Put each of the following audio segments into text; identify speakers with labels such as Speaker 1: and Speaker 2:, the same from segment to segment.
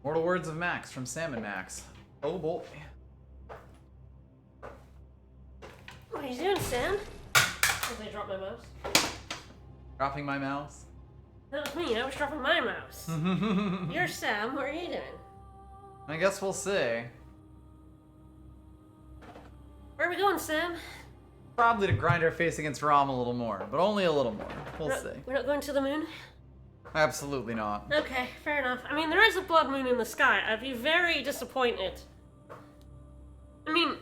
Speaker 1: Mortal words of Max from Salmon Max. Oh boy.
Speaker 2: What are you doing, Sam? As I drop my mouse.
Speaker 1: Dropping my mouse?
Speaker 2: That was me, I was dropping my mouse. You're Sam, what are you doing?
Speaker 1: I guess we'll see.
Speaker 2: Where are we going, Sam?
Speaker 1: Probably to grind our face against Rom a little more, but only a little more. We'll see.
Speaker 2: We're not going to the moon?
Speaker 1: Absolutely not.
Speaker 2: Okay, fair enough. I mean, there is a blood moon in the sky. I'd be very disappointed. I mean,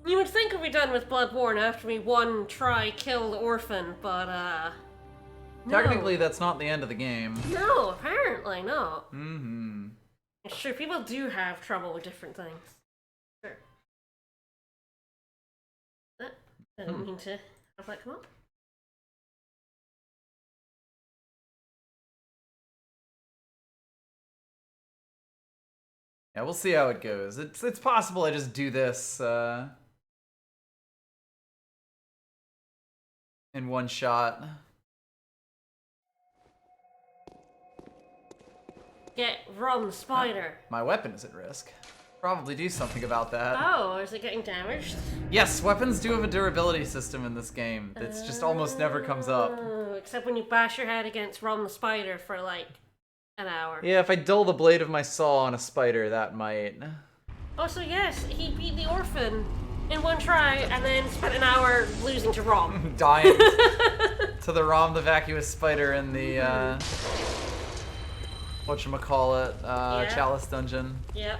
Speaker 2: you would think we'd be done with Bloodborne after we one try kill the orphan, but, no.
Speaker 1: Technically, that's not the end of the game.
Speaker 2: No, apparently not.
Speaker 1: Mm-hmm.
Speaker 2: It's true, people do have trouble with different things. Sure. I didn't mean to have that come up.
Speaker 1: Yeah, we'll see how it goes. It's possible I just do this in one shot.
Speaker 2: Get Ron the spider.
Speaker 1: My weapon is at risk. Probably do something about that.
Speaker 2: Oh, is it getting damaged?
Speaker 1: Yes, weapons do have a durability system in this game. It's just almost never comes up.
Speaker 2: Except when you bash your head against Ron the spider for like an hour.
Speaker 1: Yeah, if I dull the blade of my saw on a spider, that might.
Speaker 2: Also, yes, he beat the orphan in one try and then spent an hour losing to Rom.
Speaker 1: Dying to the Rom the vacuous spider in the, whatchamacallit,
Speaker 2: Yeah.
Speaker 1: Chalice Dungeon.
Speaker 2: Yep.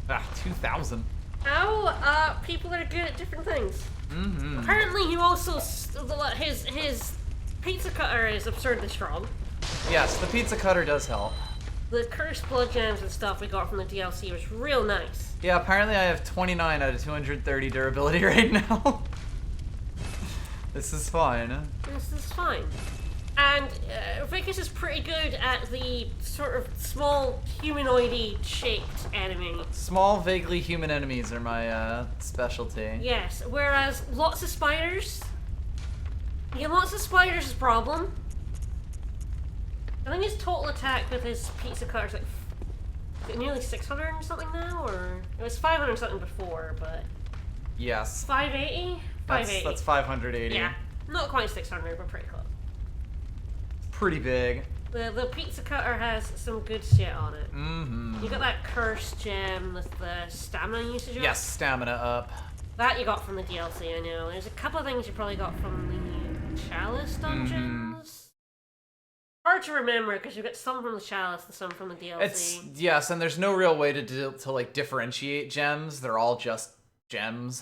Speaker 1: Ah, 2,000.
Speaker 2: How people are good at different things.
Speaker 1: Mm-hmm.
Speaker 2: Apparently, he also his pizza cutter is absurdly strong.
Speaker 1: Yes, the pizza cutter does help.
Speaker 2: The cursed blood gems and stuff we got from the DLC was real nice.
Speaker 1: Yeah, apparently I have 29 out of 230 durability right now. This is fine.
Speaker 2: This is fine. And Vicus is pretty good at the sort of small humanoid-y shaped enemy.
Speaker 1: Small, vaguely human enemies are my specialty.
Speaker 2: Yes, whereas lots of spiders. Yeah, lots of spiders is a problem. I think his total attack with his pizza cutter is like nearly 600 and something now, or it was 500 something before, but
Speaker 1: Yes.
Speaker 2: 580. 580.
Speaker 1: That's 580.
Speaker 2: Yeah, not quite 600, but pretty close.
Speaker 1: Pretty big.
Speaker 2: The pizza cutter has some good shit on it.
Speaker 1: Mm-hmm.
Speaker 2: You got that cursed gem with the stamina usage.
Speaker 1: Yes, stamina up.
Speaker 2: That you got from the DLC, I know. There's a couple of things you probably got from the Chalice Dungeons. Hard to remember because you get some from the Chalice and some from the DLC.
Speaker 1: Yes, and there's no real way to like differentiate gems. They're all just gems.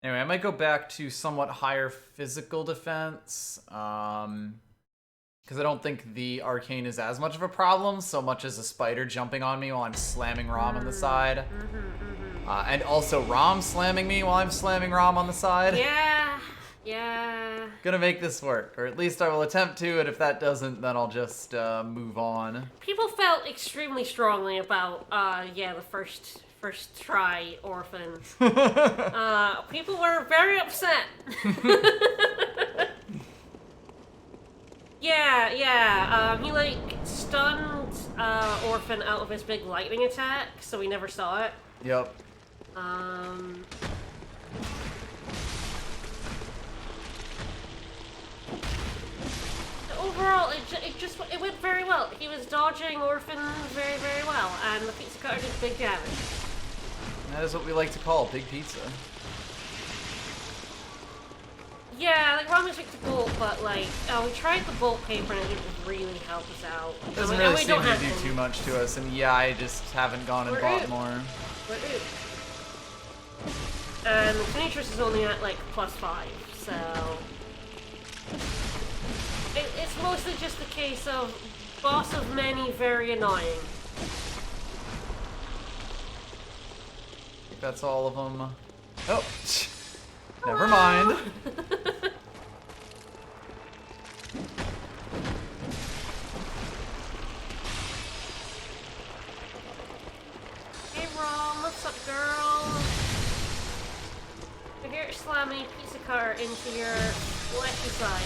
Speaker 1: Anyway, I might go back to somewhat higher physical defense, because I don't think the arcane is as much of a problem, so much as a spider jumping on me while I'm slamming Rom on the side. And also Rom slamming me while I'm slamming Rom on the side.
Speaker 2: Yeah.
Speaker 1: Gonna make this work, or at least I will attempt to, and if that doesn't, then I'll just move on.
Speaker 2: People felt extremely strongly about, the first try orphan. People were very upset. He like stunned orphan out of his big lightning attack, so we never saw it.
Speaker 1: Yep.
Speaker 2: Overall, it went very well. He was dodging orphan very, very well, and the pizza cutter did big damage.
Speaker 1: That is what we like to call big pizza.
Speaker 2: Yeah, like Ron was picked the bolt, but like, we tried the bolt paper and it didn't really help us out.
Speaker 1: Doesn't really seem to do too much to us, and yeah, I just haven't gone and bought more.
Speaker 2: We're out. And the Cainhurst is only at like +5, so it's mostly just a case of boss of many, very annoying.
Speaker 1: That's all of them. Oh, never mind.
Speaker 2: slam a pizza cart into your fleshy side.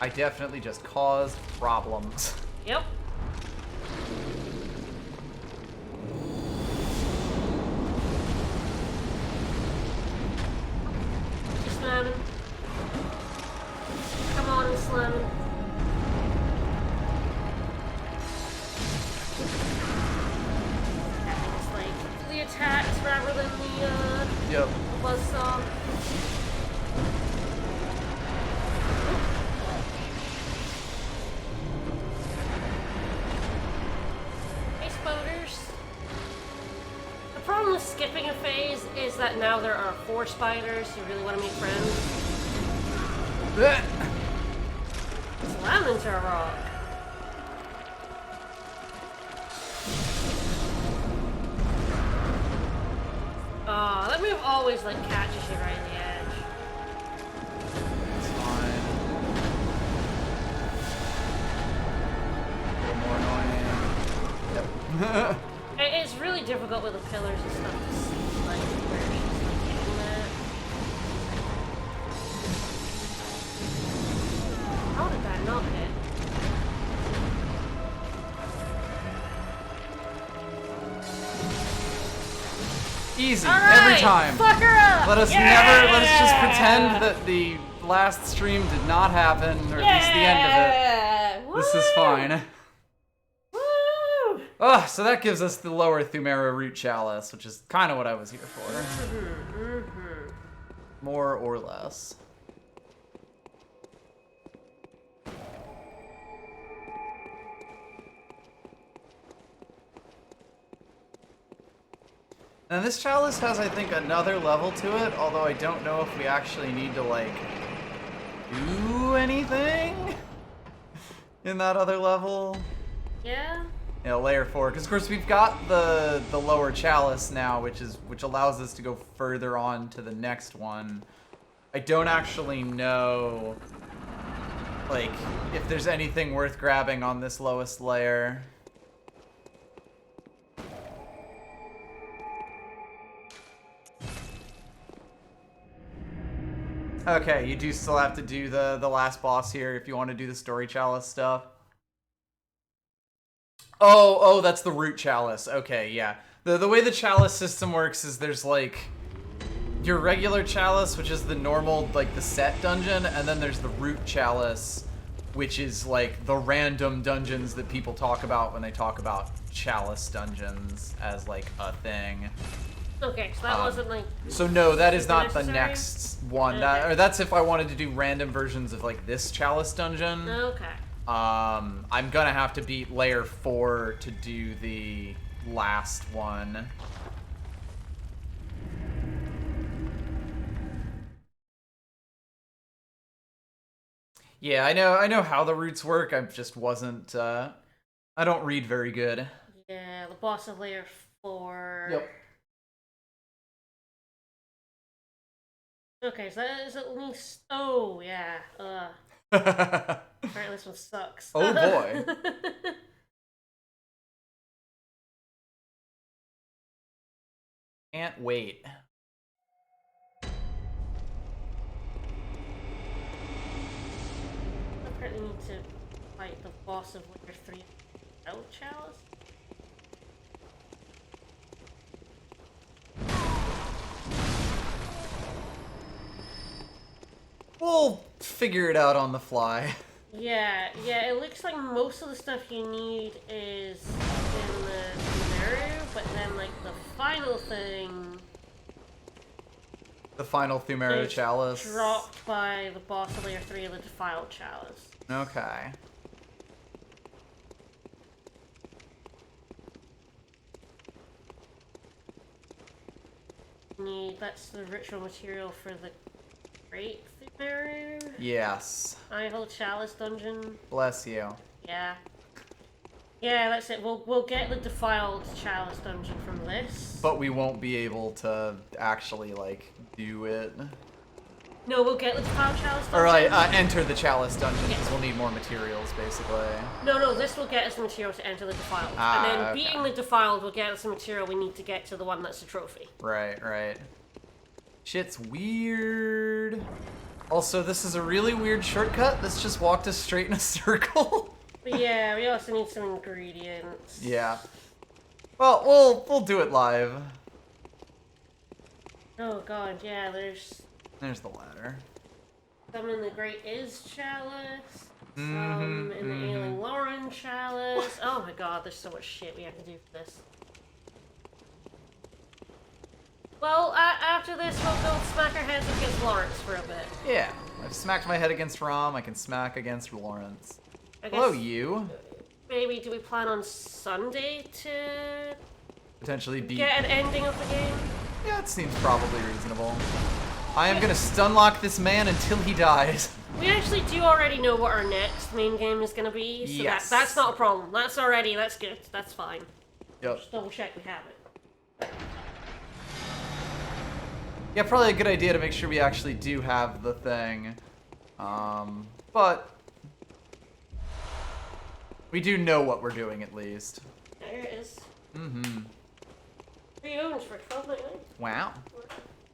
Speaker 1: I definitely just caused problems.
Speaker 2: Yep. Just slamming. Come on and slamming. It's like the attacks rather than the
Speaker 1: Yep.
Speaker 2: buzzsaw. The problem with skipping a phase is that now there are 4 spiders who really want to make friends. Slam into a rock. Oh, that move always like catches you right in the edge.
Speaker 1: It's fine. A little more annoying. Yep.
Speaker 2: It's really difficult with the pillars and stuff to see like where she's like hitting that. How did that not hit?
Speaker 1: Easy,
Speaker 2: All right,
Speaker 1: every time.
Speaker 2: Fuck her up!
Speaker 1: Let us
Speaker 2: Yeah!
Speaker 1: let's just pretend that the last stream did not happen, or at least the end of it. This is fine.
Speaker 2: Woo!
Speaker 1: Oh, so that gives us the lower Thumera root chalice, which is kind of what I was here for. More or less. And this chalice has, I think, another level to it, although I don't know if we actually need to, like, do anything in that other level.
Speaker 2: Yeah?
Speaker 1: Yeah, layer 4, because of course we've got the lower chalice now, which allows us to go further on to the next one. I don't actually know, like, if there's anything worth grabbing on this lowest layer. Okay, you do still have to do the last boss here if you want to do the story chalice stuff. Oh, that's the root chalice. Okay, yeah. The way the chalice system works is there's like your regular chalice, which is the normal, like the set dungeon, and then there's the root chalice, which is like the random dungeons that people talk about when they talk about Chalice Dungeons as like a thing.
Speaker 2: Okay, so that wasn't like...
Speaker 1: So no, that is not the
Speaker 2: necessary?
Speaker 1: next one.
Speaker 2: Okay.
Speaker 1: That's if I wanted to do random versions of like this Chalice Dungeon.
Speaker 2: Okay.
Speaker 1: I'm gonna have to beat layer 4 to do the last one. Yeah, I know how the roots work. I just wasn't. I don't read very good.
Speaker 2: Yeah, the boss of layer 4.
Speaker 1: Yep.
Speaker 2: Okay, so that is at least... Oh, yeah. Apparently this one sucks.
Speaker 1: Oh boy. Can't wait.
Speaker 2: Apparently need to fight the boss of layer 3 without Chalice.
Speaker 1: We'll figure it out on the fly.
Speaker 2: Yeah, it looks like most of the stuff you need is in the scenario, but then like the final thing
Speaker 1: The final Thumera
Speaker 2: is
Speaker 1: chalice.
Speaker 2: dropped by the boss of layer 3 of the Defiled Chalice.
Speaker 1: Okay.
Speaker 2: That's the ritual material for the Great Thumera.
Speaker 1: Yes.
Speaker 2: Untitled Chalice Dungeon.
Speaker 1: Bless you.
Speaker 2: Yeah. Yeah, that's it. We'll get the Defiled Chalice Dungeon from this.
Speaker 1: But we won't be able to actually, like, do it.
Speaker 2: No, we'll get the defiled Chalice Dungeons.
Speaker 1: Or enter the Chalice Dungeon, because we'll need more materials, basically.
Speaker 2: No, this will get us the material to enter the defiled.
Speaker 1: Ah,
Speaker 2: and then
Speaker 1: okay.
Speaker 2: beating the defiled will get us the material we need to get to the one that's a trophy.
Speaker 1: Right. Shit's weird. Also, this is a really weird shortcut. This just walked us straight in a circle.
Speaker 2: But yeah, we also need some ingredients.
Speaker 1: Yeah. Well, we'll do it live.
Speaker 2: Oh god, yeah, there's
Speaker 1: There's the ladder.
Speaker 2: some in the Great Is Chalice, some in the Ailing Lauren Chalice. Oh my god, there's so much shit we have to do for this. Well, after this, we'll go smack our heads against Lawrence for a bit.
Speaker 1: Yeah. I've smacked my head against Rom. I can smack against Lawrence. Hello, you.
Speaker 2: Maybe do we plan on Sunday to
Speaker 1: Potentially beat.
Speaker 2: get an ending of the game?
Speaker 1: Yeah, it seems probably reasonable. I am gonna stunlock this man until he dies.
Speaker 2: We actually do already know what our next main game is gonna be, so
Speaker 1: Yes.
Speaker 2: that's not a problem. That's good. That's fine.
Speaker 1: Yep.
Speaker 2: Just double check we have it.
Speaker 1: Yeah, probably a good idea to make sure we actually do have the thing. But we do know what we're doing at least.
Speaker 2: There it is.
Speaker 1: Mm-hmm.
Speaker 2: 3 owns for $12.99.
Speaker 1: Wow.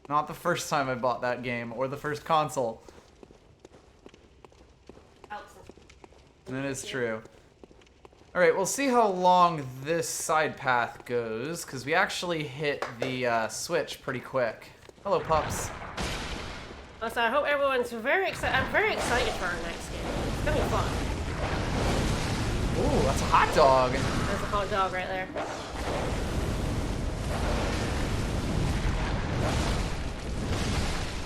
Speaker 1: Not the first time I bought that game, or the first console. That is true. Alright, we'll see how long this side path goes, because we actually hit the switch pretty quick. Hello, pups.
Speaker 2: So I hope everyone's very excited. I'm very excited for our next game. It's gonna be fun.
Speaker 1: Ooh, that's a hot dog.
Speaker 2: There's a hot dog right there.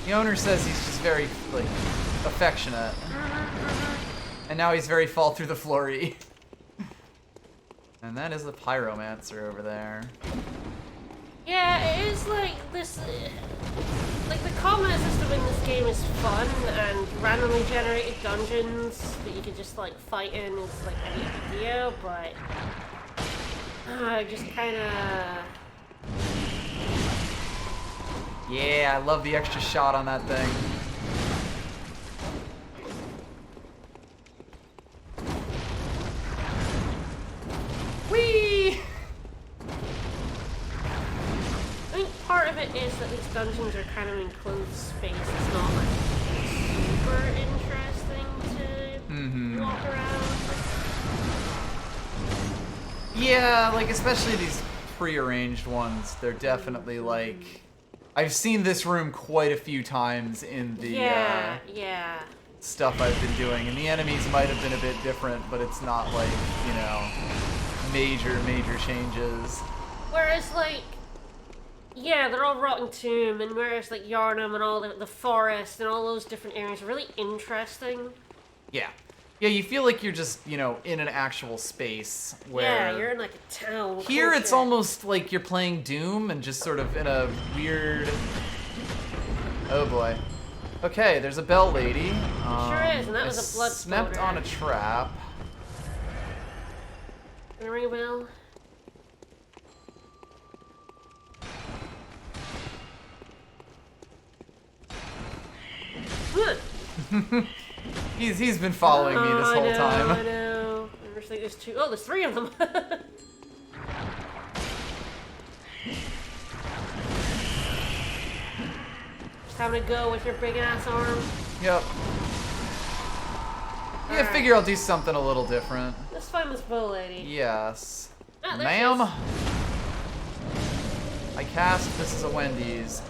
Speaker 1: The owner says he's just very, like, affectionate. And now he's very fall through the floory. And that is the pyromancer over there.
Speaker 2: Yeah, it is like this. Like the combat system in this game is fun, and randomly generated dungeons that you can just like fight in is like a neat idea, but just kind of.
Speaker 1: Yeah, I love the extra shot on that thing. Whee!
Speaker 2: I think part of it is that these dungeons are kind of enclosed space. It's not like super interesting to walk around.
Speaker 1: Yeah, like especially these prearranged ones, they're definitely like... I've seen this room quite a few times in the
Speaker 2: Yeah.
Speaker 1: stuff I've been doing, and the enemies might have been a bit different, but it's not like, you know, major changes.
Speaker 2: Whereas, like, yeah, they're all Rotten Tomb, and whereas, like, Yarnum and all the forest and all those different areas are really interesting.
Speaker 1: Yeah. Yeah, you feel like you're just, you know, in an actual space where...
Speaker 2: Yeah, you're in, like, a town.
Speaker 1: Here it's almost like you're playing Doom and just sort of in a weird... Oh boy. Okay, there's a bell lady.
Speaker 2: Sure is, and that was a blood
Speaker 1: Snapped
Speaker 2: spouter.
Speaker 1: on a trap.
Speaker 2: Can I ring a bell?
Speaker 1: He's been following me this whole time.
Speaker 2: I know. I think there's 2. Oh, there's 3 of them. Just having a go with your big ass arm.
Speaker 1: Yep. Yeah, I figure I'll do something a little different.
Speaker 2: Let's find this bow lady.
Speaker 1: Yes.
Speaker 2: Ah, there she
Speaker 1: Ma'am?
Speaker 2: is.
Speaker 1: I cast This is a Wendy's.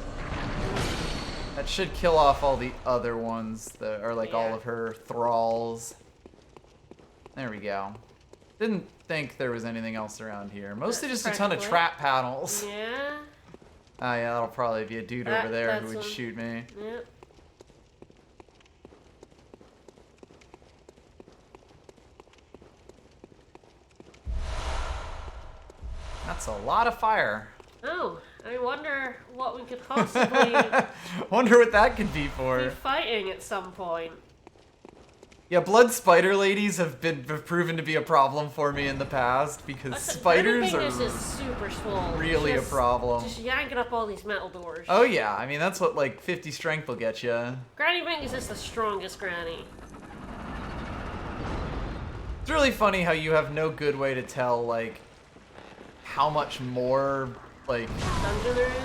Speaker 1: That should kill off all the other ones that are like all of her thralls. There we go. Didn't think there was anything else around here. Mostly
Speaker 2: That's
Speaker 1: just a ton of
Speaker 2: practically.
Speaker 1: trap panels.
Speaker 2: Yeah.
Speaker 1: Oh yeah, that'll probably be a dude over there who
Speaker 2: that's
Speaker 1: would
Speaker 2: one.
Speaker 1: shoot me.
Speaker 2: Yep.
Speaker 1: That's a lot of fire.
Speaker 2: Oh, I wonder what we could possibly
Speaker 1: Wonder what that could be for.
Speaker 2: be fighting at some point.
Speaker 1: Yeah, blood spider ladies have proven to be a problem for me in the past because spiders are
Speaker 2: is super swole.
Speaker 1: really a problem.
Speaker 2: Just yanking up all these metal doors.
Speaker 1: Oh yeah, I mean that's what like 50 strength will get you.
Speaker 2: Granny Bingus is the strongest granny.
Speaker 1: It's really funny how you have no good way to tell like how much more like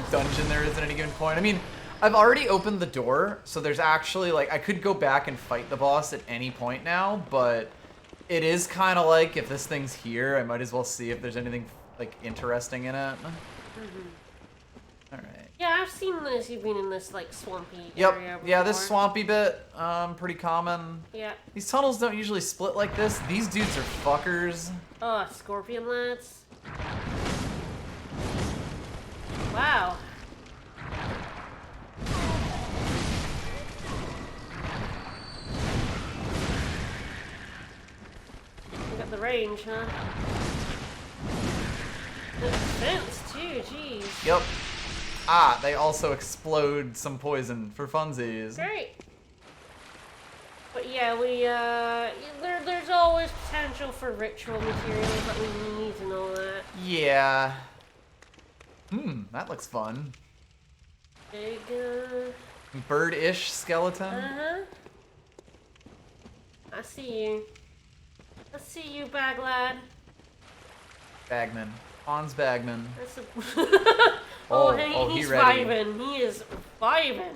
Speaker 1: dungeon there is at any given point. I mean, I've already opened the door, so there's actually, like, I could go back and fight the boss at any point now, but it is kind of like, if this thing's here, I might as well see if there's anything, like, interesting in it. Alright.
Speaker 2: Yeah, I've seen this. You've been in this, like, swampy area before.
Speaker 1: Yeah, this swampy bit, pretty common.
Speaker 2: Yeah.
Speaker 1: These tunnels don't usually split like this. These dudes are fuckers.
Speaker 2: Oh, scorpion lads. Wow. You got the range, huh? The defense, too, jeez.
Speaker 1: Yep. Ah, they also explode some poison for funsies.
Speaker 2: Great. But yeah, there's always potential for ritual materials, but we need to know that.
Speaker 1: Yeah. That looks fun.
Speaker 2: Big,
Speaker 1: bird-ish skeleton.
Speaker 2: Uh-huh. I see you. I see you, bag lad.
Speaker 1: Bagman. Hans Bagman.
Speaker 2: That's a... he's
Speaker 1: ready.
Speaker 2: vibing. He is vibing.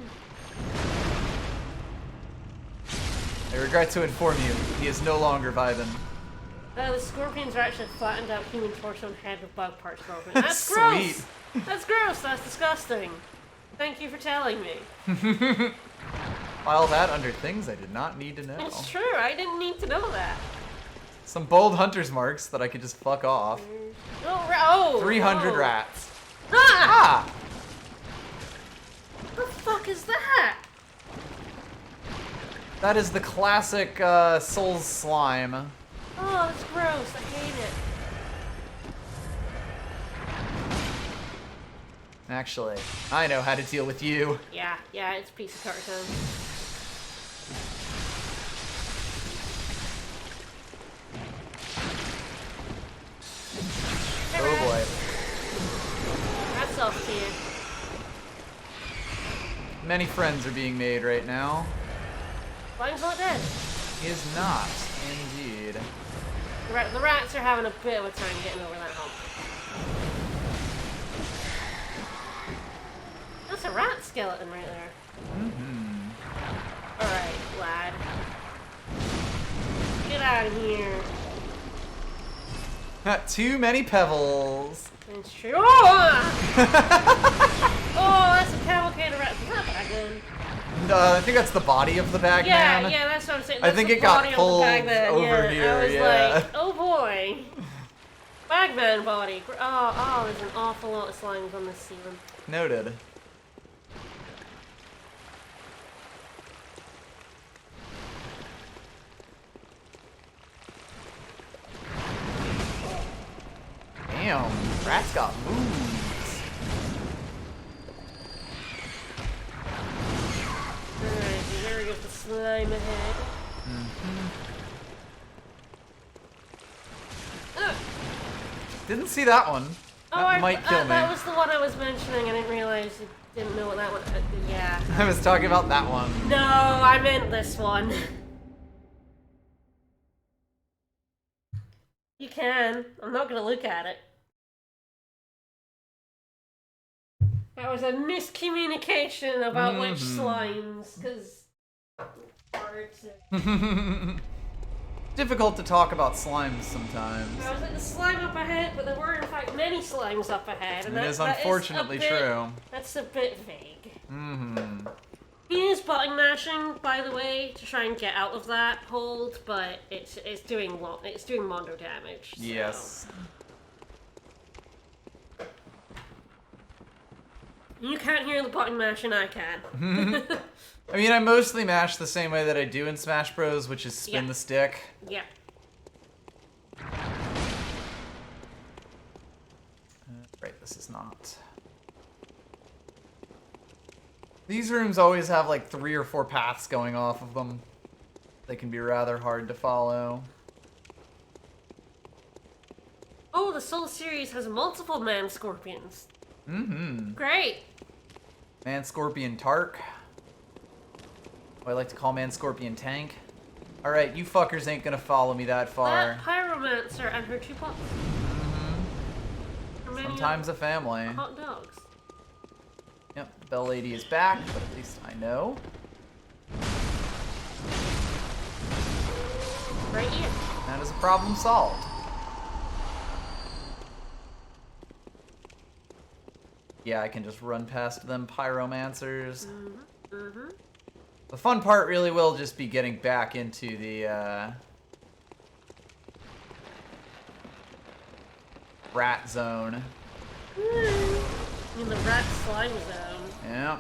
Speaker 1: I regret to inform you, he is no longer vibing.
Speaker 2: The scorpions are actually flattened out human torso and head with bug parts broken. That's gross!
Speaker 1: Sweet.
Speaker 2: That's gross. That's disgusting. Thank you for telling me.
Speaker 1: File that under things I did not need to know.
Speaker 2: It's true. I didn't need to know that.
Speaker 1: Some bold hunter's marks that I could just fuck off.
Speaker 2: Oh!
Speaker 1: 300 rats.
Speaker 2: Ah!
Speaker 1: Ah!
Speaker 2: What the fuck is that?
Speaker 1: That is the classic Souls slime.
Speaker 2: Oh, that's gross. I hate it.
Speaker 1: Actually, I know how to deal with you.
Speaker 2: Yeah, it's a piece of carton. Hey,
Speaker 1: Oh boy.
Speaker 2: That's off to you.
Speaker 1: Many friends are being made right now.
Speaker 2: Slime's not dead.
Speaker 1: He is not, indeed.
Speaker 2: The rats are having a bit of a time getting over that hump. That's a rat skeleton right there. Alright, lad. Get out of here.
Speaker 1: Not too many pebbles.
Speaker 2: It's true. Oh! Oh, that's a cavalcade of rats. Is that Bagman?
Speaker 1: I think that's the body of the Bagman.
Speaker 2: Yeah, that's what I'm saying.
Speaker 1: I
Speaker 2: That's
Speaker 1: think
Speaker 2: the
Speaker 1: it got
Speaker 2: body of the
Speaker 1: pulled
Speaker 2: Bagman.
Speaker 1: over here,
Speaker 2: I was
Speaker 1: yeah.
Speaker 2: like, oh boy. Bagman body. Oh, there's an awful lot of slimes on this ceiling.
Speaker 1: Noted. Damn, rats got moves.
Speaker 2: Alright, there goes the slime ahead.
Speaker 1: Didn't see that one. That might kill me.
Speaker 2: That was the one I was mentioning. I didn't realize you didn't know what that one. Yeah.
Speaker 1: I was talking about that one.
Speaker 2: No, I meant this one. You can. I'm not gonna look at it. That was a miscommunication about which slimes, because hard to...
Speaker 1: Difficult to talk about slimes sometimes.
Speaker 2: I was like the slime up ahead, but there were in fact many slimes up ahead, and
Speaker 1: It is unfortunately true.
Speaker 2: That's a bit vague. He is button mashing, by the way, to try and get out of that hold, but it's doing mondo damage. So.
Speaker 1: Yes.
Speaker 2: You can't hear the button mashing, I can.
Speaker 1: I mean, I mostly mash the same way that I do in Smash Bros, which is spin the stick.
Speaker 2: Yeah.
Speaker 1: Right, this is not. These rooms always have like 3 or 4 paths going off of them. They can be rather hard to follow.
Speaker 2: Oh, the Soul series has multiple man scorpions.
Speaker 1: Mm-hmm.
Speaker 2: Great.
Speaker 1: Man Scorpion Tark. What I like to call Man Scorpion Tank. Alright, you fuckers ain't gonna follow me that far.
Speaker 2: That pyromancer and her 2 pups.
Speaker 1: Mm-hmm. Sometimes a family.
Speaker 2: Hot dogs.
Speaker 1: Yep, the Bell Lady is back, but at least I know.
Speaker 2: Right here.
Speaker 1: That is a problem solved. Yeah, I can just run past them pyromancers.
Speaker 2: Mm-hmm. Mm-hmm.
Speaker 1: The fun part really will just be getting back into the rat zone.
Speaker 2: In the rat slime zone.
Speaker 1: Yeah.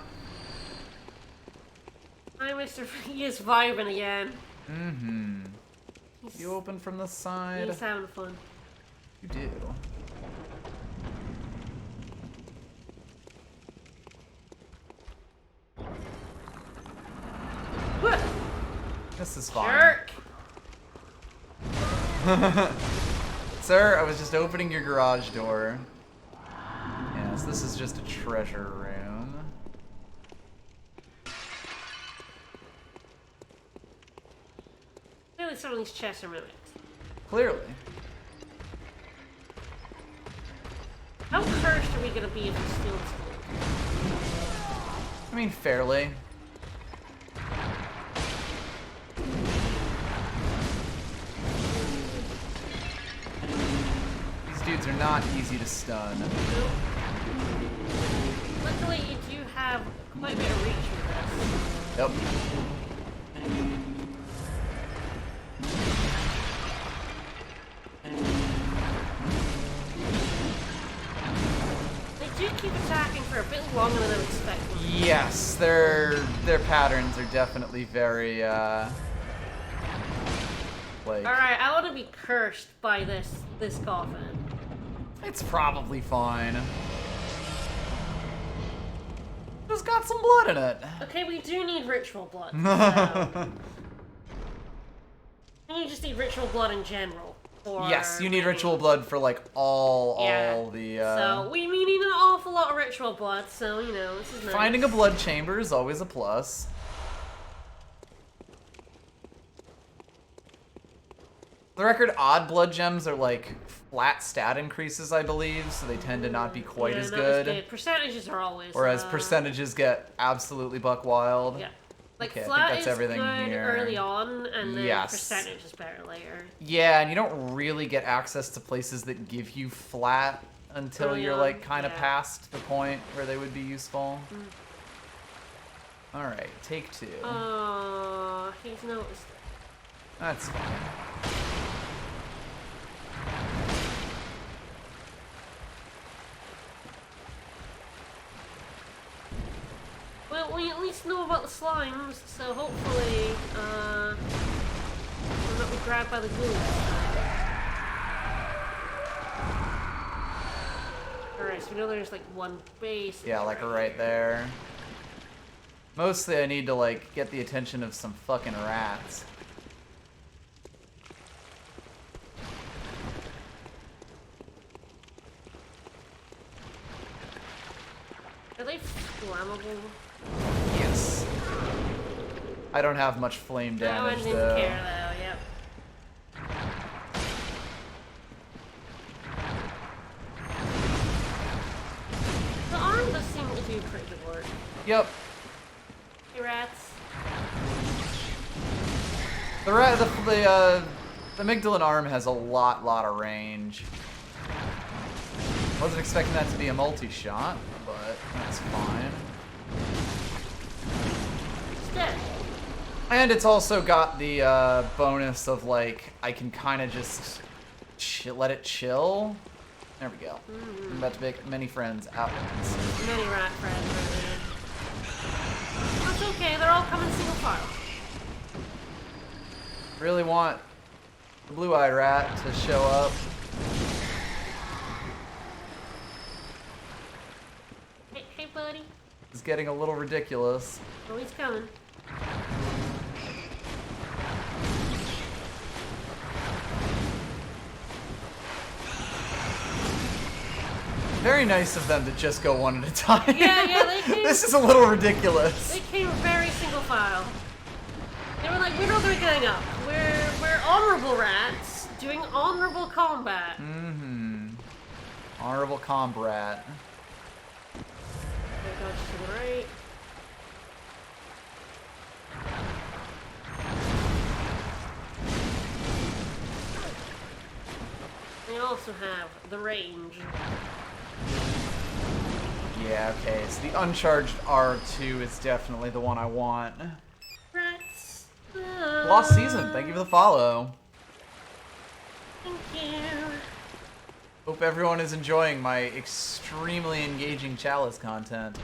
Speaker 2: Hi, Mr. He is vibing again.
Speaker 1: Mm-hmm. You open from the side?
Speaker 2: He's having fun.
Speaker 1: You do.
Speaker 2: What?
Speaker 1: This is fine.
Speaker 2: Jerk!
Speaker 1: Sir, I was just opening your garage door. Yes, this is just a treasure room.
Speaker 2: Clearly some of these chests are mimics.
Speaker 1: Clearly.
Speaker 2: How cursed are we gonna be if we steal this gold?
Speaker 1: I mean, fairly. These dudes are not easy to stun.
Speaker 2: Nope. Luckily, you do have quite a bit of reach with this.
Speaker 1: Yep.
Speaker 2: They do keep attacking for a bit longer than I'm expecting.
Speaker 1: Yes, their patterns are definitely very like.
Speaker 2: Alright, I want to be cursed by this coffin.
Speaker 1: It's probably fine. It's got some blood in it.
Speaker 2: Okay, we do need ritual blood. So. You just need ritual blood in general.
Speaker 1: Yes, you need ritual blood for like all the.
Speaker 2: So we need an awful lot of ritual blood. So you know, this is nice.
Speaker 1: Finding a blood chamber is always a plus. For the record, odd blood gems are like flat stat increases, I believe, so they tend to not be quite as
Speaker 2: not
Speaker 1: good.
Speaker 2: Percentages are always.
Speaker 1: Whereas percentages get absolutely buck wild.
Speaker 2: Yeah. Like
Speaker 1: Okay, I
Speaker 2: flat
Speaker 1: think that's
Speaker 2: is
Speaker 1: everything
Speaker 2: good
Speaker 1: here.
Speaker 2: early on, and then
Speaker 1: Yes.
Speaker 2: percentage is better later.
Speaker 1: Yeah, and you don't really get access to places that give you flat until
Speaker 2: Early
Speaker 1: you're
Speaker 2: on,
Speaker 1: like kind of
Speaker 2: yeah.
Speaker 1: past the point where they would be useful. All right, take 2.
Speaker 2: He's noticed.
Speaker 1: That's fine.
Speaker 2: Well, we at least know about the slimes, so hopefully, we'll not be grabbed by the glue. Alright, so we know there's like one base.
Speaker 1: Yeah, like right there. Mostly I need to like get the attention of some fucking rats.
Speaker 2: Are they flammable?
Speaker 1: Yes. I don't have much flame
Speaker 2: No, I
Speaker 1: damage
Speaker 2: didn't
Speaker 1: though.
Speaker 2: care though, yep. The arm does seem to do pretty good work.
Speaker 1: Yep.
Speaker 2: Hey rats.
Speaker 1: The amygdalin arm has a lot of range. Wasn't expecting that to be a multi-shot, but that's fine.
Speaker 2: It's dead.
Speaker 1: And it's also got the bonus of like I can kind of just let it chill. There we go. I'm about to make many friends out of this.
Speaker 2: Many rat friends right there. That's okay, they're all coming single file.
Speaker 1: Really want the blue-eye rat to show up.
Speaker 2: Hey buddy.
Speaker 1: It's getting a little ridiculous.
Speaker 2: Oh, he's coming.
Speaker 1: Very nice of them to just go one at a time.
Speaker 2: Yeah, they came.
Speaker 1: This is a little ridiculous.
Speaker 2: They came very single file. They were like, we're not gonna gang up. We're honorable rats doing honorable combat.
Speaker 1: Mm-hmm. Honorable combat.
Speaker 2: There goes to the right. We also have the range.
Speaker 1: Yeah, okay, so the uncharged R2 is definitely the one I want.
Speaker 2: Rats.
Speaker 1: Lost Season, thank you for the follow.
Speaker 2: Thank you.
Speaker 1: Hope everyone is enjoying my extremely engaging Chalice content.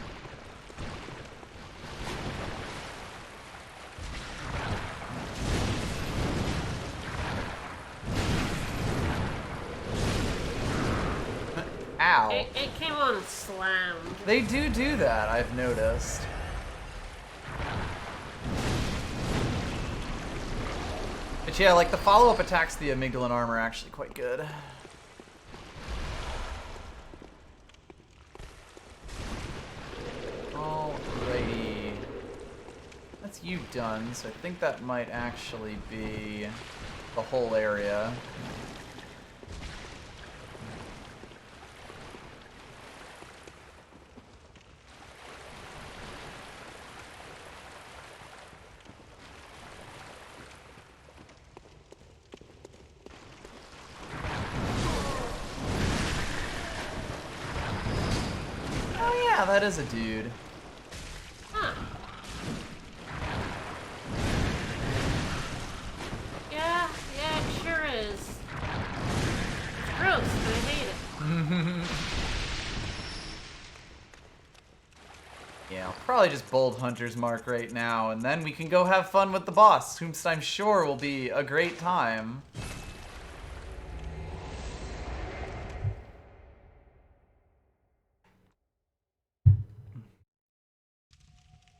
Speaker 1: Ow.
Speaker 2: It came on slammed.
Speaker 1: They do that, I've noticed. But yeah, like the follow-up attacks to the amygdala armor are actually quite good. Alrighty. That's you done, so I think that might actually be the whole area. Yeah, that is a dude.
Speaker 2: Huh. Yeah, it sure is. It's gross, but I hate it.
Speaker 1: Yeah, I'll probably just bold Hunter's Mark right now, and then we can go have fun with the boss, whom I'm sure will be a great time.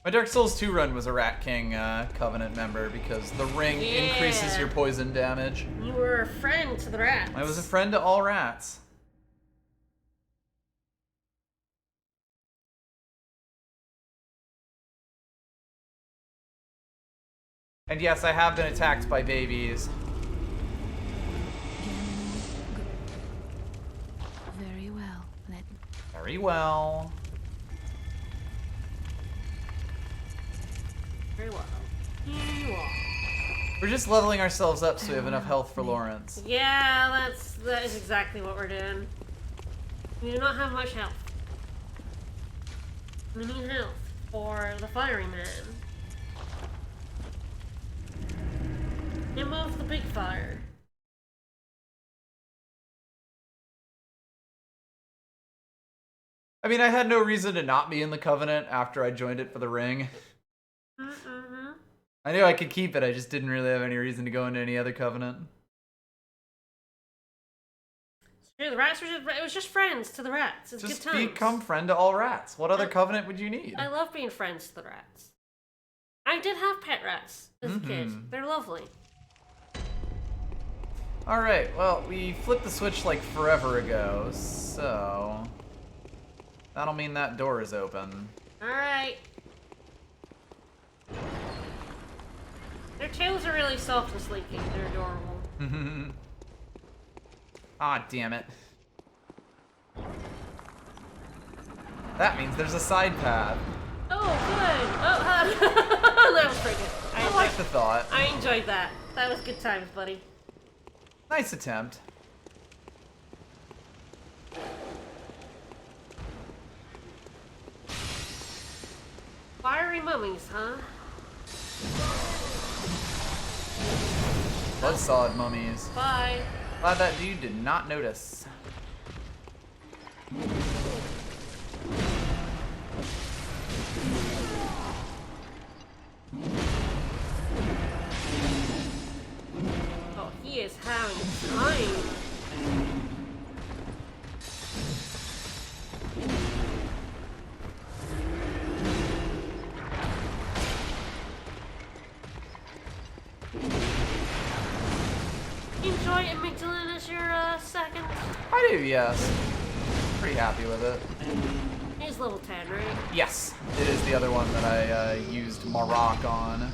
Speaker 1: My Dark Souls 2 run was a Rat King Covenant member because the ring increases your poison damage.
Speaker 2: You were a friend to the rats.
Speaker 1: I was a friend to all rats. And yes, I have been attacked by babies.
Speaker 3: Very well.
Speaker 1: Very well.
Speaker 2: Very well. Here you are.
Speaker 1: We're just leveling ourselves up so we have enough health for Lawrence.
Speaker 2: Yeah, that is exactly what we're doing. We do not have much health. We need health for the firing man. Him of the big fire.
Speaker 1: I mean, I had no reason to not be in the Covenant after I joined it for the ring.
Speaker 2: Mm-hmm.
Speaker 1: I knew I could keep it, I just didn't really have any reason to go into any other Covenant.
Speaker 2: True, the rats were it was just friends to the rats. It's
Speaker 1: Just
Speaker 2: good times.
Speaker 1: become friend to all rats. What other Covenant would you need?
Speaker 2: I love being friends to the rats. I did have pet rats as a kid. They're lovely.
Speaker 1: Alright, well, we flipped the switch like forever ago, so... that'll mean that door is open.
Speaker 2: Alright. Their tails are really soft and sleeky. They're adorable.
Speaker 1: Ah, damn it. That means there's a side path.
Speaker 2: Oh, good. Oh, that was pretty good.
Speaker 1: I like the thought.
Speaker 2: I enjoyed that. That was good times, buddy.
Speaker 1: Nice attempt.
Speaker 2: Fiery mummies, huh?
Speaker 1: Buzzsawed mummies.
Speaker 2: Bye.
Speaker 1: Glad that dude did not notice.
Speaker 2: Oh, he is having time. Enjoy amygdalin as your second.
Speaker 1: I do, yes. pretty happy with it.
Speaker 2: He's level 10, right?
Speaker 1: Yes, it is the other one that I used Marok on.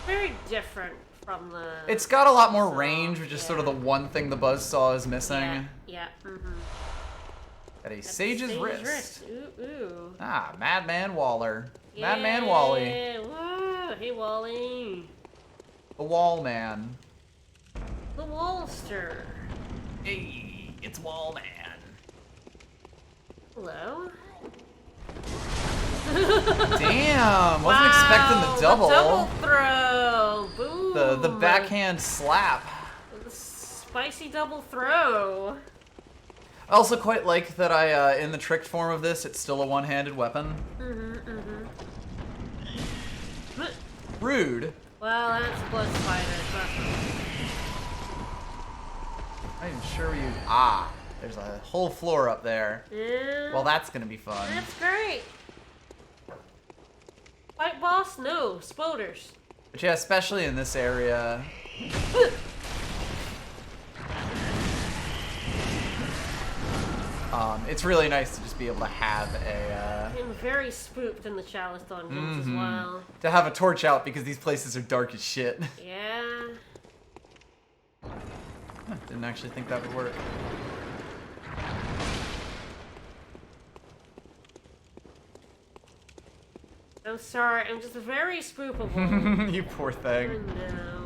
Speaker 2: Very different from the...
Speaker 1: It's got a lot more range, which is sort of the one thing the buzzsaw is missing.
Speaker 2: Yeah.
Speaker 1: At a Sage's Wrist.
Speaker 2: Ooh.
Speaker 1: Ah, Madman Waller.
Speaker 2: Yeah.
Speaker 1: Madman Wally.
Speaker 2: Woo. Hey, Wally.
Speaker 1: The Wall Man.
Speaker 2: The Wallster.
Speaker 1: Hey, it's Wall Man.
Speaker 2: Hello?
Speaker 1: Damn, wasn't expecting the double.
Speaker 2: The double throw. Boom.
Speaker 1: The backhand slap.
Speaker 2: The spicy double throw.
Speaker 1: I also quite like that in the tricked form of this, it's still a one-handed weapon. Rude.
Speaker 2: Well, that's a blood spider.
Speaker 1: I'm not even sure where you... Ah, there's a whole floor up there.
Speaker 2: Yeah.
Speaker 1: Well, that's gonna be fun.
Speaker 2: That's great. Fight boss? No. Spoders.
Speaker 1: But yeah, especially in this area. It's really nice to just be able to have a...
Speaker 2: I'm very spooked in the Chalice Dungeons as well.
Speaker 1: To have a torch out because these places are dark as shit.
Speaker 2: Yeah.
Speaker 1: Didn't actually think that would work.
Speaker 2: I'm sorry, I'm just very spoopable.
Speaker 1: You poor thing.
Speaker 2: No.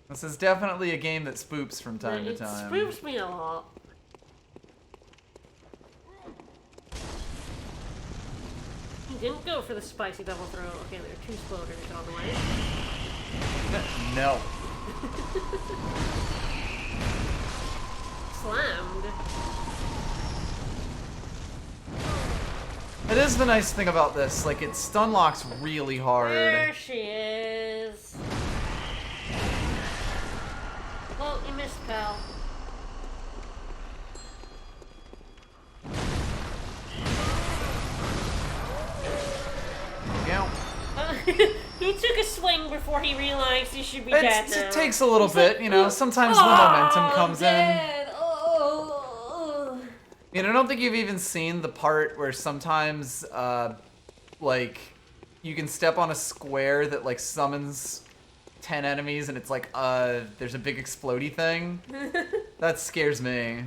Speaker 1: This is definitely a game that spoops from time to
Speaker 2: It
Speaker 1: time.
Speaker 2: spoops me a lot. He didn't go for the spicy double throw. Okay, there are 2 spoders on the way.
Speaker 1: No.
Speaker 2: Slammed.
Speaker 1: It is the nice thing about this, like it stun locks really hard.
Speaker 2: There she is. Well, you missed, pal.
Speaker 1: Yeah.
Speaker 2: He took a swing before he realized he should be dead now.
Speaker 1: It takes a little bit, you know, sometimes the momentum comes in.
Speaker 2: Oh.
Speaker 1: You know, I don't think you've even seen the part where sometimes, like, you can step on a square that, like, summons 10 enemies and it's like, there's a big explodey thing. That scares me.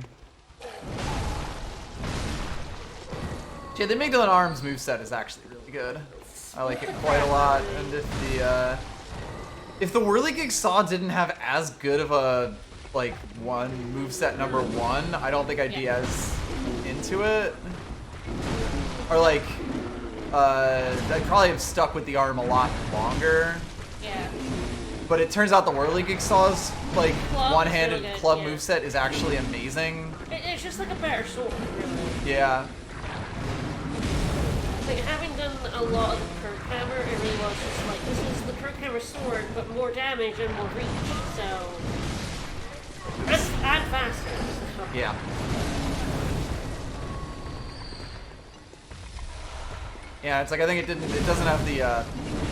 Speaker 1: Yeah, the Amygdala Arms moveset is actually really good. I like it quite a lot, and if the Whirligig Saw didn't have as good of a, like, moveset number 1, I don't think I'd be as into it. Or, like, I'd probably have stuck with the arm a lot longer.
Speaker 2: Yeah.
Speaker 1: But it turns out the Whirligig Saw's, like, one-handed
Speaker 2: really good,
Speaker 1: club
Speaker 2: yeah.
Speaker 1: moveset is actually amazing.
Speaker 2: It's just like a better sword, really.
Speaker 1: Yeah.
Speaker 2: Like, having done a lot of the Kirk Hammer, it really was just like, this is the Kirk Hammer sword, but more damage and more reach, so... And faster, so...
Speaker 1: Yeah. Yeah, it's like, I think it doesn't have the,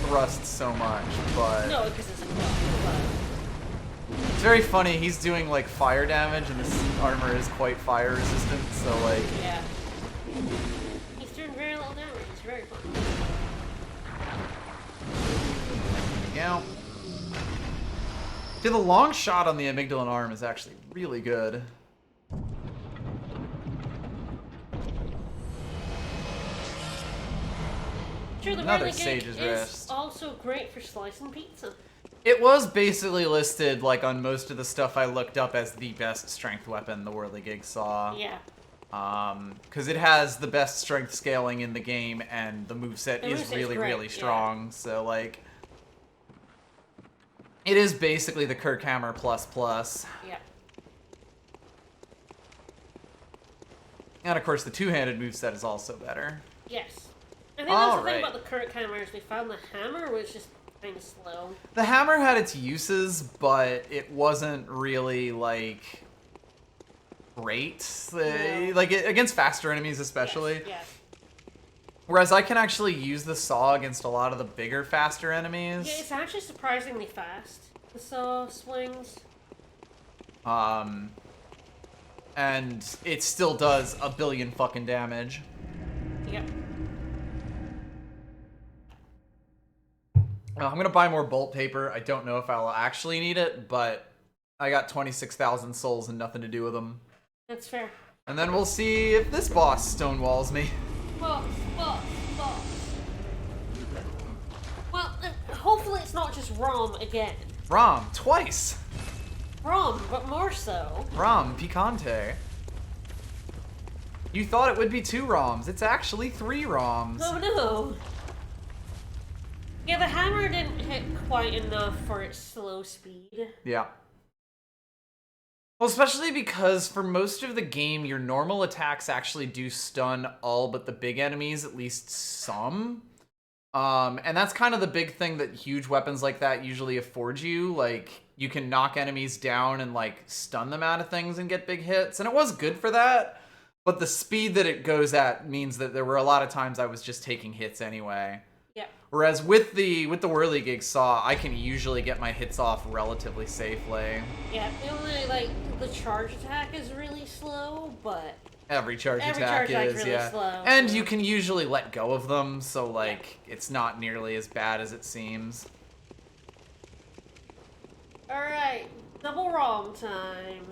Speaker 1: thrust so much, but...
Speaker 2: No, because it's a club,
Speaker 1: It's very funny, he's doing, like, fire damage, and this armor is quite fire resistant, so, like...
Speaker 2: Yeah. He's doing very little damage, it's very fun.
Speaker 1: Yeah. See, the long shot on the Amygdala arm is actually really good.
Speaker 2: Sure, the
Speaker 1: Another
Speaker 2: Whirligig
Speaker 1: Sage's
Speaker 2: is
Speaker 1: Wrist.
Speaker 2: also great for slicing pizza.
Speaker 1: It was basically listed, like, on most of the stuff I looked up as the best strength weapon, the Whirligig Saw.
Speaker 2: Yeah.
Speaker 1: Because it has the best strength scaling in the game, and the moveset is really,
Speaker 2: great,
Speaker 1: really strong, so, like... It is basically the Kirk Hammer ++.
Speaker 2: Yeah.
Speaker 1: And, of course, the two-handed moveset is also better.
Speaker 2: Yes. I think that's the thing about the Kirk Hammers. They found the hammer was just kind of slow.
Speaker 1: The hammer had its uses, but it wasn't really, like... great.
Speaker 2: No.
Speaker 1: Like, against faster enemies especially.
Speaker 2: Yes.
Speaker 1: Whereas I can actually use the saw against a lot of the bigger, faster enemies.
Speaker 2: Yeah, it's actually surprisingly fast. The saw swings.
Speaker 1: and it still does a billion fucking damage.
Speaker 2: Yep.
Speaker 1: I'm gonna buy more bolt paper. I don't know if I'll actually need it, but I got 26,000 souls and nothing to do with them.
Speaker 2: That's fair.
Speaker 1: And then we'll see if this boss stonewalls me.
Speaker 2: Boss. Well, hopefully it's not just Rom again.
Speaker 1: Rom, twice.
Speaker 2: Rom, but more so.
Speaker 1: Rom, picante. You thought it would be 2 ROMs. It's actually 3 ROMs.
Speaker 2: Oh no. Yeah, the hammer didn't hit quite enough for its slow speed.
Speaker 1: Yeah. Well, especially because for most of the game, your normal attacks actually do stun all but the big enemies, at least some. And that's kind of the big thing that huge weapons like that usually afford you. Like, you can knock enemies down and, like, stun them out of things and get big hits. And it was good for that, but the speed that it goes at means that there were a lot of times I was just taking hits anyway.
Speaker 2: Yeah.
Speaker 1: Whereas with the Whirligig Saw, I can usually get my hits off relatively safely.
Speaker 2: Yeah, the only, like, the charge attack is really slow, but...
Speaker 1: Every charge attack is,
Speaker 2: really
Speaker 1: yeah.
Speaker 2: slow.
Speaker 1: And you can usually let go of them, so, like, it's not nearly as bad as it seems.
Speaker 2: Alright, double wrong time.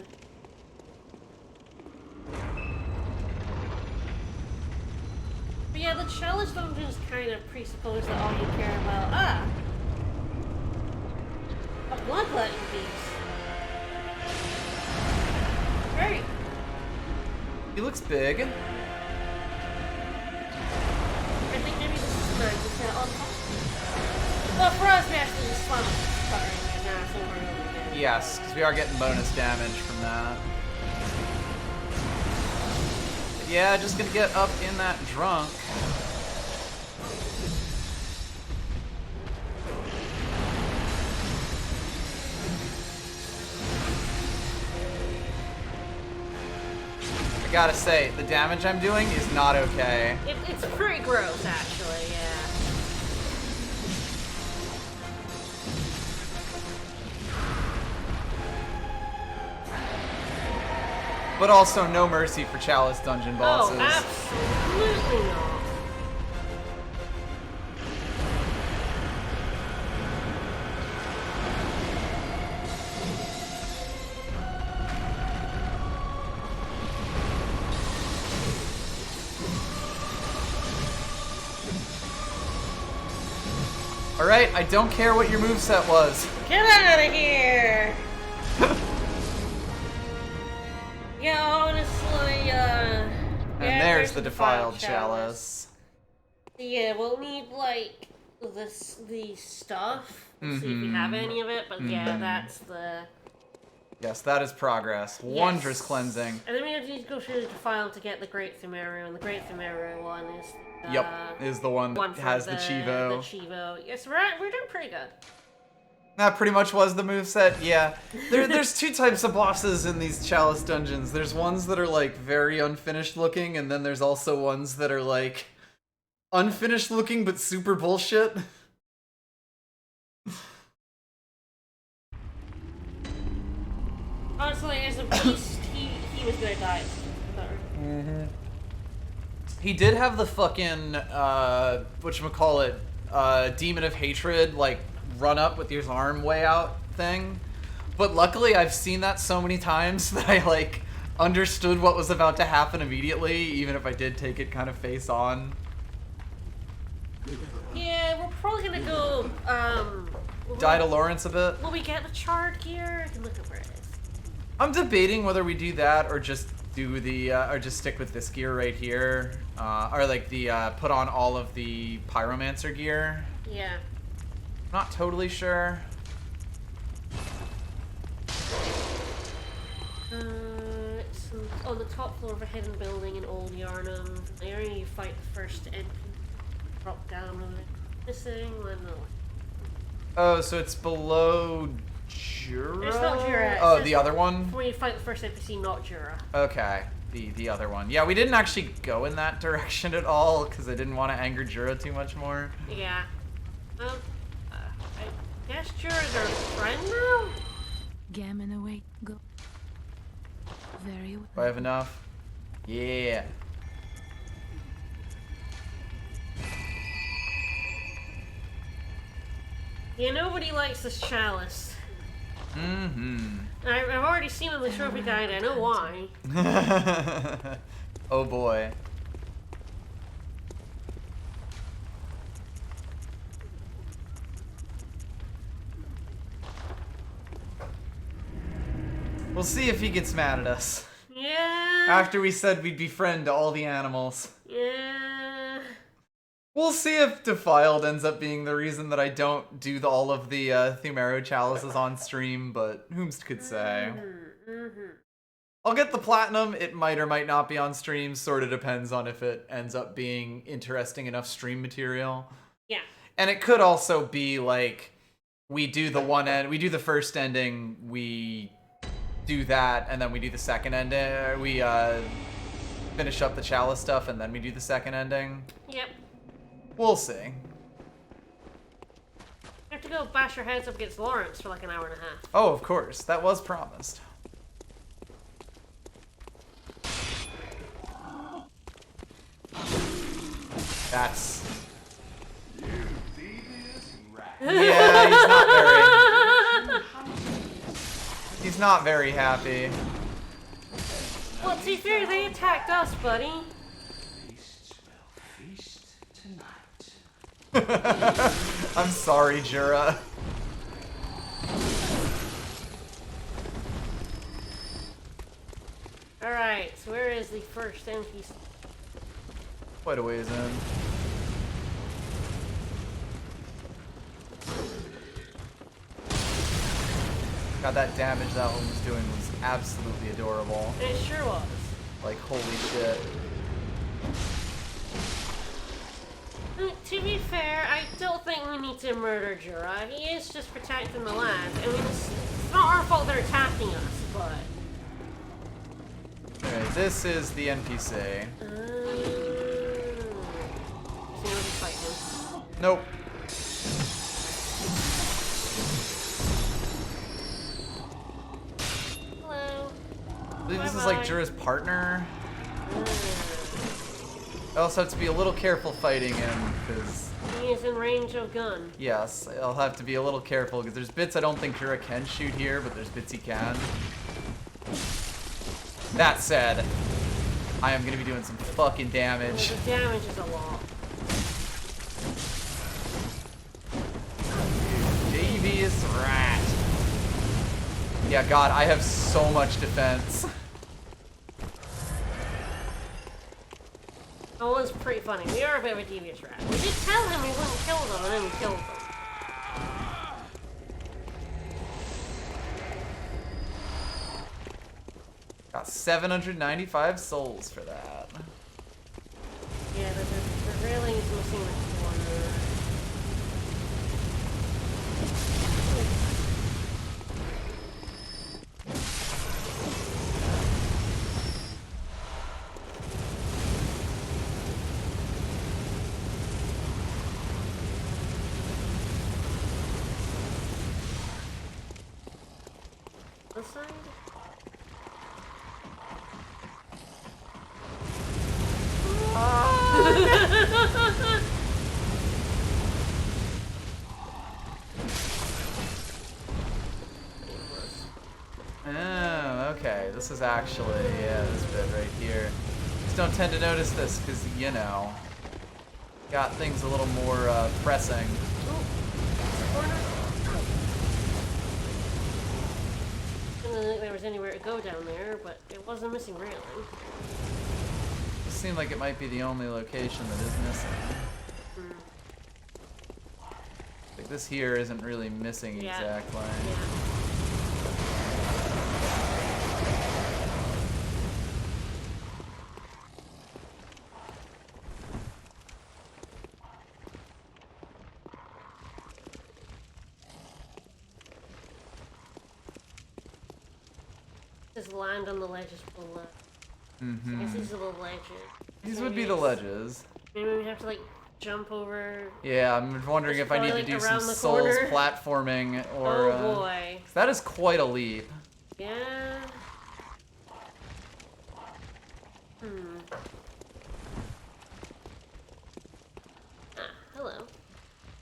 Speaker 2: But yeah, the Chalice Dungeons kind of presuppose that all you care about... a bloodletting beast. Great.
Speaker 1: He looks big.
Speaker 2: I think maybe this is nice. Well, for us, we actually just fun covering his ass over and over again.
Speaker 1: Yes, because we are getting bonus damage from that. But yeah, just gonna get up in that drunk. I gotta say, the damage I'm doing is not okay.
Speaker 2: It's pretty gross, actually, yeah.
Speaker 1: But also no mercy for Chalice Dungeon bosses.
Speaker 2: Oh, absolutely not.
Speaker 1: Alright, I don't care what your moveset was.
Speaker 2: Get out of here! Yeah, honestly,
Speaker 1: And there's the Defiled Chalice.
Speaker 2: Yeah, we'll need, like, the stuff. See if we have any of it, but yeah, that's the...
Speaker 1: Yes, that is progress.
Speaker 2: Yes.
Speaker 1: Wondrous cleansing.
Speaker 2: And then we need to go through the Defiled to get the Great Thumeru, and the Great Thumeru one is...
Speaker 1: Yep, is the one that has the Chivo.
Speaker 2: The Chivo. Yes, we're doing pretty good.
Speaker 1: That pretty much was the moveset, yeah. There's 2 types of bosses in these Chalice Dungeons. There's ones that are, like, very unfinished looking, and then there's also ones that are, like, unfinished looking but super bullshit.
Speaker 2: Honestly, as a beast, he was gonna die.
Speaker 1: He did have the fucking, whatchamacallit, Demon of Hatred, like, run up with his arm way out thing. But luckily, I've seen that so many times that I, like, understood what was about to happen immediately, even if I did take it kind of face on.
Speaker 2: Yeah, we're probably gonna go,
Speaker 1: Die to Lawrence a bit.
Speaker 2: will we get the Charred gear? I can look at where it is.
Speaker 1: I'm debating whether we do that or just do the, or just stick with this gear right here. Or like the, put on all of the Pyromancer gear.
Speaker 2: Yeah.
Speaker 1: Not totally sure.
Speaker 2: It's on the top floor of a hidden building in Old Yarnum. The area you fight the first NPC. Drop down and missing.
Speaker 1: Oh, so it's below Jura?
Speaker 2: It's not Jura.
Speaker 1: Oh, the other one?
Speaker 2: When you fight the first NPC, not Jura.
Speaker 1: Okay, the other one. Yeah, we didn't actually go in that direction at all because I didn't want to anger Jura too much more.
Speaker 2: Yeah. I guess Jura's our friend now?
Speaker 3: Gammon away, go. Very well.
Speaker 1: Do I have enough? Yeah.
Speaker 2: Yeah, nobody likes this Chalice.
Speaker 1: Mm-hmm.
Speaker 2: I've already seen on the trophy guide, I know why.
Speaker 1: Oh boy. We'll see if he gets mad at us.
Speaker 2: Yeah.
Speaker 1: After we said we'd befriend all the animals.
Speaker 2: Yeah.
Speaker 1: We'll see if Defiled ends up being the reason that I don't do all of the Thumero chalices on stream, but whomst could say. I'll get the platinum. It might or might not be on stream. Sort of depends on if it ends up being interesting enough stream material.
Speaker 2: Yeah.
Speaker 1: And it could also be like we do the one end, we do the first ending, we do that, and then we do the second ending. We finish up the Chalice stuff, and then we do the second ending.
Speaker 2: Yep.
Speaker 1: We'll see.
Speaker 2: I have to go bash your heads up against Lawrence for like an hour and a half.
Speaker 1: Oh, of course. That was promised. That's... Yeah, he's not very... He's not very happy.
Speaker 2: Well, to be fair, they attacked us, buddy.
Speaker 1: I'm sorry, Jura.
Speaker 2: Alright, so where is the first NPC?
Speaker 1: Quite a ways in. God, that damage that one was doing was absolutely adorable.
Speaker 2: It sure was.
Speaker 1: Like, holy shit.
Speaker 2: To be fair, I don't think we need to murder Jura. He is just protecting the land. I mean, it's not our fault they're attacking us, but...
Speaker 1: Alright, this is the NPC. Nope.
Speaker 2: Hello.
Speaker 1: I believe this is like Jura's partner. I also have to be a little careful fighting him, because...
Speaker 2: He is in range of gun.
Speaker 1: Yes, I'll have to be a little careful, because there's bits I don't think Jura can shoot here, but there's bits he can. That said, I am going to be doing some fucking damage.
Speaker 2: The damage is a lot.
Speaker 1: Devious rat. Yeah, God, I have so much defense.
Speaker 2: That was pretty funny. We are a bit of a devious rat. We did tell him we wouldn't kill them, and then we killed them.
Speaker 1: Got 795 souls for that.
Speaker 2: Yeah, the railings missing the corner. This side?
Speaker 1: Oh, okay. This is actually, yeah, this bit right here. Just don't tend to notice this because, you know, got things a little more pressing.
Speaker 2: Didn't think there was anywhere to go down there, but it was a missing railing.
Speaker 1: It seemed like it might be the only location that is missing. Like this here isn't really missing exactly.
Speaker 2: Yeah. Just land on the ledges below. I guess these are the ledges.
Speaker 1: These would be the ledges.
Speaker 2: Maybe we have to like jump over.
Speaker 1: Yeah, I'm wondering if I need to do some
Speaker 2: around the
Speaker 1: Souls
Speaker 2: corner.
Speaker 1: platforming or.
Speaker 2: Oh boy.
Speaker 1: 'Cause that is quite a leap.
Speaker 2: Yeah. Ah, hello.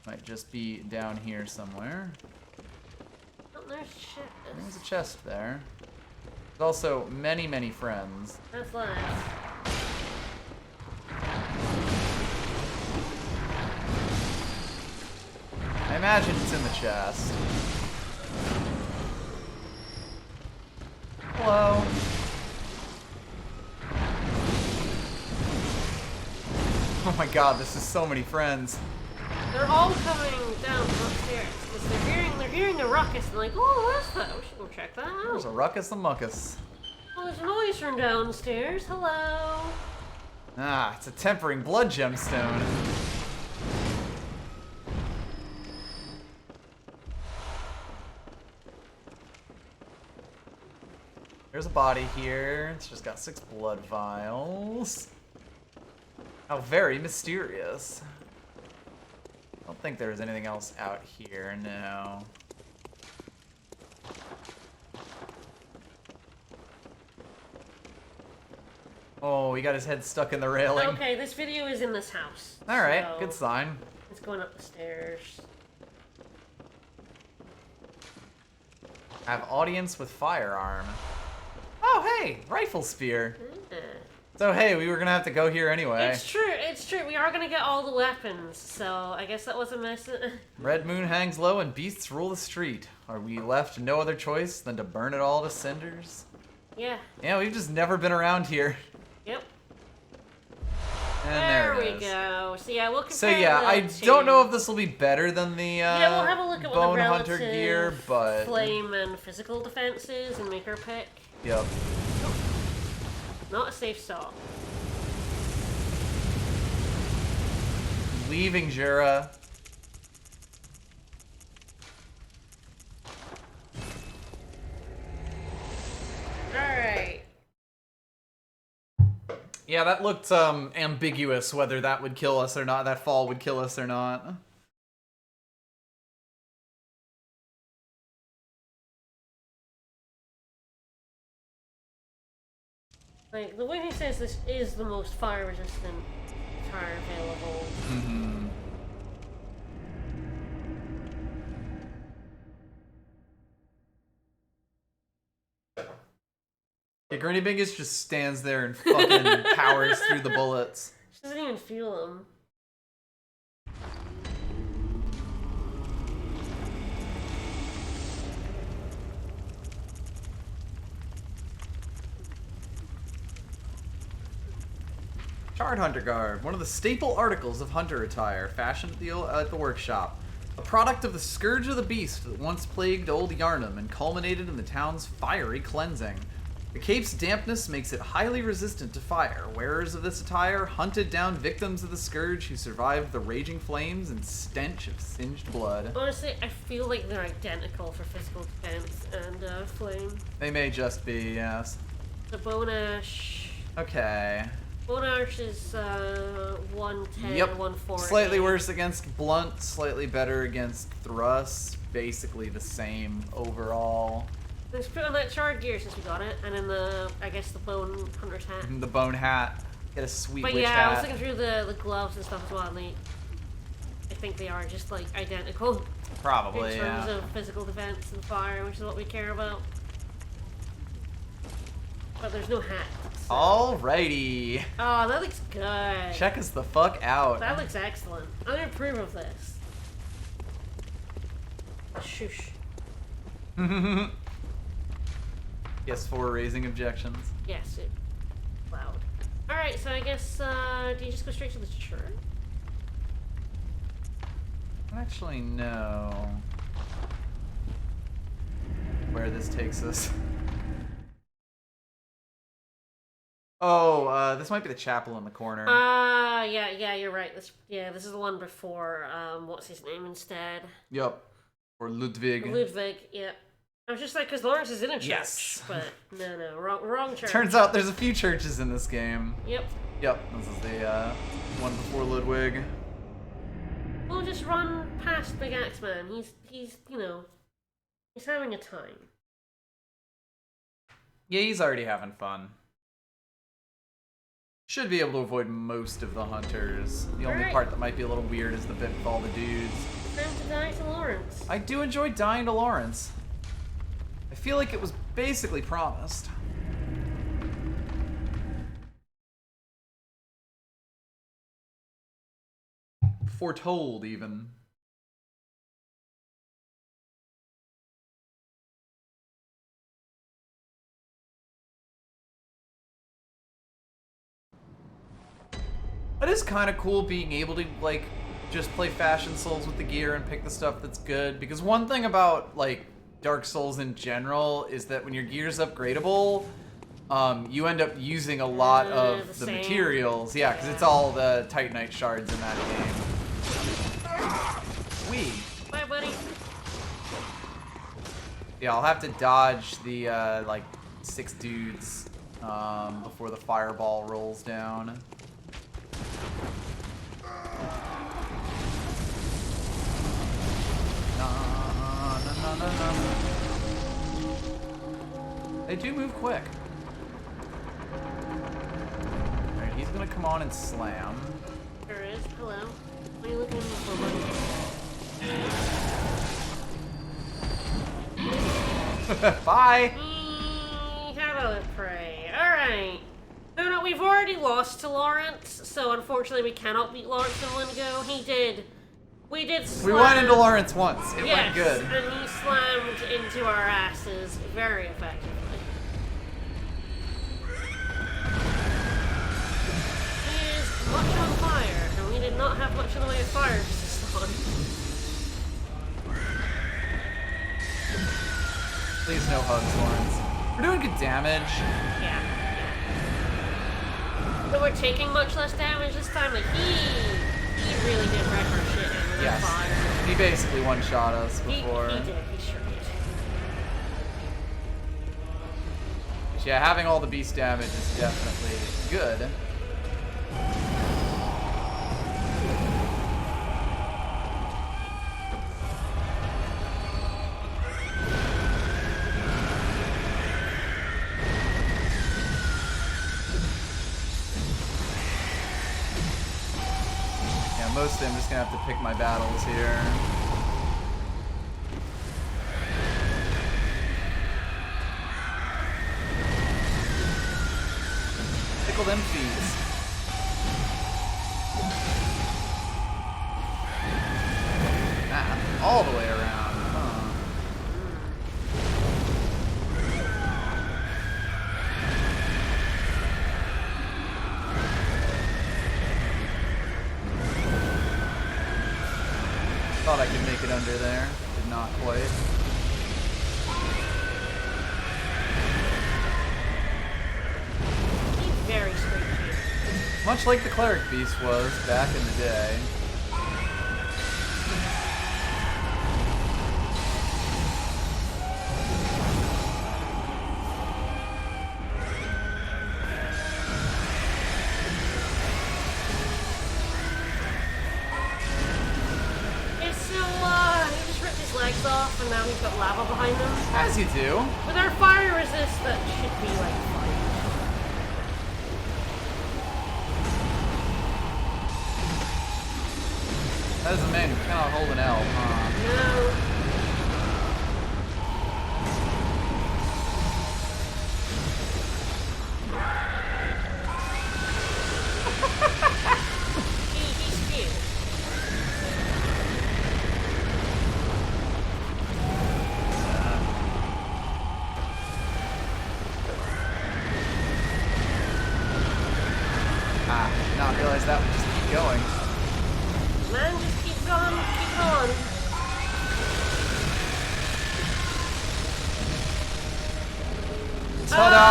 Speaker 1: Might just be down here somewhere.
Speaker 2: Oh, there's shit.
Speaker 1: There's a chest there. There's also many, many friends.
Speaker 2: That's nice.
Speaker 1: I imagine it's in the chest. Hello. Oh my god, this is so many friends.
Speaker 2: They're all coming down from upstairs because they're hearing the ruckus and like, oh, what's that? We should go check that out.
Speaker 1: There's a ruckus and muckus.
Speaker 2: Oh, there's a noise from downstairs. Hello.
Speaker 1: Ah, it's a tempering blood gemstone. There's a body here. It's just got 6 blood vials. How very mysterious. I don't think there's anything else out here, no. Oh, he got his head stuck in the railing.
Speaker 2: Okay, this video is in this house.
Speaker 1: Alright,
Speaker 2: so
Speaker 1: good sign.
Speaker 2: it's going up the stairs.
Speaker 1: Have audience with firearm. Oh, hey, rifle spear. So, hey, we were gonna have to go here anyway.
Speaker 2: It's true. We are gonna get all the weapons, so I guess that was a mess.
Speaker 1: Red moon hangs low and beasts rule the street. Are we left no other choice than to burn it all to cinders?
Speaker 2: Yeah.
Speaker 1: Yeah, we've just never been around here.
Speaker 2: Yep.
Speaker 1: And
Speaker 2: There
Speaker 1: it
Speaker 2: we
Speaker 1: is.
Speaker 2: go. So yeah, we'll compare
Speaker 1: So yeah, I
Speaker 2: to...
Speaker 1: don't know if this will be better than the
Speaker 2: Yeah, we'll have a look at what
Speaker 1: Bone
Speaker 2: the
Speaker 1: Hunter
Speaker 2: relative
Speaker 1: gear, but
Speaker 2: flame and physical defense is and make our pick.
Speaker 1: yep.
Speaker 2: Not a safe stop.
Speaker 1: Leaving Jura.
Speaker 2: Alright.
Speaker 1: Yeah, that looked ambiguous whether that would kill us or not. That fall would kill us or not.
Speaker 2: Like, the way he says this is the most fire-resistant tire available.
Speaker 1: Mm-hmm. Yeah, Granny Bingus just stands there and fucking powers through the bullets.
Speaker 2: She doesn't even feel them.
Speaker 1: Charred Hunter Garb, one of the staple articles of hunter attire, fashioned at the workshop. A product of the scourge of the beast that once plagued old Yarnum and culminated in the town's fiery cleansing. The cape's dampness makes it highly resistant to fire. Wearers of this attire hunted down victims of the scourge who survived the raging flames and stench of singed blood.
Speaker 2: Honestly, I feel like they're identical for physical defense and flame.
Speaker 1: They may just be, yes.
Speaker 2: The Bone Ash...
Speaker 1: Okay.
Speaker 2: Bone Ash is 110,
Speaker 1: Yep.
Speaker 2: 140.
Speaker 1: Slightly worse against blunt, slightly better against thrust. Basically the same overall.
Speaker 2: Let's put on that Charred gear since we got it, and then I guess the Bone Hunter's hat.
Speaker 1: The bone hat. Get a sweet
Speaker 2: But
Speaker 1: witch
Speaker 2: yeah,
Speaker 1: hat.
Speaker 2: I was looking through the gloves and stuff as well, and I think they are just like identical
Speaker 1: Probably,
Speaker 2: in terms
Speaker 1: yeah.
Speaker 2: of physical defense and fire, which is what we care about. But there's no hat. So.
Speaker 1: Alrighty.
Speaker 2: Oh, that looks good.
Speaker 1: Check us the fuck out.
Speaker 2: That looks excellent. I approve of this. Shush.
Speaker 1: Yes, for raising objections.
Speaker 2: Yes, it loud. Alright, so I guess, do you just go straight to the church?
Speaker 1: Actually, no. Where this takes us. Oh, this might be the chapel in the corner.
Speaker 2: Yeah, you're right. This is the one before, what's his name instead?
Speaker 1: Yup. Or Ludwig.
Speaker 2: Ludwig, yeah. I was just like, because Lawrence is in a church.
Speaker 1: Yes.
Speaker 2: But, no, wrong church.
Speaker 1: Turns out there's a few churches in this game.
Speaker 2: Yep.
Speaker 1: Yep, this is the one before Ludwig.
Speaker 2: We'll just run past Big Axeman. He's he's having a time.
Speaker 1: Yeah, he's already having fun. Should be able to avoid most of the hunters. The only
Speaker 2: Alright.
Speaker 1: part that might be a little weird is the bit with all the dudes.
Speaker 2: Time to die to Lawrence.
Speaker 1: I do enjoy dying to Lawrence. I feel like it was basically promised. Foretold, even. It is kind of cool being able to, like, just play Fashion Souls with the gear and pick the stuff that's good. Because one thing about, like, Dark Souls in general is that when your gear's upgradable, you end up using a lot of the
Speaker 2: same.
Speaker 1: materials. Yeah, because it's all the Titanite shards in that game. Wee.
Speaker 2: Bye, buddy.
Speaker 1: Yeah, I'll have to dodge the, like, 6 dudes before the fireball rolls down. They do move quick. Alright, he's gonna come on and slam.
Speaker 2: There is. Hello. What are you looking for, buddy?
Speaker 1: Bye!
Speaker 2: How to pray. Alright. No, we've already lost to Lawrence, so unfortunately we cannot beat Lawrence in one go. We did slam.
Speaker 1: We went into Lawrence once. It
Speaker 2: yes,
Speaker 1: went good.
Speaker 2: And he slammed into our asses very effectively. He is much on fire, and we did not have much in the way of fire resistance on.
Speaker 1: Please no hugs, Lawrence. We're doing good damage.
Speaker 2: Yeah. But we're taking much less damage this time. Like, he really did wreck our shit in that
Speaker 1: Yes.
Speaker 2: fire.
Speaker 1: He basically one-shot us before.
Speaker 2: He did. He sure did.
Speaker 1: But yeah, having all the beast damage is definitely good. Mostly I'm just gonna have to pick my battles here. Tickle them feet. Ah, all the way around. Huh. Thought I could make it under there. Did not quite.
Speaker 2: He's very straight shooter.
Speaker 1: Much like the Cleric Beast was back in the day.
Speaker 2: Legs off, and now he's got lava behind him.
Speaker 1: As you do.
Speaker 2: With our fire resist, that should be like fine.
Speaker 1: That is a man who cannot hold an L, huh?
Speaker 2: No. He's cute.
Speaker 1: Not realize that would just keep going.
Speaker 2: Man, just keep going, keep going.
Speaker 1: Ta-da!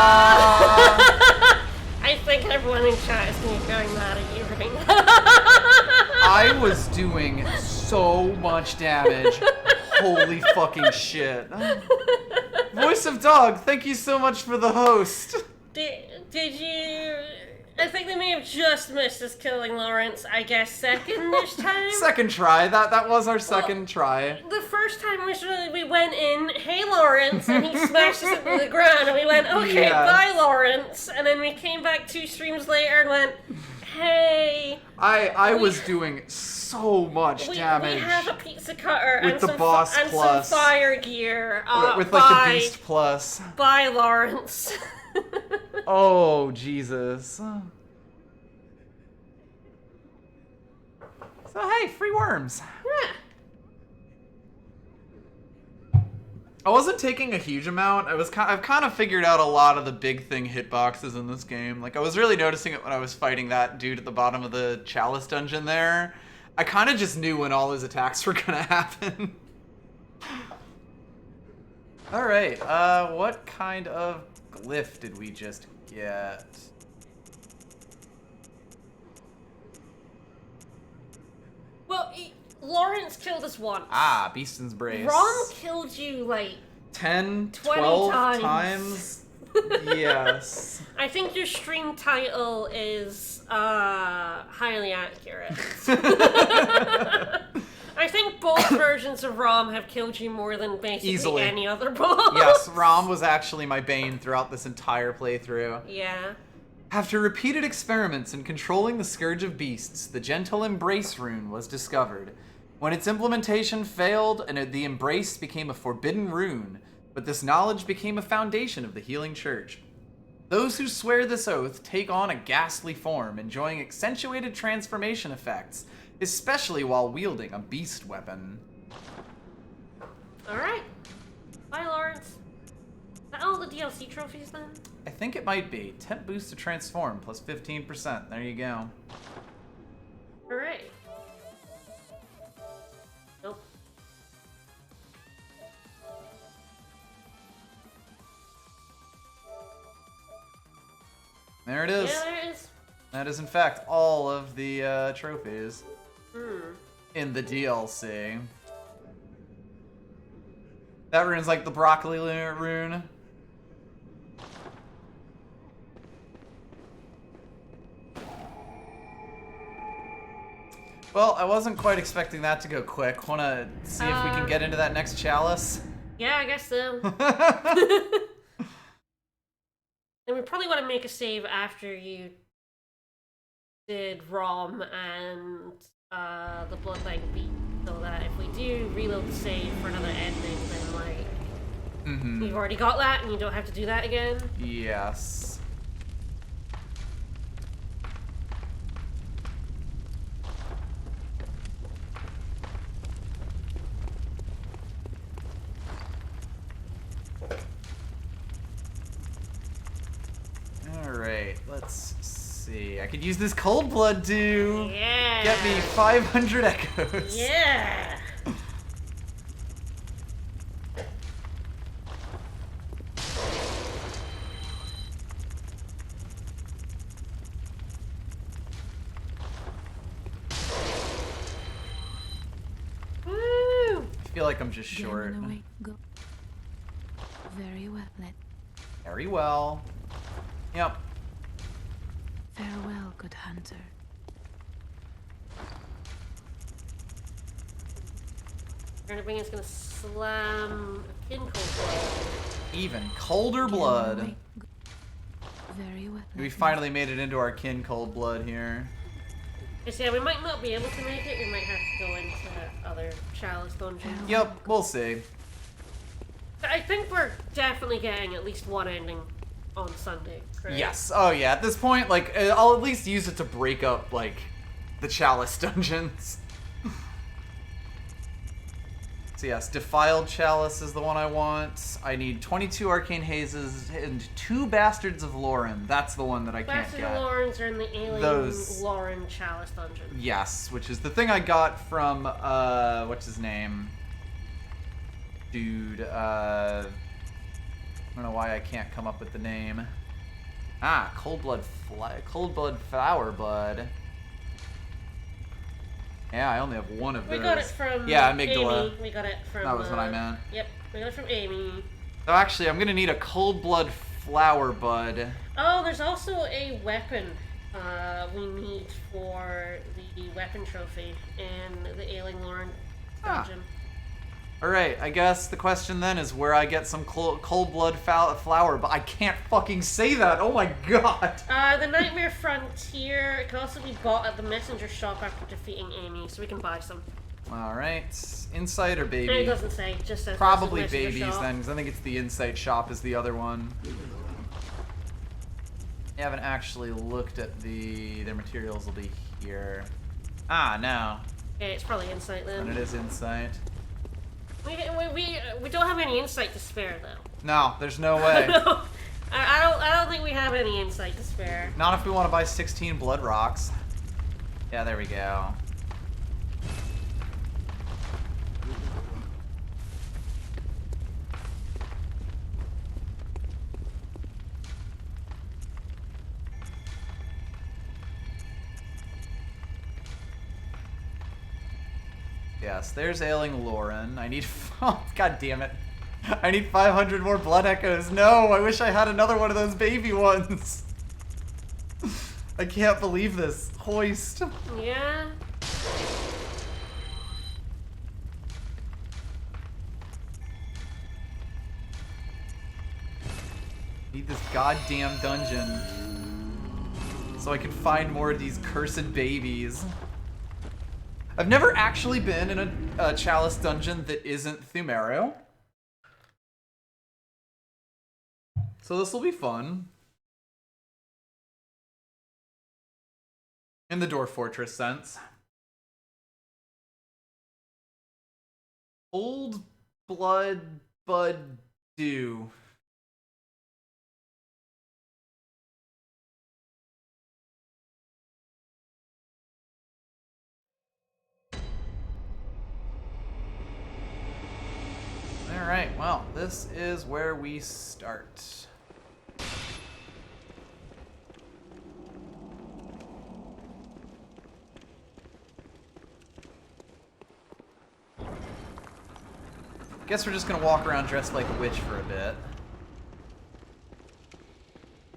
Speaker 2: I think everyone in chat is going to be going mad at you right now.
Speaker 1: I was doing so much damage. Holy fucking shit. Voice of Dog, thank you so much for the host.
Speaker 2: Did you... I think they may have just missed us killing Lawrence, I guess, second this time.
Speaker 1: Second try. That was our second try.
Speaker 2: The first time was really, we went in, hey Lawrence, and he smashed us into the ground, and we went, okay, bye Lawrence. And then we came back 2 streams later and went, hey.
Speaker 1: I was doing so much damage.
Speaker 2: We have a pizza cutter
Speaker 1: with
Speaker 2: and
Speaker 1: the
Speaker 2: some
Speaker 1: boss plus.
Speaker 2: some fire gear.
Speaker 1: With like the beast plus.
Speaker 2: Bye Lawrence.
Speaker 1: Oh, Jesus. So, hey, free worms.
Speaker 2: Yeah.
Speaker 1: I wasn't taking a huge amount. I've kind of figured out a lot of the big thing hitboxes in this game. Like, I was really noticing it when I was fighting that dude at the bottom of the Chalice Dungeon there. I kind of just knew when all his attacks were gonna happen. Alright, what kind of glyph did we just get?
Speaker 2: Well, Lawrence killed us once.
Speaker 1: Ah, Beeston's Brace.
Speaker 2: Rom killed you, like...
Speaker 1: 10,
Speaker 2: 20
Speaker 1: 12
Speaker 2: times.
Speaker 1: Yes.
Speaker 2: I think your stream title is, highly accurate. I think both versions of Rom have killed you more than basically
Speaker 1: Easily.
Speaker 2: any other boss.
Speaker 1: Yes, Rom was actually my bane throughout this entire playthrough.
Speaker 2: Yeah.
Speaker 1: After repeated experiments in controlling the Scourge of Beasts, the Gentle Embrace rune was discovered. When its implementation failed, and the Embrace became a forbidden rune, but this knowledge became a foundation of the Healing Church. Those who swear this oath take on a ghastly form, enjoying accentuated transformation effects, especially while wielding a beast weapon.
Speaker 2: Alright. Bye, Lawrence. Is that all the DLC trophies then?
Speaker 1: I think it might be. Temp boost to transform, plus 15%. There you go.
Speaker 2: Hooray. Nope.
Speaker 1: There it is.
Speaker 2: Yeah, there it is.
Speaker 1: That is, in fact, all of the trophies
Speaker 2: Hmm.
Speaker 1: in the DLC. That rune's like the broccoli rune. Well, I wasn't quite expecting that to go quick. Wanna see if we can get into that next chalice?
Speaker 2: Yeah, I guess so. And we probably want to make a save after you did Rom and the Bloodline beat, so that if we do reload the save for another ending, then like you've already got that and you don't have to do that again.
Speaker 1: Yes. Alright, let's see. I could use this cold blood to get me 500 echoes.
Speaker 2: Yeah. Woo!
Speaker 1: I feel like I'm just short.
Speaker 3: Go. Very well.
Speaker 1: Very well. Yep.
Speaker 3: Farewell, good hunter.
Speaker 2: Turniping is gonna slam a cold blood.
Speaker 1: Even colder blood.
Speaker 3: Very well.
Speaker 1: We finally made it into our kin cold blood here.
Speaker 2: Yes, yeah, we might not be able to make it. We might have to go into other Chalice Dungeons.
Speaker 1: Yep, we'll see.
Speaker 2: I think we're definitely getting at least one ending on Sunday, correct?
Speaker 1: Yes. Oh yeah. At this point, like, I'll at least use it to break up like the Chalice Dungeons. So yes, Defiled Chalice is the one I want. I need 22 Arcane Hazes and 2 Bastards of Lauren. That's the one that I can't
Speaker 2: Bastards
Speaker 1: get.
Speaker 2: of Laurens are in the Alien Lauren Chalice Dungeon.
Speaker 1: Yes, which is the thing I got from, what's his name? Dude, I don't know why I can't come up with the name. Ah, Cold Blood Flower Bud. Yeah, I only have one of those.
Speaker 2: We got it from
Speaker 1: Amygdala.
Speaker 2: Amy. We got it from...
Speaker 1: That was what I meant.
Speaker 2: Yep, we got it from Amy.
Speaker 1: So actually, I'm gonna need a Cold Blood Flower Bud.
Speaker 2: Oh, there's also a weapon we need for the weapon trophy in the Ailing Lauren
Speaker 1: Ah.
Speaker 2: dungeon.
Speaker 1: Alright, I guess the question then is where I get some cold blood flower, but I can't fucking say that. Oh my god.
Speaker 2: The Nightmare Frontier, it can also be bought at the messenger shop after defeating Amy, so we can buy some.
Speaker 1: Alright, insight or baby?
Speaker 2: And it doesn't say, it just says
Speaker 1: Probably
Speaker 2: messenger
Speaker 1: babies
Speaker 2: shop.
Speaker 1: then, because I think it's the insight shop is the other one. I haven't actually looked at their materials will be here. Ah, no.
Speaker 2: Okay, it's probably insight then.
Speaker 1: And it is insight.
Speaker 2: We don't have any insight to spare though.
Speaker 1: No, there's no way.
Speaker 2: No, I don't think we have any insight to spare.
Speaker 1: Not if we want to buy 16 blood rocks. Yeah, there we go. Yes, there's Ailing Lauren. I need... Oh, god damn it. I need 500 more blood echoes. No, I wish I had another one of those baby ones. I can't believe this. Hoist.
Speaker 2: Yeah.
Speaker 1: Need this goddamn dungeon so I can find more of these cursed babies. I've never actually been in a Chalice dungeon that isn't Thumario. So this will be fun. In the Dwarf Fortress sense. Old Blood Bud Dew. Alright, well, this is where we start. Guess we're just gonna walk around dressed like a witch for a bit.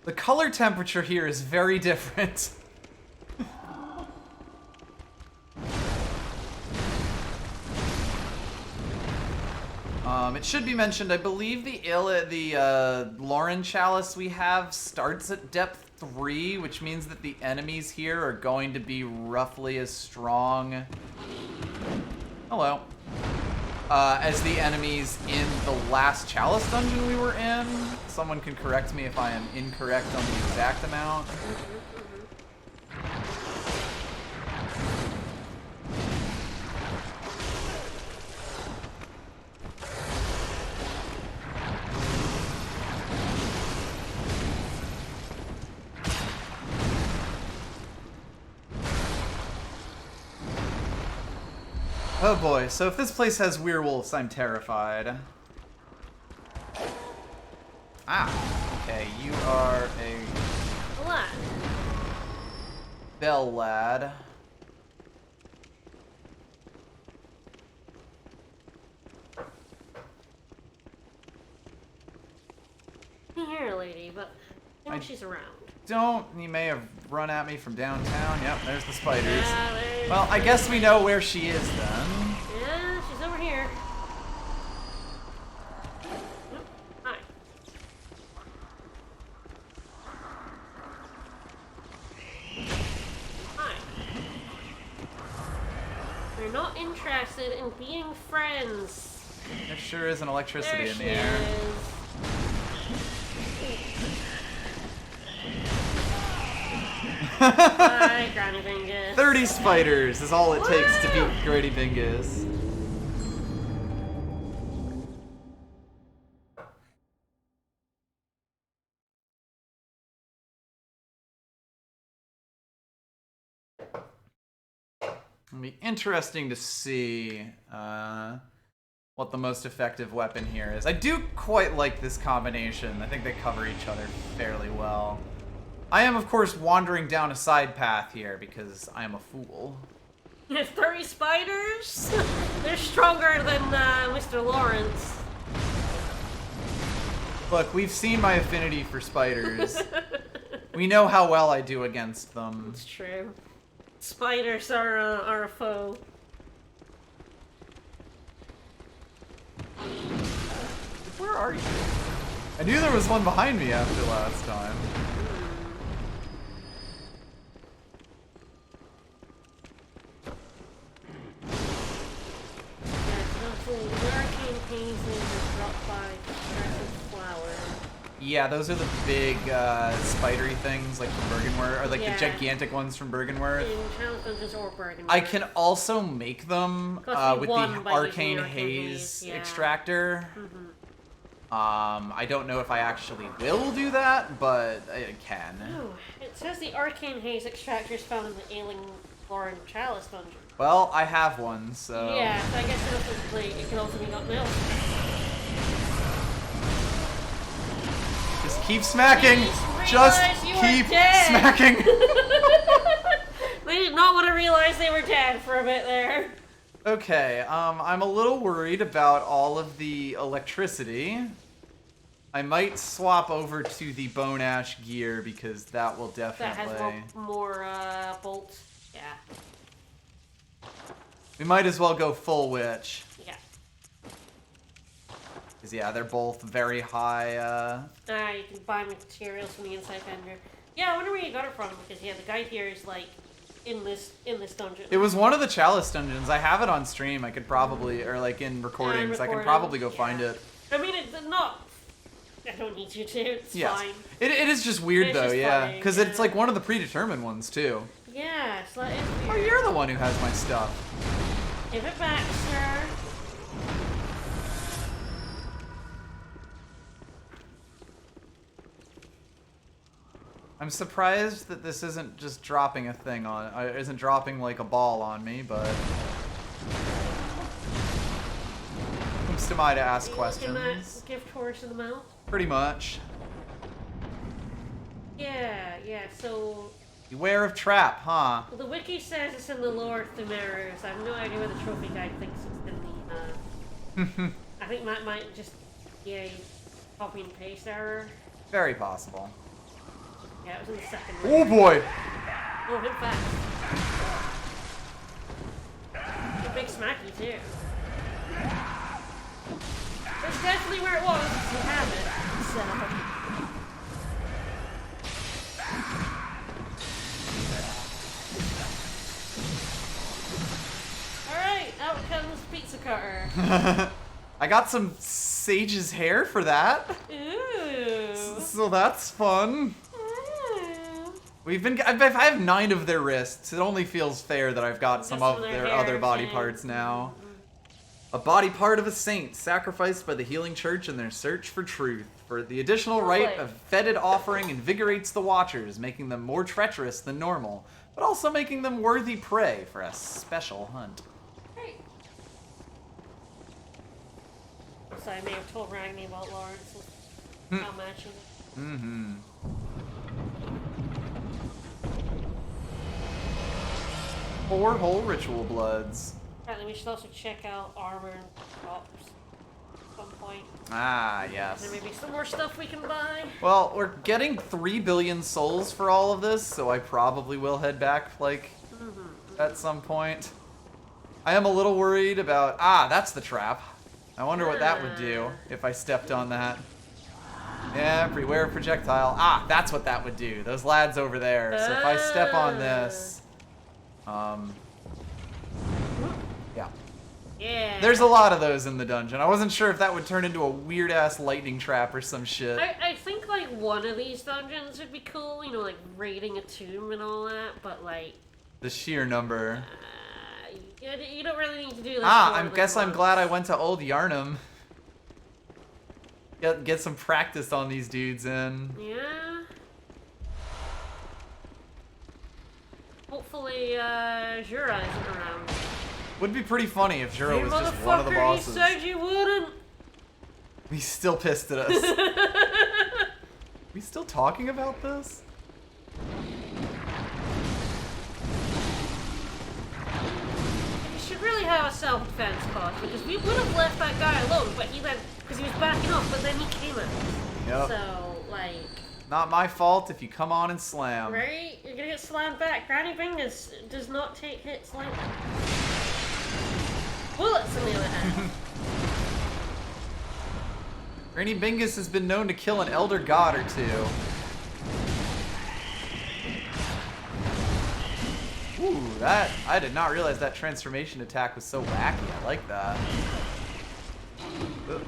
Speaker 1: The color temperature here is very different. It should be mentioned, I believe the Lauren Chalice we have starts at depth 3, which means that the enemies here are going to be roughly as strong. Hello. As the enemies in the last Chalice dungeon we were in. Someone can correct me if I am incorrect on the exact amount. Oh boy, so if this place has werewolves, I'm terrified. Ah, okay, you are a
Speaker 2: Lad.
Speaker 1: bell lad.
Speaker 2: Here, lady, but I think she's around.
Speaker 1: You may have run at me from downtown. Yep, there's the spiders.
Speaker 2: Yeah, there
Speaker 1: Well, I guess we know where she is then.
Speaker 2: Yeah, she's over here. Yep. Hi. Hi. We're not interested in being friends.
Speaker 1: There sure is an electricity
Speaker 2: There
Speaker 1: in
Speaker 2: she
Speaker 1: the air.
Speaker 2: is. Hi, Granny Bingus.
Speaker 1: 30 spiders is all it takes to beat Grady Bingus. It'll be interesting to see what the most effective weapon here is. I do quite like this combination. I think they cover each other fairly well. I am, of course, wandering down a side path here because I am a fool.
Speaker 2: You have 30 spiders? They're stronger than Mr. Lawrence.
Speaker 1: Look, we've seen my affinity for spiders. We know how well I do against them.
Speaker 2: It's true. Spiders are a foe.
Speaker 1: Where are you? I knew there was one behind me after last time. Yeah, those are the big spidery things like from Bergenworth, or like the gigantic ones from Bergenworth.
Speaker 2: In Chalice Dungeons or Bergenworth.
Speaker 1: I can also make them with the Arcane Haze
Speaker 2: yeah.
Speaker 1: extractor. I don't know if I actually will do that, but I can.
Speaker 2: Ooh, it says the Arcane Haze extractor is found in the Ailing Lauren Chalice Dungeon.
Speaker 1: Well, I have one, so...
Speaker 2: Yeah, so I guess it can also be gotten else.
Speaker 1: Just keep smacking! Just keep smacking!
Speaker 2: They did not want to realize they were dead for a bit there.
Speaker 1: Okay, I'm a little worried about all of the electricity. I might swap over to the Bone Ash gear because that will definitely...
Speaker 2: That has more bolts. Yeah.
Speaker 1: We might as well go full witch.
Speaker 2: Yeah.
Speaker 1: Because, yeah, they're both very high,
Speaker 2: You can buy materials from the inside vendor. Yeah, I wonder where you got it from, because, yeah, the guide here is, like, in this dungeon.
Speaker 1: It was one of the Chalice Dungeons. I have it on stream. I could probably, or, like, in recordings. I can probably go find it.
Speaker 2: I mean, it's not... I don't need you to. It's fine.
Speaker 1: It is just weird, though, yeah. Because it's, like, one of the predetermined ones, too.
Speaker 2: Yeah, it's like...
Speaker 1: Oh, you're the one who has my stuff.
Speaker 2: Give it back, sir.
Speaker 1: I'm surprised that this isn't just dropping a thing on... isn't dropping, like, a ball on me, but... Who's am I to ask questions?
Speaker 2: That gift horse in the mouth?
Speaker 1: Pretty much.
Speaker 2: Yeah, so...
Speaker 1: Beware of trap, huh?
Speaker 2: Well, the wiki says it's in the lore of Thumerus. I have no idea where the trophy guide thinks it's in the, I think that might just be a copy and paste error.
Speaker 1: Very possible.
Speaker 2: Yeah, it was in the second
Speaker 1: one. Oh boy!
Speaker 2: Oh, hit fast. A big smacky, too. That's definitely where it was, if you have it, so... Alright, out comes Pizza Cutter.
Speaker 1: I got some Sage's hair for that.
Speaker 2: Ooh.
Speaker 1: So that's fun. We've been. I have 9 of their wrists. It only feels fair that I've got some of their other body parts now. A body part of a saint, sacrificed by the healing church in their search for truth. For the additional rite of fetid offering invigorates the watchers, making them more treacherous than normal, but also making them worthy prey for a special hunt.
Speaker 2: Great. So I may have told Ragni about Lawrence. How matching it.
Speaker 1: Mm-hmm. Four whole ritual bloods.
Speaker 2: Apparently we should also check out armor and props at some point.
Speaker 1: Ah, yes.
Speaker 2: There may be some more stuff we can buy.
Speaker 1: Well, we're getting 3 billion souls for all of this, so I probably will head back, like, at some point. I am a little worried about... Ah, that's the trap. I wonder what that would do if I stepped on that. Yeah, beware of projectile. Ah, that's what that would do. Those lads over there. So if I step on this... Yeah.
Speaker 2: Yeah.
Speaker 1: There's a lot of those in the dungeon. I wasn't sure if that would turn into a weird-ass lightning trap or some shit.
Speaker 2: I think, like, one of these dungeons would be cool, you know, like, raiding a tomb and all that, but, like...
Speaker 1: The sheer number.
Speaker 2: You don't really need to do that.
Speaker 1: I guess I'm glad I went to Old Yarnum. Get some practice on these dudes in.
Speaker 2: Yeah. Hopefully, Jura isn't around.
Speaker 1: Would be pretty funny if Jura was just one of the bosses.
Speaker 2: You said you wouldn't.
Speaker 1: He's still pissed at us. We still talking about this?
Speaker 2: You should really have a self-defense clause, because we would have left that guy alone, but he then, because he was backing off, but then he came at us.
Speaker 1: Yep.
Speaker 2: So, like...
Speaker 1: Not my fault if you come on and slam.
Speaker 2: Right? You're gonna get slammed back. Granny Bingus does not take hits like bullets on the other hand.
Speaker 1: Granny Bingus has been known to kill an elder god or two. Ooh, I did not realize that transformation attack was so wacky. I like that. Ugh.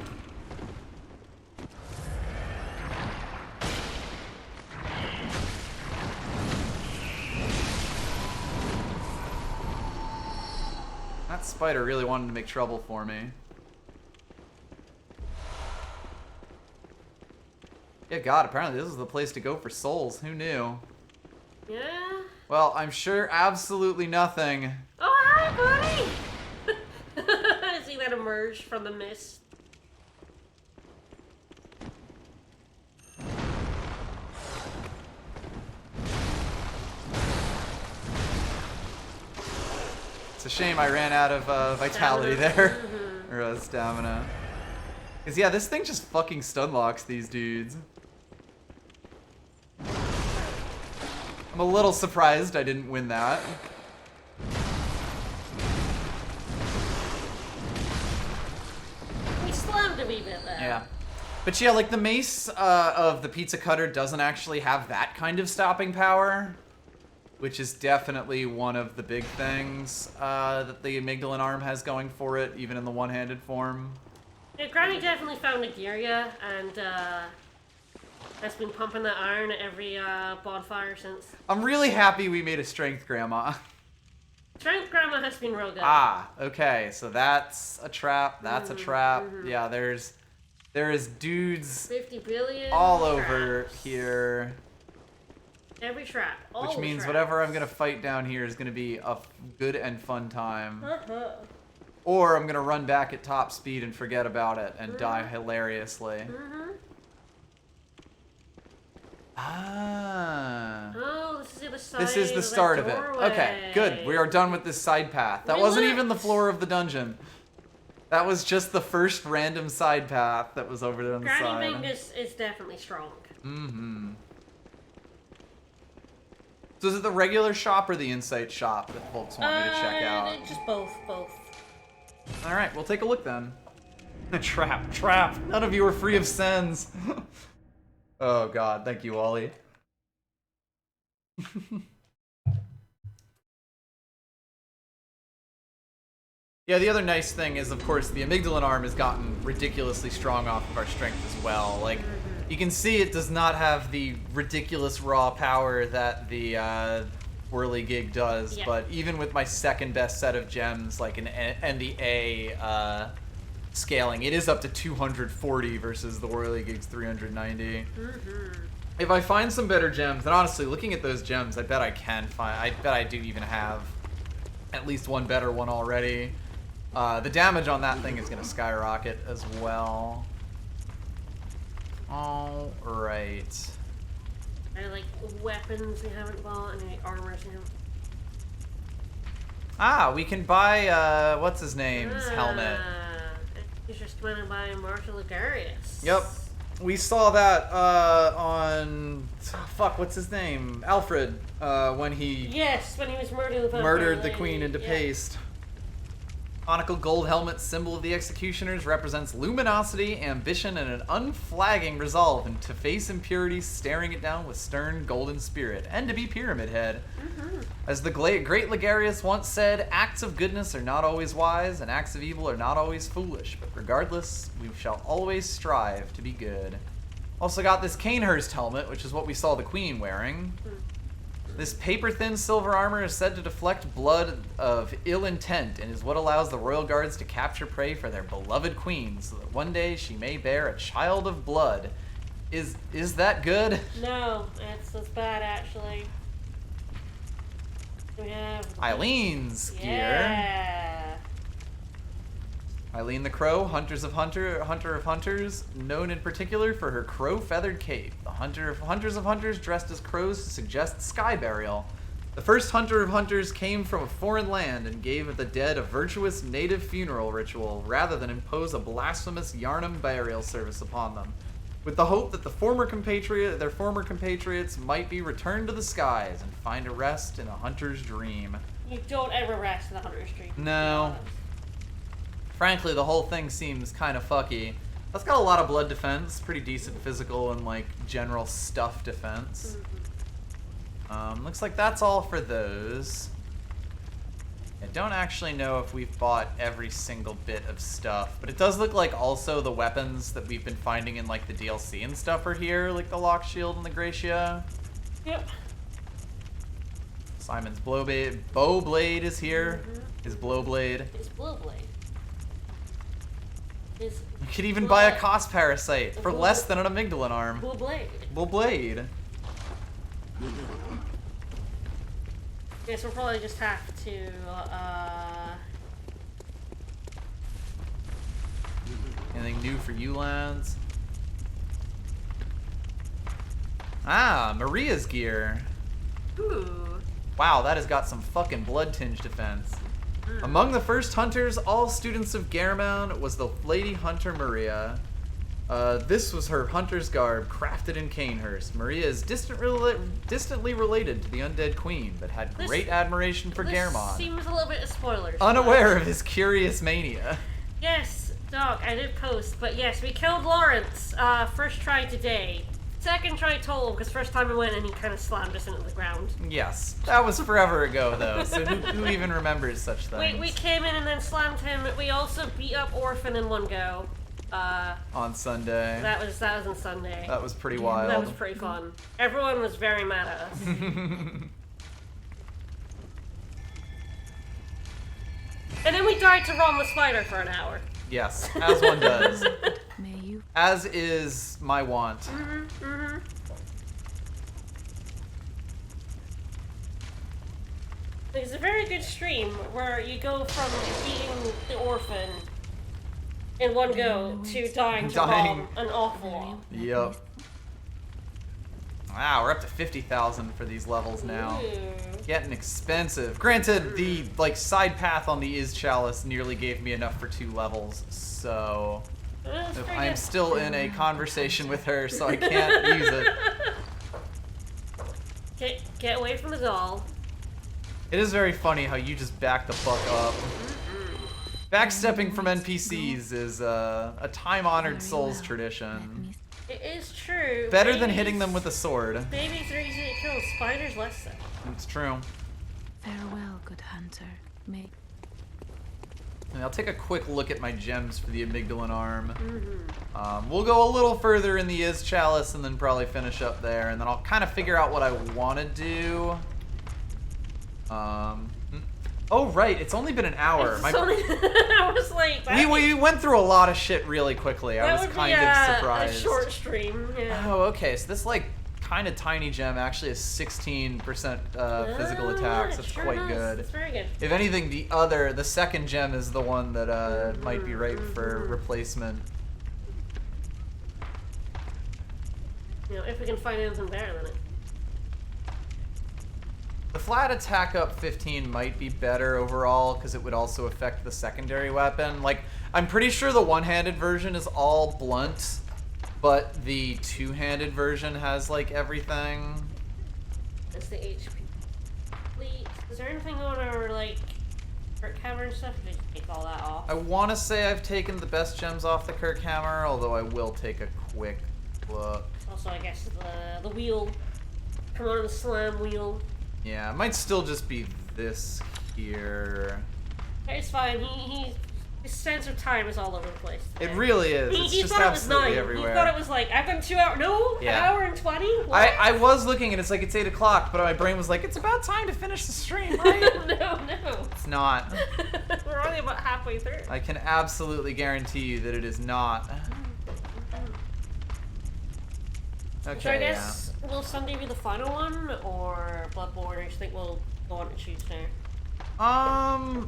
Speaker 1: That spider really wanted to make trouble for me. Yeah, God, apparently this is the place to go for souls. Who knew?
Speaker 2: Yeah?
Speaker 1: Well, I'm sure absolutely nothing.
Speaker 2: Oh, hi, buddy! I see that emerge from the mist.
Speaker 1: It's a shame I ran out of vitality there. Or stamina. Because, yeah, this thing just fucking stun locks these dudes. I'm a little surprised I didn't win that.
Speaker 2: We slammed a wee bit there.
Speaker 1: Yeah. But yeah, like the mace of the pizza cutter doesn't actually have that kind of stopping power. Which is definitely one of the big things that the amygdalin arm has going for it, even in the one-handed form.
Speaker 2: Yeah, Granny definitely found a Gearya, and has been pumping that iron at every bonfire since.
Speaker 1: I'm really happy we made a strength grandma.
Speaker 2: Strength Grandma has been real good.
Speaker 1: Ah, okay, so that's a trap, that's a trap. Yeah, there is dudes
Speaker 2: 50 billion
Speaker 1: all over
Speaker 2: traps.
Speaker 1: here.
Speaker 2: Every trap. All
Speaker 1: Which
Speaker 2: the
Speaker 1: means
Speaker 2: traps.
Speaker 1: whatever I'm gonna fight down here is gonna be a good and fun time.
Speaker 2: Uh-huh.
Speaker 1: Or I'm gonna run back at top speed and forget about it and die hilariously. Ah.
Speaker 2: Oh, this is the other side.
Speaker 1: This is the start of it. Okay, good. We are done with this side path. That wasn't even the floor of the dungeon. That was just the first random side path that was over there on the side.
Speaker 2: Granny Bingus is definitely strong.
Speaker 1: Mm-hmm. So is it the regular shop or the insight shop that folks want me to check out?
Speaker 2: Just both.
Speaker 1: All right, we'll take a look then. Trap. None of you are free of sins. Oh God, thank you, Wally. Yeah, the other nice thing is, of course, the amygdalin arm has gotten ridiculously strong off of our strength as well. Like, you can see it does not have the ridiculous raw power that the whirligig does,
Speaker 2: Yeah.
Speaker 1: but even with my second best set of gems, like and the A scaling, it is up to 240 versus the whirligig's 390. If I find some better gems, and honestly, looking at those gems, I bet I can find. I bet I do even have at least one better one already. The damage on that thing is going to skyrocket as well. All right.
Speaker 2: Are like weapons we haven't bought, and any armors we haven't.
Speaker 1: Ah, we can buy what's his name's helmet.
Speaker 2: He's just went and buy Marshal Ligarius.
Speaker 1: Yep. We saw that on fuck, what's his name? Alfred, when he
Speaker 2: Yes, when he was murdered
Speaker 1: murdered the queen into paste. Conical gold helmet, symbol of the executioners, represents luminosity, ambition, and an unflagging resolve to face impurity, staring it down with stern golden spirit, and to be Pyramid Head. As the great Ligarius once said, acts of goodness are not always wise, and acts of evil are not always foolish, but regardless, we shall always strive to be good. Also got this Cainhurst helmet, which is what we saw the queen wearing. This paper-thin silver armor is said to deflect blood of ill intent and is what allows the royal guards to capture prey for their beloved queen, so that one day she may bear a child of blood. Is that good?
Speaker 2: No, that's bad actually. We have
Speaker 1: Eileen's gear.
Speaker 2: Yeah.
Speaker 1: Eileen the Crow, hunter of hunters, known in particular for her crow-feathered cape. The hunters of hunters dressed as crows to suggest sky burial. The first hunter of hunters came from a foreign land and gave the dead a virtuous native funeral ritual rather than impose a blasphemous Yarnum burial service upon them. with the hope that their former compatriots might be returned to the skies and find a rest in a hunter's dream.
Speaker 2: You don't ever rest in the hunter's dream.
Speaker 1: No. Frankly, the whole thing seems kind of fucky. That's got a lot of blood defense, pretty decent physical and like general stuff defense. Looks like that's all for those. I don't actually know if we've bought every single bit of stuff, but it does look like also the weapons that we've been finding in like the DLC and stuff are here, like the lock shield and the Gracia.
Speaker 2: Yep.
Speaker 1: Simon's bow blade is here. His blow blade.
Speaker 2: His blow blade. His
Speaker 1: You could even buy a cost parasite for less than an amygdalin arm.
Speaker 2: blow blade.
Speaker 1: Blow blade.
Speaker 2: Guess we'll probably just have to,
Speaker 1: Anything new for you lads? Ah, Maria's gear.
Speaker 2: Ooh.
Speaker 1: Wow, that has got some fucking blood-tinged defense. Among the first hunters, all students of Garamond, was the Lady Hunter Maria. This was her hunter's garb, crafted in Cainhurst. Maria is distantly related to the undead queen, but had great admiration for
Speaker 2: This
Speaker 1: Garamond.
Speaker 2: seems a little bit of spoilers.
Speaker 1: Unaware of his curious mania.
Speaker 2: Yes, Doc, I did post, but yes, we killed Lawrence, first try today. Second try total, because first time we went and he kind of slammed us into the ground.
Speaker 1: Yes, that was forever ago though, so who even remembers such things?
Speaker 2: We came in and then slammed him. We also beat up Orphan in one go.
Speaker 1: On Sunday.
Speaker 2: That was on Sunday.
Speaker 1: That was pretty wild.
Speaker 2: That was pretty fun. Everyone was very mad at us. And then we died to Ron the Spider for an hour.
Speaker 1: Yes, as one does.
Speaker 3: May you
Speaker 1: As is my want.
Speaker 2: It's a very good stream where you go from beating the Orphan in one go to dying to Ron an awful lot.
Speaker 1: Yep. Wow, we're up to 50,000 for these levels now.
Speaker 2: Ooh.
Speaker 1: Getting expensive. Granted, the like side path on the Chalice nearly gave me enough for 2 levels, so
Speaker 2: That's pretty
Speaker 1: I'm
Speaker 2: good.
Speaker 1: still in a conversation with her, so I can't use it.
Speaker 2: Get away from the doll.
Speaker 1: It is very funny how you just back the fuck up. Backstepping from NPCs is a time-honored Souls tradition.
Speaker 2: It is true.
Speaker 1: Better than hitting them with a sword.
Speaker 2: Babies are easy to kill, spiders less so.
Speaker 1: It's true.
Speaker 3: farewell, good hunter. May
Speaker 1: And I'll take a quick look at my gems for the amygdalin arm. We'll go a little further in the Chalice and then probably finish up there, and then I'll kind of figure out what I want to do. Oh right, it's only been an hour.
Speaker 2: I was like,
Speaker 1: We went through a lot of shit really quickly. I was kind of surprised.
Speaker 2: A short stream. Yeah.
Speaker 1: Oh, okay. So this like kind of tiny gem actually has 16% physical attacks. That's
Speaker 2: sure
Speaker 1: quite
Speaker 2: does.
Speaker 1: good.
Speaker 2: It's very good.
Speaker 1: If anything, the second gem is the one that might be ripe for replacement.
Speaker 2: You know, if we can find anything better than it.
Speaker 1: The flat attack up 15 might be better overall because it would also affect the secondary weapon. Like, I'm pretty sure the one-handed version is all blunt, but the two-handed version has like everything.
Speaker 2: That's the HP. Please, is there anything on our like Kirk hammer and stuff? Or did you take all that off?
Speaker 1: I want to say I've taken the best gems off the Kirk hammer, although I will take a quick look.
Speaker 2: Also, I guess the wheel. Come on, the slam wheel.
Speaker 1: Yeah, it might still just be this here.
Speaker 2: It's fine. His sense of time is all over the place.
Speaker 1: It really is. It's
Speaker 2: He
Speaker 1: just
Speaker 2: thought it was
Speaker 1: absolutely
Speaker 2: 9.
Speaker 1: everywhere.
Speaker 2: He thought it was like, I've done 2 hours. No,
Speaker 1: Yeah.
Speaker 2: an hour and 20. What?
Speaker 1: I was looking and it's like it's 8 o'clock, but my brain was like, it's about time to finish the stream, right?
Speaker 2: no.
Speaker 1: It's not.
Speaker 2: We're only about halfway through.
Speaker 1: I can absolutely guarantee you that it is not. Okay,
Speaker 2: So I guess, will Sunday be the final one, or Bloodborne, or you think we'll go on to Tuesday?
Speaker 1: yeah.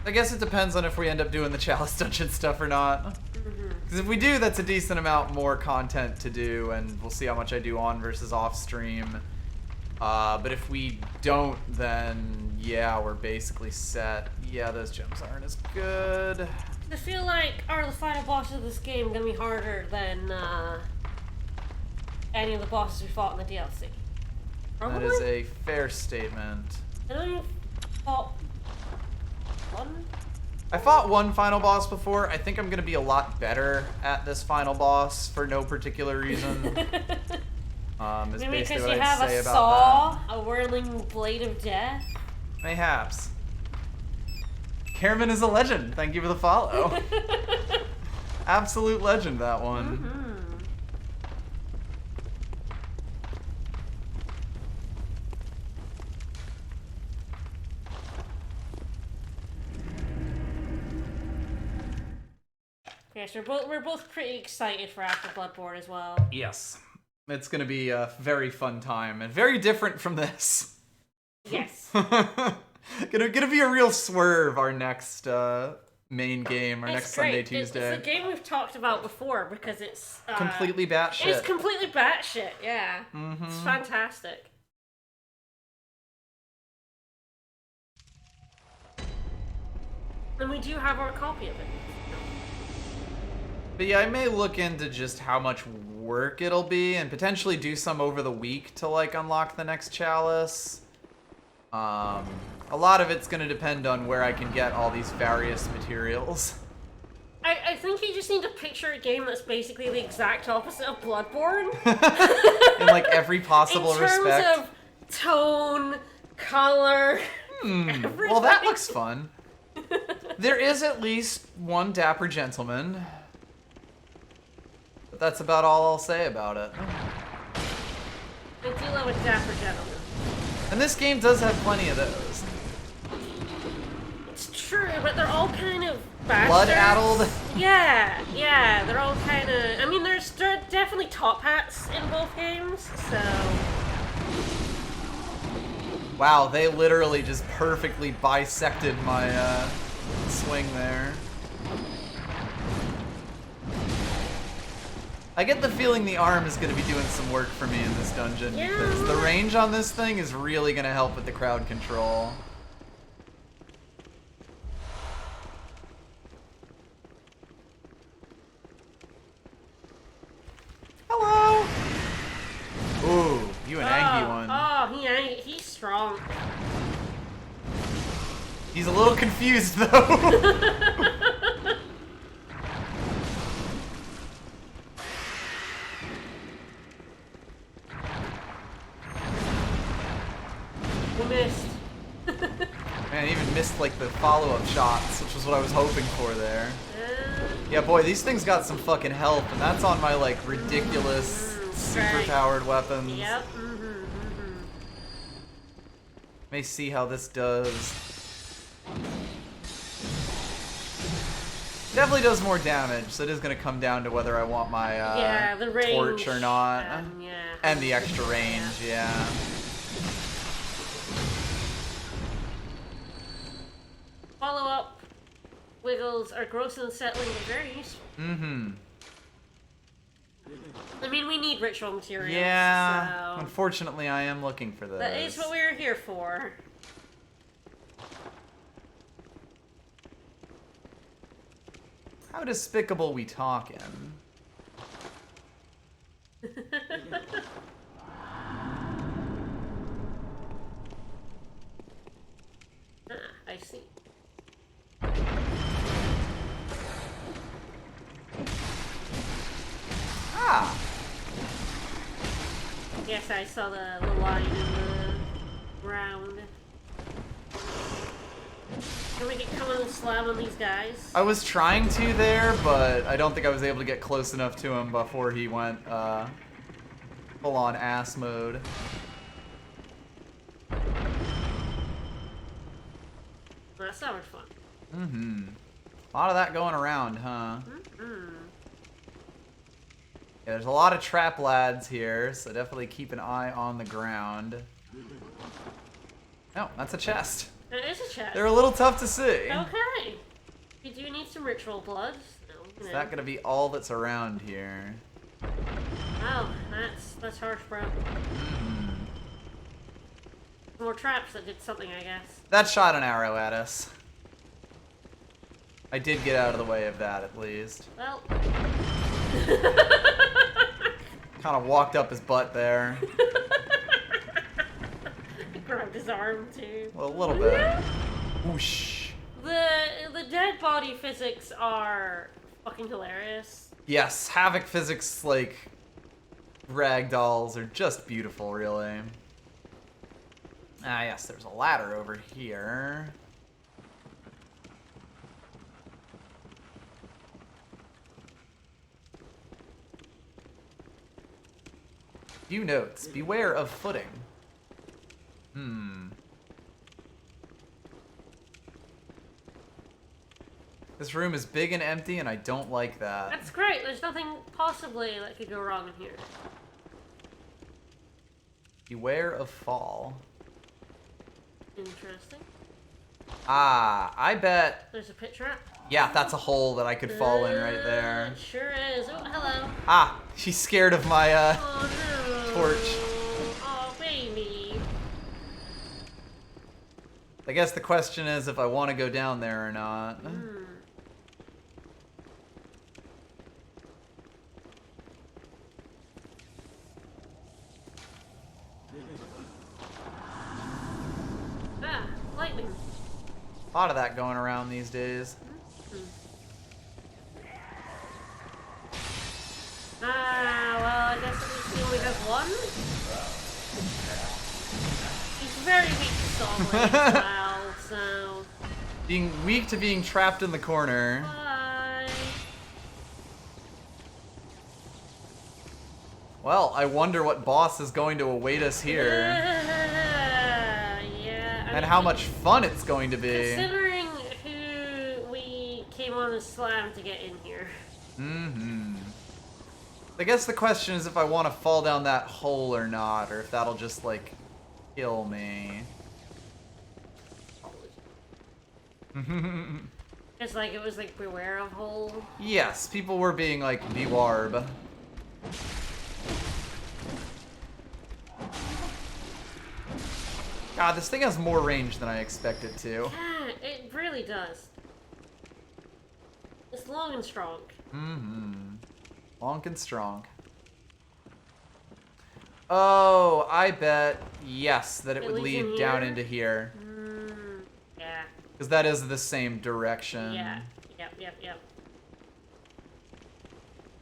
Speaker 1: I guess it depends on if we end up doing the Chalice Dungeon stuff or not. Because if we do, that's a decent amount more content to do, and we'll see how much I do on versus off stream. But if we don't, then yeah, we're basically set. Yeah, those gems aren't as good.
Speaker 2: I feel like, are the final bosses of this game gonna be harder than any of the bosses we fought in the DLC. Probably?
Speaker 1: That is a fair statement.
Speaker 2: I know you fought one?
Speaker 1: I fought one final boss before. I think I'm going to be a lot better at this final boss for no particular reason. Is
Speaker 2: Maybe
Speaker 1: basically
Speaker 2: because
Speaker 1: what
Speaker 2: you
Speaker 1: I'd
Speaker 2: have
Speaker 1: say
Speaker 2: a
Speaker 1: about
Speaker 2: saw, a whirling blade of death.
Speaker 1: that. Mayhaps. Cameron is a legend. Thank you for the follow. Absolute legend, that one.
Speaker 2: Mm-hmm. Yeah, so we're both pretty excited for after Bloodborne as well.
Speaker 1: Yes. It's going to be a very fun time and very different from this.
Speaker 2: Yes.
Speaker 1: gonna be a real swerve, our next main game, our next Sunday, Tuesday.
Speaker 2: It's a game we've talked about before because it's...
Speaker 1: completely batshit.
Speaker 2: It's completely batshit, yeah.
Speaker 1: Mm-hmm.
Speaker 2: It's fantastic. And we do have our copy of it.
Speaker 1: But yeah, I may look into just how much work it'll be and potentially do some over the week to like unlock the next Chalice. A lot of it's going to depend on where I can get all these various materials.
Speaker 2: I think you just need to picture a game that's basically the exact opposite of Bloodborne.
Speaker 1: In like every possible respect.
Speaker 2: In terms of tone, color,
Speaker 1: Well, that looks fun. There is at least one dapper gentleman. But that's about all I'll say about it.
Speaker 2: I do love a dapper gentleman.
Speaker 1: And this game does have plenty of those.
Speaker 2: It's true, but they're all kind of bastards.
Speaker 1: Blood-addled?
Speaker 2: Yeah, they're all kind of... I mean, there are definitely top hats in both games, so...
Speaker 1: Wow, they literally just perfectly bisected my swing there. I get the feeling the arm is going to be doing some work for me in this dungeon, because the range on this thing is really going to help with the crowd control. Hello! Ooh, you an angry one.
Speaker 2: Oh, he's strong.
Speaker 1: He's a little confused, though.
Speaker 2: We missed.
Speaker 1: Man, I even missed like the follow-up shots, which was what I was hoping for there. Yeah, boy, these things got some fucking health, and that's on my like ridiculous, super-powered weapons.
Speaker 2: Yep.
Speaker 1: May see how this does. Definitely does more damage, so it is going to come down to whether I want my
Speaker 2: the range,
Speaker 1: torch or not.
Speaker 2: yeah.
Speaker 1: And the extra range, yeah.
Speaker 2: Follow-up wiggles are gross and unsettling, but very useful.
Speaker 1: Mm-hmm.
Speaker 2: I mean, we need ritual materials.
Speaker 1: Yeah,
Speaker 2: so
Speaker 1: unfortunately I am looking for this.
Speaker 2: that is what we were here for.
Speaker 1: How despicable we talking?
Speaker 2: I see.
Speaker 1: Ah!
Speaker 2: Yes, I saw the line in the ground. Can we come and slam on these guys?
Speaker 1: I was trying to there, but I don't think I was able to get close enough to him before he went full-on ass mode.
Speaker 2: That sounded fun.
Speaker 1: Mm-hmm. A lot of that going around, huh?
Speaker 2: Mm-hmm.
Speaker 1: Yeah, there's a lot of trap lads here, so definitely keep an eye on the ground. Oh, that's a chest.
Speaker 2: It is a chest.
Speaker 1: They're a little tough to see.
Speaker 2: Okay. You do need some ritual blood.
Speaker 1: Is that gonna be all that's around here?
Speaker 2: Wow, that's harsh, bro. More traps that did something, I guess.
Speaker 1: That shot an arrow at us. I did get out of the way of that, at least.
Speaker 2: Well.
Speaker 1: Kind of walked up his butt there.
Speaker 2: Grabbed his arm too.
Speaker 1: Well, a little bit. Whoosh.
Speaker 2: The dead body physics are fucking hilarious.
Speaker 1: Yes, Havoc physics, like, ragdolls are just beautiful, really. Ah, yes, there's a ladder over here. Few notes. Beware of footing. This room is big and empty, and I don't like that.
Speaker 2: That's great. There's nothing possibly that could go wrong in here.
Speaker 1: Beware of fall.
Speaker 2: Interesting.
Speaker 1: Ah, I bet...
Speaker 2: There's a pit trap.
Speaker 1: Yeah, that's a hole that I could fall in right there.
Speaker 2: It sure is. Oh, hello.
Speaker 1: Ah, she's scared of my,
Speaker 2: Oh, no.
Speaker 1: torch.
Speaker 2: Oh, baby.
Speaker 1: I guess the question is if I want to go down there or not.
Speaker 2: Ah, lightning.
Speaker 1: A lot of that going around these days.
Speaker 2: Ah, well, I guess at least he only has one. He's very weak to Stormblade as well, so...
Speaker 1: Being weak to being trapped in the corner.
Speaker 2: Bye.
Speaker 1: Well, I wonder what boss is going to await us here.
Speaker 2: Yeah.
Speaker 1: And how much fun it's going to be.
Speaker 2: Considering who we came on a slam to get in here.
Speaker 1: I guess the question is if I want to fall down that hole or not, or if that'll just, like, kill me.
Speaker 2: It's like, it was like, beware of hole.
Speaker 1: Yes, people were being like, bewarb. God, this thing has more range than I expected to.
Speaker 2: Yeah, it really does. It's long and strong.
Speaker 1: Long and strong. Oh, I bet, yes, that it would
Speaker 2: leads in
Speaker 1: lead down
Speaker 2: here?
Speaker 1: into here.
Speaker 2: Yeah.
Speaker 1: Because that is the same direction.
Speaker 2: Yeah. Yep.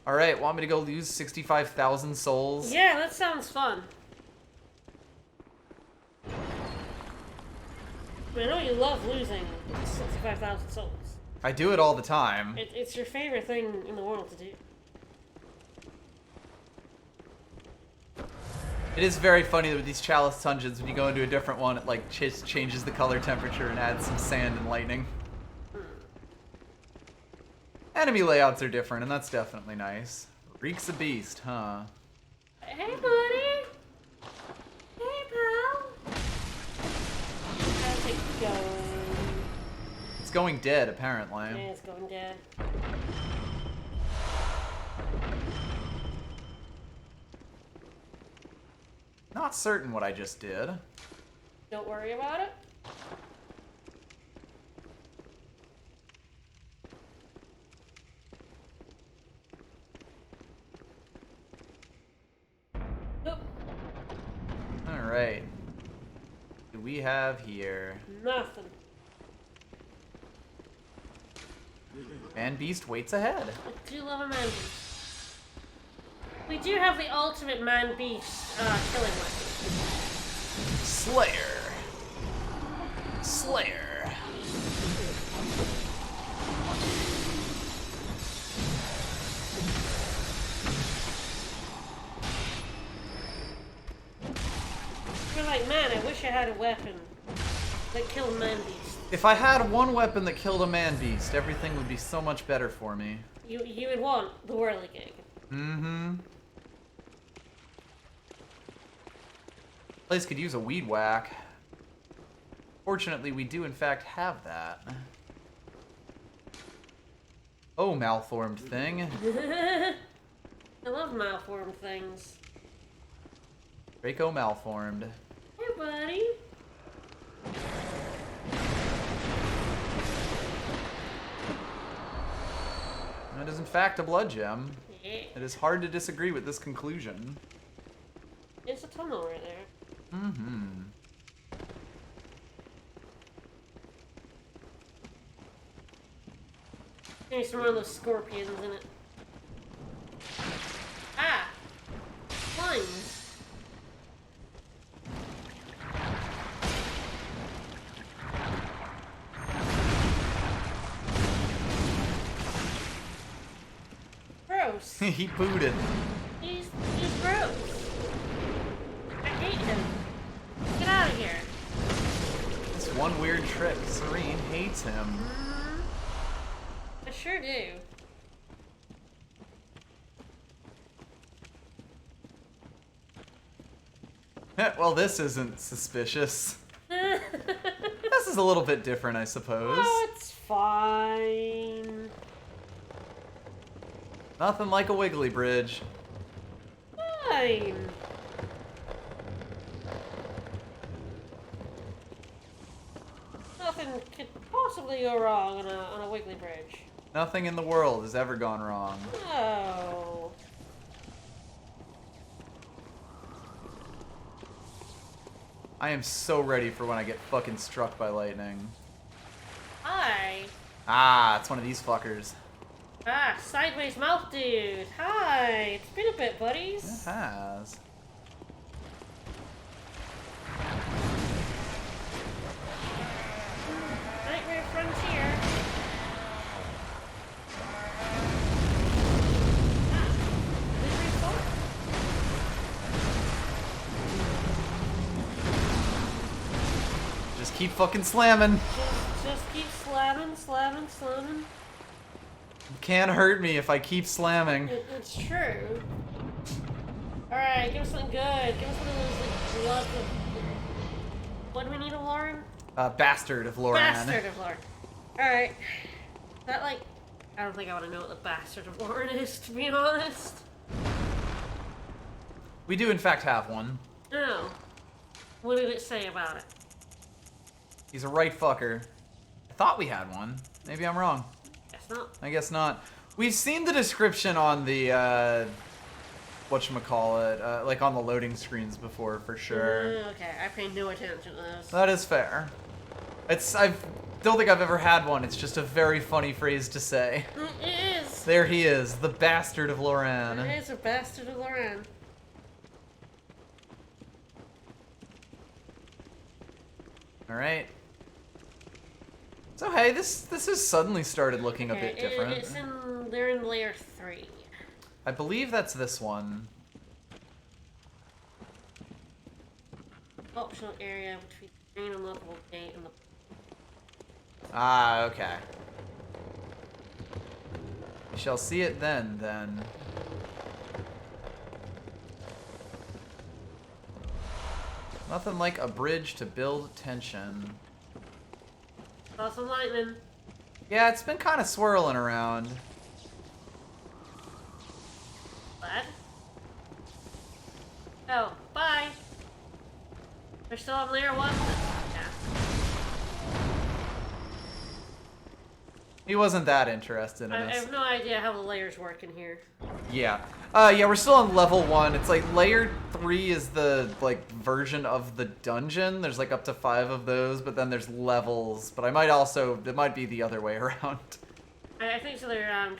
Speaker 1: Alright, want me to go lose 65,000 souls?
Speaker 2: Yeah, that sounds fun. I know you love losing 65,000 souls.
Speaker 1: I do it all the time.
Speaker 2: It's your favorite thing in the world to do.
Speaker 1: It is very funny that with these Chalice Dungeons, when you go into a different one, it like changes the color temperature and adds some sand and lightning. Enemy layouts are different, and that's definitely nice. Reeks a beast, huh?
Speaker 2: Hey, buddy. Hey, pal. How's it going?
Speaker 1: It's going dead, apparently.
Speaker 2: Yeah, it's going dead.
Speaker 1: Not certain what I just did.
Speaker 2: Don't worry about it. Nope.
Speaker 1: Alright. What do we have here?
Speaker 2: Nothing.
Speaker 1: Man Beast waits ahead.
Speaker 2: I do love a man beast. We do have the ultimate man beast killing weapon.
Speaker 1: Slayer. Slayer.
Speaker 2: You're like, man, I wish I had a weapon that killed man beast.
Speaker 1: If I had one weapon that killed a man beast, everything would be so much better for me.
Speaker 2: You would want the whirligig.
Speaker 1: Place could use a weed whack. Fortunately, we do in fact have that. Oh, malformed thing.
Speaker 2: I love malformed things.
Speaker 1: Draco malformed.
Speaker 2: Hey, buddy.
Speaker 1: That is in fact a blood gem.
Speaker 2: Yeah.
Speaker 1: It is hard to disagree with this conclusion.
Speaker 2: It's a tunnel right there.
Speaker 1: Mm-hmm.
Speaker 2: Maybe some one of those scorpions in it. Ah! Flames! Gross.
Speaker 1: He booted.
Speaker 2: He's gross. I hate him. Get out of here.
Speaker 1: This one weird trick. Serene hates him.
Speaker 2: I sure do.
Speaker 1: Well, this isn't suspicious. This is a little bit different, I suppose.
Speaker 2: Oh, it's fine.
Speaker 1: Nothing like a wiggly bridge.
Speaker 2: Fine. Nothing could possibly go wrong on a wiggly bridge.
Speaker 1: Nothing in the world has ever gone wrong.
Speaker 2: No.
Speaker 1: I am so ready for when I get fucking struck by lightning.
Speaker 2: Hi.
Speaker 1: Ah, it's one of these fuckers.
Speaker 2: Ah, sideways mouth dude. Hi. It's been a bit, buddies.
Speaker 1: It has.
Speaker 2: Nightmare Frontier. Ah, Liberty Fort.
Speaker 1: Just keep fucking slamming.
Speaker 2: Just keep slamming, slamming, slamming.
Speaker 1: You can't hurt me if I keep slamming.
Speaker 2: It's true. Alright, give us something good. Give us one of those, like, blood of... What do we need of Lauren?
Speaker 1: Bastard of Loran.
Speaker 2: Bastard of Lauren. Alright. Is that, like... I don't think I want to know what the Bastard of Lauren is, to be honest.
Speaker 1: We do in fact have one.
Speaker 2: No. What did it say about it?
Speaker 1: He's a right fucker. I thought we had one. Maybe I'm wrong.
Speaker 2: Guess not.
Speaker 1: I guess not. We've seen the description on the, whatchamacallit, like on the loading screens before, for sure.
Speaker 2: Okay, I pay no attention to this.
Speaker 1: That is fair. I don't think I've ever had one. It's just a very funny phrase to say.
Speaker 2: It is.
Speaker 1: There he is, the Bastard of Loran.
Speaker 2: It is a Bastard of Lauren.
Speaker 1: Alright. So hey, this has suddenly started looking a bit different.
Speaker 2: They're in layer 3.
Speaker 1: I believe that's this one.
Speaker 2: Optional area between the green unlockable gate and the...
Speaker 1: Ah, okay. We shall see it then. Nothing like a bridge to build tension.
Speaker 2: Saw some lightning.
Speaker 1: Yeah, it's been kind of swirling around.
Speaker 2: What? Oh, bye. We're still on layer 1? Yeah.
Speaker 1: He wasn't that interested in
Speaker 2: I
Speaker 1: us.
Speaker 2: have no idea how the layers work in here.
Speaker 1: Yeah. Yeah, we're still on level 1. It's like layer 3 is the like version of the dungeon. There's like up to 5 of those, but then there's levels. But it might be the other way around.
Speaker 2: I think so. They're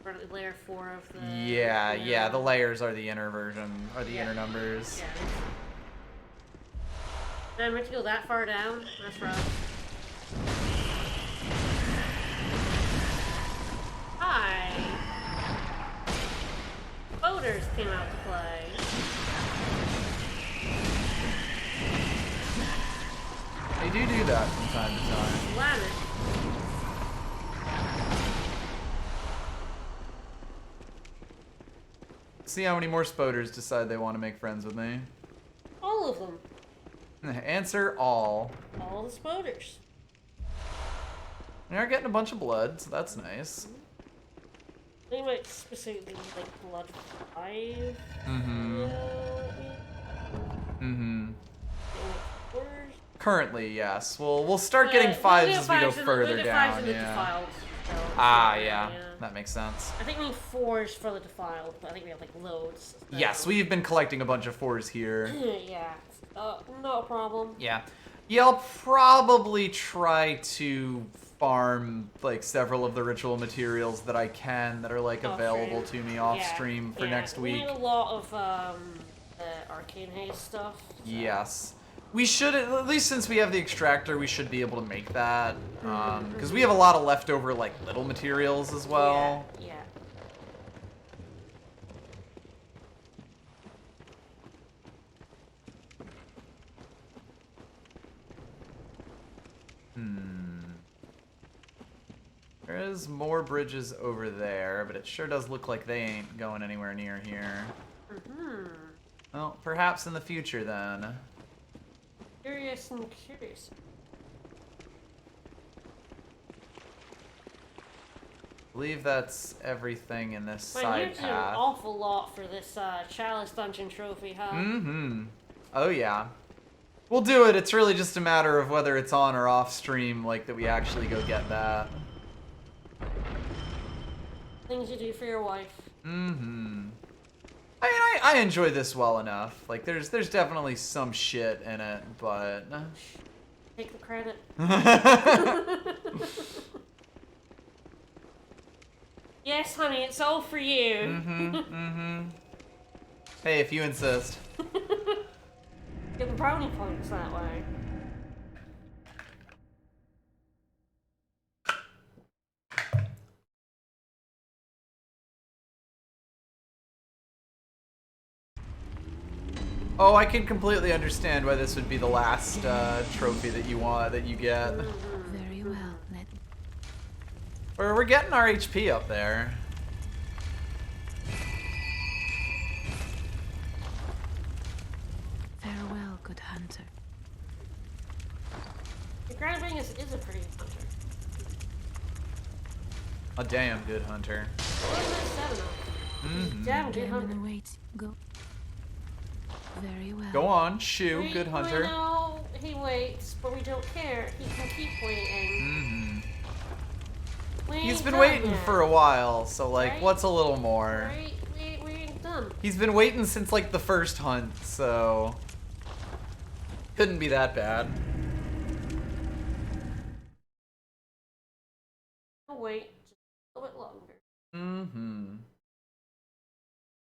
Speaker 2: for layer 4 of the.
Speaker 1: Yeah, the layers are the inner version, or the inner numbers.
Speaker 2: Yeah. Man, we have to go that far down? That's rough. Hi. Boaters came out to play.
Speaker 1: They do that from time to time.
Speaker 2: Slam it.
Speaker 1: See how many more spoders decide they want to make friends with me.
Speaker 2: All of them.
Speaker 1: Answer all.
Speaker 2: All the spoders.
Speaker 1: We are getting a bunch of blood, so that's nice.
Speaker 2: They might specifically like blood 5.
Speaker 1: Mm-hmm. Mm-hmm.
Speaker 2: Where's...
Speaker 1: Currently, yes. We'll start getting 5s as we go further down.
Speaker 2: In the
Speaker 1: Yeah.
Speaker 2: files
Speaker 1: Ah, yeah. That makes sense.
Speaker 2: I think we need 4s for the defiled, but I think we have like loads. So.
Speaker 1: Yes, we've been collecting a bunch of 4s here.
Speaker 2: Yeah, not a problem.
Speaker 1: Yeah. Yeah, I'll probably try to farm like several of the ritual materials that I can that are like available to me off stream for next week.
Speaker 2: We need a lot of the arcane haze stuff. So.
Speaker 1: Yes. We should, at least since we have the extractor, we should be able to make that. Because we have a lot of leftover, like, little materials as well.
Speaker 2: Yeah.
Speaker 1: There is more bridges over there, but it sure does look like they ain't going anywhere near here. Well, perhaps in the future, then.
Speaker 2: Curious and curious.
Speaker 1: I believe that's everything in this
Speaker 2: Man,
Speaker 1: side
Speaker 2: you're doing an
Speaker 1: path.
Speaker 2: awful lot for this Chalice Dungeon trophy, huh?
Speaker 1: Oh, yeah. We'll do it. It's really just a matter of whether it's on or off stream, like, that we actually go get that.
Speaker 2: Things you do for your wife.
Speaker 1: I mean, I enjoy this well enough. Like, there's definitely some shit in it, but...
Speaker 2: Take the credit. Yes, honey, it's all for you.
Speaker 1: Hey, if you insist.
Speaker 2: Get the brownie points that way.
Speaker 1: Oh, I can completely understand why this would be the last trophy that you get.
Speaker 3: Very well.
Speaker 1: We're getting our HP up there.
Speaker 3: Farewell, good hunter.
Speaker 2: The Grandwing is a pretty hunter.
Speaker 1: A damn good hunter.
Speaker 2: Damn good hunter.
Speaker 3: Damon awaits. Go. Very well.
Speaker 1: Go on, shoo, good hunter.
Speaker 2: We know he waits, but we don't care. He can keep waiting.
Speaker 1: He's been waiting for a while, so like,
Speaker 2: Right?
Speaker 1: what's a little more?
Speaker 2: Right? We ain't done.
Speaker 1: He's been waiting since like the first hunt, so couldn't be that bad.
Speaker 2: We'll wait just a little bit longer.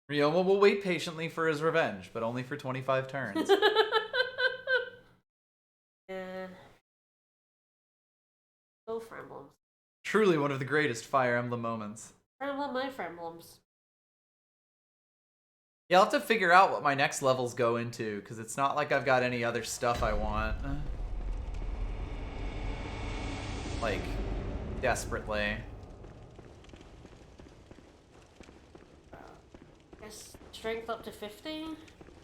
Speaker 1: Ryoma will wait patiently for his revenge, but only for 25 turns.
Speaker 2: Yeah. Go for emblems.
Speaker 1: Truly one of the greatest Fire Emblem moments.
Speaker 2: Emblem my emblems.
Speaker 1: Yeah, I'll have to figure out what my next levels go into, because it's not like I've got any other stuff I want. Like, desperately.
Speaker 2: Guess strength up to 50?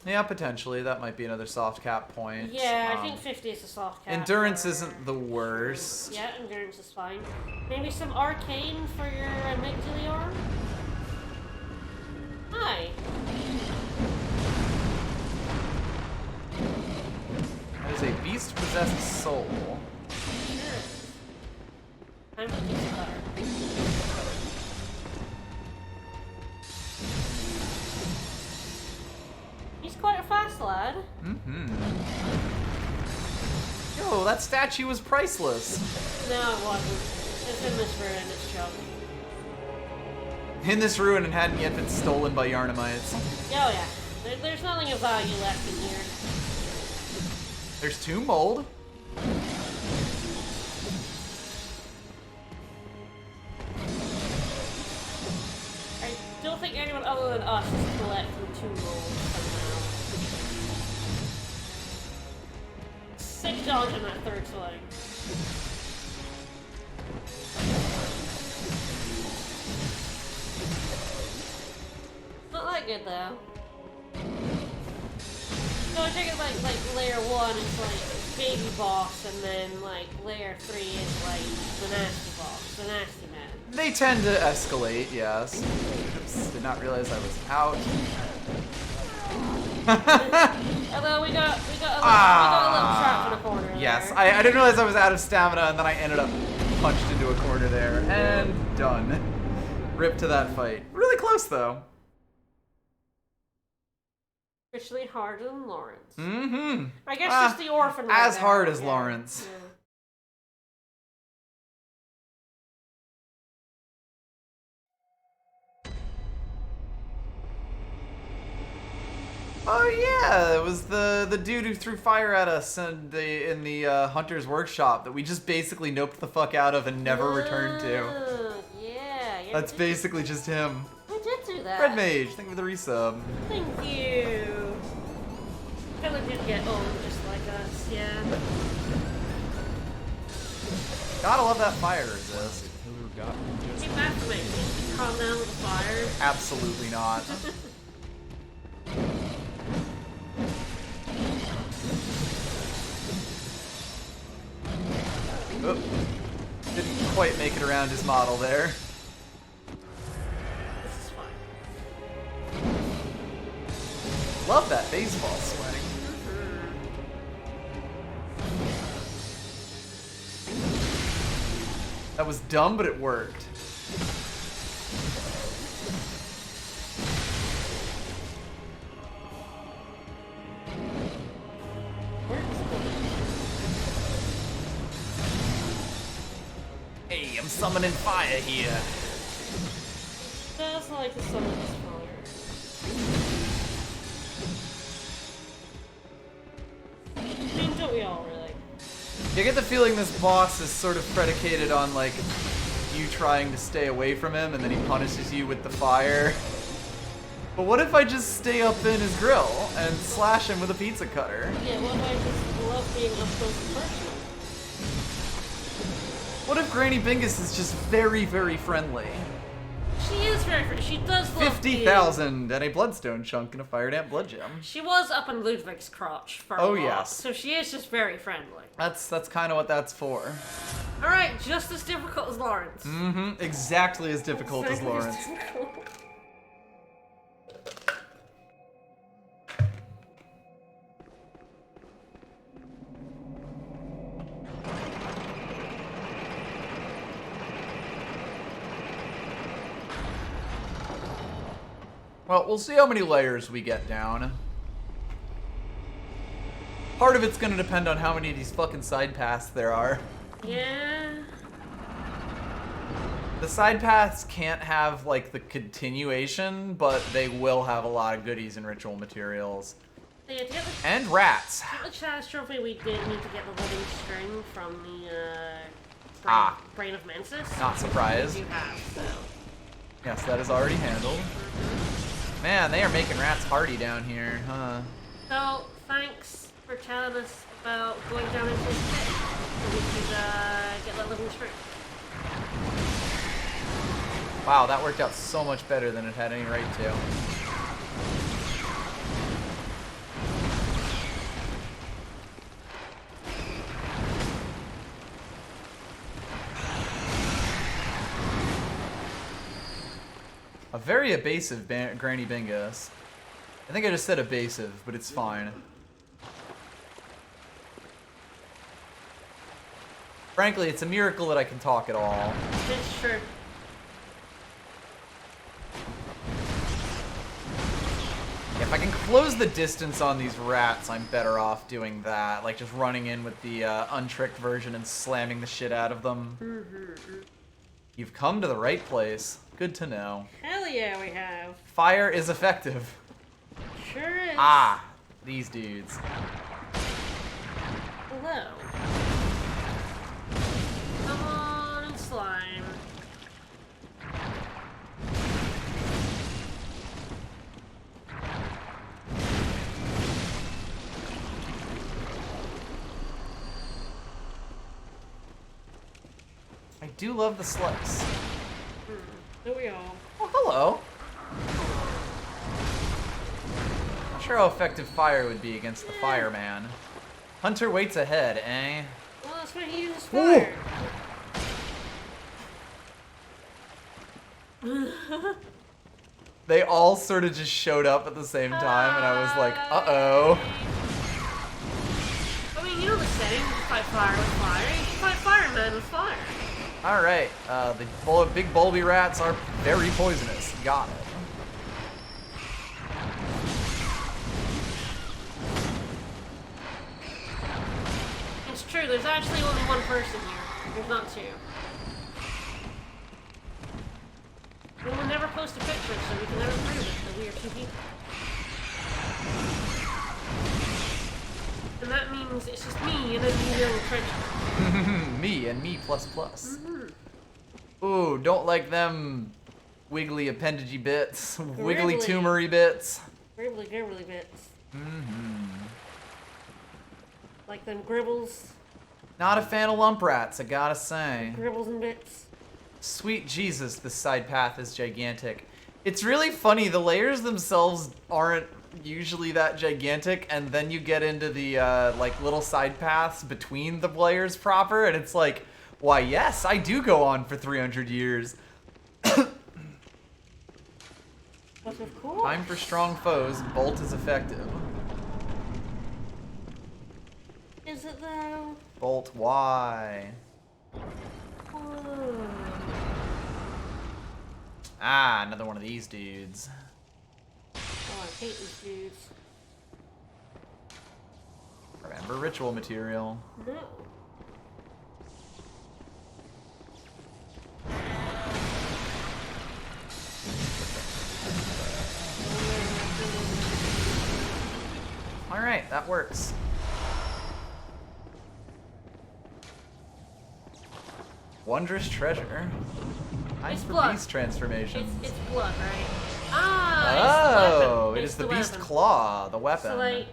Speaker 1: Yeah, potentially. That might be another soft cap point.
Speaker 2: Yeah, I think 50 is a soft cap.
Speaker 1: Endurance isn't the worst.
Speaker 2: Yeah, endurance is fine. Maybe some arcane for your amygdala. Hi.
Speaker 1: That is a beast-possessed soul.
Speaker 2: Sure. I'm a piece of butter. He's quite a fast lad.
Speaker 1: Yo, that statue was priceless.
Speaker 2: No, it wasn't. It's in this ruin, it's junk.
Speaker 1: In this ruin and hadn't yet been stolen by Yarnamites.
Speaker 2: Oh yeah. There's nothing of value left in here.
Speaker 1: There's 2 mold.
Speaker 2: I don't think anyone other than us is collecting 2 rolls somehow. 6 dodge in that 3rd swing. Not that good though. No, I take it like layer 1 is like baby boss, and then like layer 3 is like the nasty boss, the nasty man.
Speaker 1: They tend to escalate, yes. Oops, did not realize I was out.
Speaker 2: Although we got a little trap in the corner.
Speaker 1: Yes,
Speaker 2: there.
Speaker 1: I didn't realize I was out of stamina, and then I ended up punched into a corner there, and done. Rip to that fight. Really close, though.
Speaker 2: Officially harder than Lawrence.
Speaker 1: Mm-hmm.
Speaker 2: I guess just the orphan right
Speaker 1: as
Speaker 2: there.
Speaker 1: hard as
Speaker 2: Yeah.
Speaker 1: Lawrence.
Speaker 2: Yeah.
Speaker 1: Oh yeah, it was the dude who threw fire at us in the Hunter's Workshop that we just basically noped the fuck out of and never returned to.
Speaker 2: Yeah.
Speaker 1: That's basically just him.
Speaker 2: I did do that.
Speaker 1: Red Mage, thank you for the resub.
Speaker 2: Thank you. Really did get old just like us, yeah.
Speaker 1: Gotta love that fire resist.
Speaker 2: Hey, Baphomet, can you calm down with the fire?
Speaker 1: Absolutely not. Oh, didn't quite make it around his model there.
Speaker 2: This is fine.
Speaker 1: Love that baseball swing. That was dumb, but it worked. Hey, I'm summoning fire here.
Speaker 2: Does like to summon this fire. I mean, don't we all really?
Speaker 1: You get the feeling this boss is sort of predicated on, like, you trying to stay away from him and then he punishes you with the fire. But what if I just stay up in his grill and slash him with a pizza cutter?
Speaker 2: Yeah, what if I just love being up close and personal?
Speaker 1: What if Granny Bingus is just very, very friendly?
Speaker 2: She is very friendly. She does love
Speaker 1: 50,000 and a bloodstone chunk and a fire damp blood gem.
Speaker 2: She was up in Ludwig's crotch for a
Speaker 1: Oh,
Speaker 2: while,
Speaker 1: yes.
Speaker 2: so she is just very friendly.
Speaker 1: That's kind of what that's for.
Speaker 2: Alright, just as difficult as Lawrence.
Speaker 1: Mm-hmm. Exactly as difficult as
Speaker 2: Exactly
Speaker 1: Lawrence.
Speaker 2: difficult.
Speaker 1: Well, we'll see how many layers we get down. Part of it's gonna depend on how many of these fucking side paths there are.
Speaker 2: Yeah.
Speaker 1: The side paths can't have, like, the continuation, but they will have a lot of goodies and ritual materials.
Speaker 2: So yeah, to get the,
Speaker 1: And rats.
Speaker 2: to get the Chalice trophy, we did need to get the living string from the Brain of Mensis.
Speaker 1: Not surprised.
Speaker 2: You have, so.
Speaker 1: Yes, that is already handled. Man, they are making rats hardy down here, huh?
Speaker 2: So, thanks for telling us about going down into this pit so we could get that living string.
Speaker 1: Wow, that worked out so much better than it had any right to. A very evasive Granny Bingus. I think I just said evasive, but it's fine. Frankly, it's a miracle that I can talk at all.
Speaker 2: It's true.
Speaker 1: If I can close the distance on these rats, I'm better off doing that. Like just running in with the untricked version and slamming the shit out of them. You've come to the right place. Good to know.
Speaker 2: Hell yeah, we have.
Speaker 1: Fire is effective.
Speaker 2: Sure is.
Speaker 1: Ah, these dudes.
Speaker 2: Hello. Come on and slime.
Speaker 1: I do love the slice.
Speaker 2: Here we are.
Speaker 1: Oh, hello. Not sure how effective fire would be against the fireman. Hunter waits ahead, eh?
Speaker 2: Well, that's when he uses fire.
Speaker 1: They all sort of just showed up at the same time, and I was like, uh-oh.
Speaker 2: I mean, you know the saying, you fight fire with fire. You fight fireman with fire.
Speaker 1: Alright, the big bulby rats are very poisonous. Got it.
Speaker 2: It's true, there's actually only one person here. There's not two. We will never post a picture, so we can never prove it that we are two people. And that means it's just me and a little treasure.
Speaker 1: Me and me plus plus. Ooh, don't like them wiggly appendagey bits. Wiggly
Speaker 2: Gribbly.
Speaker 1: tumory bits.
Speaker 2: Gribbly gribbly bits. Like them gribbles.
Speaker 1: Not a fan of lump rats, I gotta say.
Speaker 2: Gribbles and bits.
Speaker 1: Sweet Jesus, this side path is gigantic. It's really funny, the layers themselves aren't usually that gigantic, and then you get into the like little side paths between the layers proper, and it's like, why yes, I do go on for 300 years.
Speaker 2: But of course.
Speaker 1: Time for strong foes, Bolt is effective.
Speaker 2: Is it though?
Speaker 1: Bolt, why?
Speaker 2: Oh.
Speaker 1: Ah, another one of these dudes.
Speaker 2: Oh, I hate these dudes.
Speaker 1: Remember ritual material.
Speaker 2: No.
Speaker 1: Alright, that works. Wondrous treasure. Time
Speaker 2: It's
Speaker 1: for
Speaker 2: blood.
Speaker 1: beast transformations.
Speaker 2: It's blood, right? Ah,
Speaker 1: Oh,
Speaker 2: it's the weapon.
Speaker 1: it
Speaker 2: It's
Speaker 1: is the beast
Speaker 2: weapon.
Speaker 1: claw, the weapon.
Speaker 2: So like,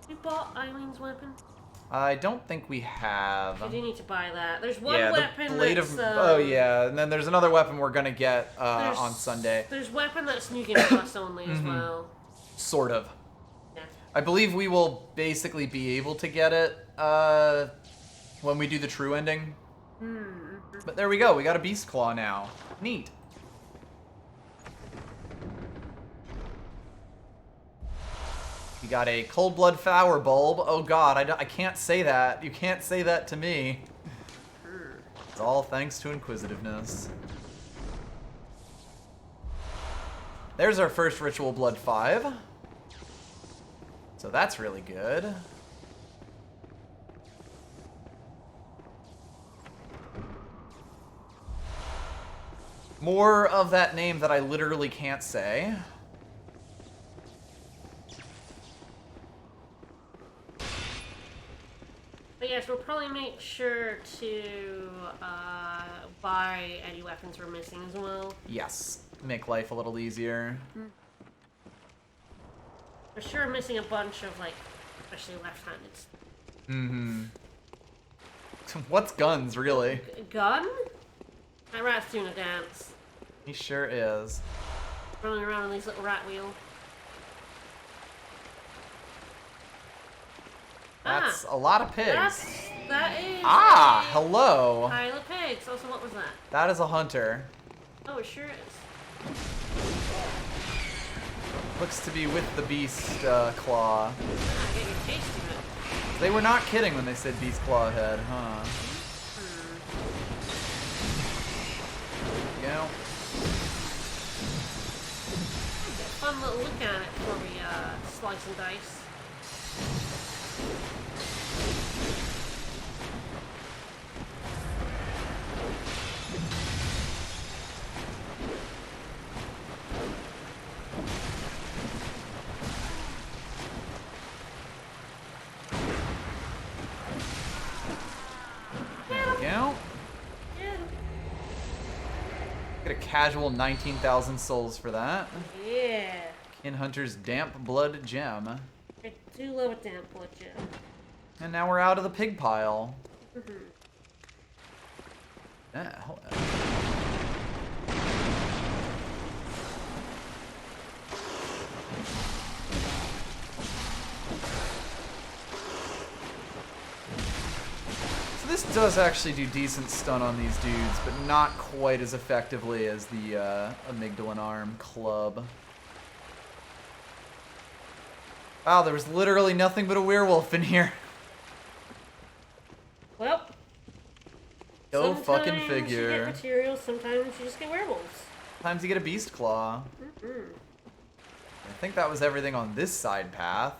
Speaker 2: we bought Eileen's weapon.
Speaker 1: I don't think we have.
Speaker 2: I do need to buy that. There's one
Speaker 1: Yeah,
Speaker 2: weapon
Speaker 1: the blade
Speaker 2: that's,
Speaker 1: of. Oh yeah, and then there's another weapon we're gonna get on Sunday.
Speaker 2: There's weapon that's New Game Plus only as well.
Speaker 1: Sort of.
Speaker 2: Yeah.
Speaker 1: I believe we will basically be able to get it when we do the true ending. But there we go. We got a beast claw now. Neat. We got a cold blood flower bulb. Oh god, I can't say that. You can't say that to me. It's all thanks to inquisitiveness. There's our first ritual blood 5. So that's really good. More of that name that I literally can't say.
Speaker 2: But yes, we'll probably make sure to buy any weapons we're missing as well.
Speaker 1: Yes. Make life a little easier.
Speaker 2: For sure missing a bunch of, like, especially left-handed stuff.
Speaker 1: What's guns, really?
Speaker 2: Gun? That rat's doing a dance.
Speaker 1: He sure is.
Speaker 2: Running around on these little rat wheel.
Speaker 1: That's a lot of pigs.
Speaker 2: That is
Speaker 1: Ah,
Speaker 2: a
Speaker 1: hello.
Speaker 2: pile of pigs. Also, what was that?
Speaker 1: That is a hunter.
Speaker 2: Oh, it sure is.
Speaker 1: Looks to be with the beast claw.
Speaker 2: Ah, get your taste of it.
Speaker 1: They were not kidding when they said beast claw head, huh? You know?
Speaker 2: Get a fun little look at it before we slice and dice.
Speaker 1: There we go. Get a casual 19,000 souls for that.
Speaker 2: Yeah.
Speaker 1: In Hunter's Damp Blood Gem.
Speaker 2: I do love a damp blood gem.
Speaker 1: And now we're out of the pig pile. Yeah, hold on. So this does actually do decent stun on these dudes, but not quite as effectively as the Amygdalin Arm Club. Wow, there was literally nothing but a werewolf in here.
Speaker 2: Well,
Speaker 1: Go fucking
Speaker 2: Sometimes
Speaker 1: figure.
Speaker 2: you get materials, sometimes you just get werewolves.
Speaker 1: Sometimes you get a beast claw. I think that was everything on this side path.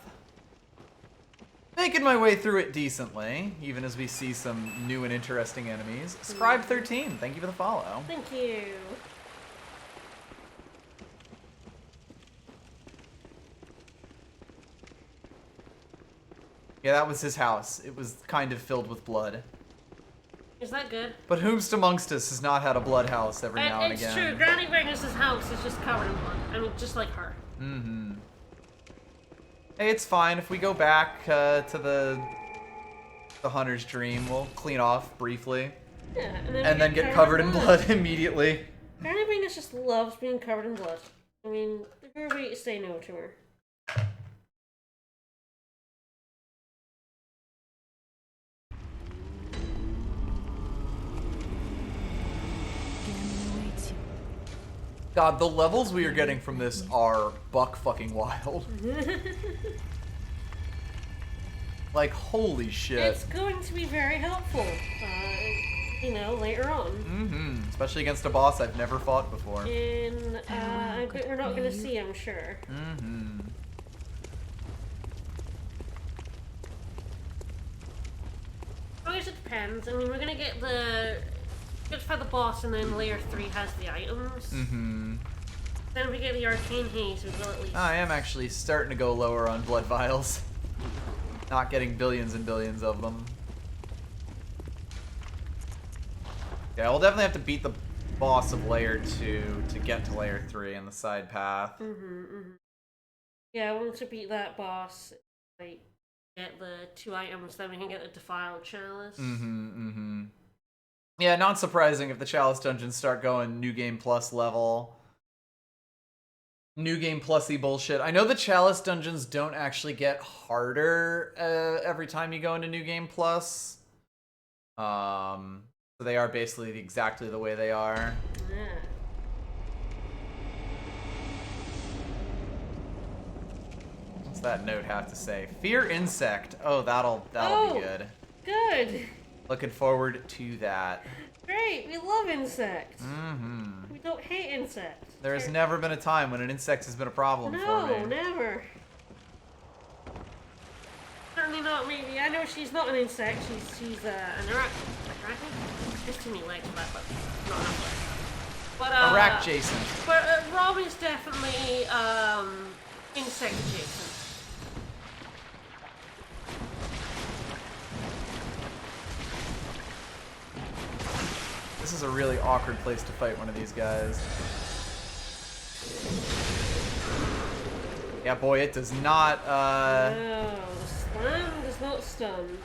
Speaker 1: Making my way through it decently, even as we see some new and interesting enemies. Scribe13, thank you for the follow.
Speaker 2: Thank you.
Speaker 1: Yeah, that was his house. It was kind of filled with blood.
Speaker 2: Is that good?
Speaker 1: But whomst amongst us has not had a blood house every now and again?
Speaker 2: It's true. Granny Magnus's house is just covered in blood. I mean, just like her.
Speaker 1: Mm-hmm. Hey, it's fine. If we go back to the Hunter's Dream, we'll clean off briefly.
Speaker 2: Yeah,
Speaker 1: and then get covered in blood immediately.
Speaker 2: Granny Magnus just loves being covered in blood. I mean, who are we to say no to her?
Speaker 1: God, the levels we are getting from this are buck fucking wild. Like, holy shit.
Speaker 2: It's going to be very helpful, you know, later on.
Speaker 1: Mm-hmm. Especially against a boss I've never fought before.
Speaker 2: And, I bet we're not gonna see, I'm sure.
Speaker 1: Mm-hmm.
Speaker 2: I guess it depends. I mean, we're gonna get the... Let's fight the boss, and then layer 3 has the items.
Speaker 1: Mm-hmm.
Speaker 2: Then if we get the arcane haze, we will at least...
Speaker 1: I am actually starting to go lower on blood vials. Not getting billions and billions of them. Yeah, we'll definitely have to beat the boss of layer 2 to get to layer 3 in the side path.
Speaker 2: Yeah, once we beat that boss, like, get the 2 items, then we can get the Defiled Chalice.
Speaker 1: Yeah, not surprising if the Chalice Dungeons start going New Game Plus level. New Game Plus-y bullshit. I know the Chalice Dungeons don't actually get harder every time you go into New Game Plus. So they are basically exactly the way they are.
Speaker 2: Yeah.
Speaker 1: What's that note have to say? Fear insect. Oh, that'll be good.
Speaker 2: Good.
Speaker 1: Looking forward to that.
Speaker 2: Great, we love insects.
Speaker 1: Mm-hmm.
Speaker 2: We don't hate insects.
Speaker 1: There has never been a time when an insect has been a problem for me.
Speaker 2: No, never. Certainly not me. I know she's not an insect. She's an arachnid. There's too many legs for that, but not enough legs. But
Speaker 1: Arac Jason.
Speaker 2: But Robin's definitely insect adjacent.
Speaker 1: This is a really awkward place to fight one of these guys. Yeah, boy, it does not,
Speaker 2: No, slam does not stun.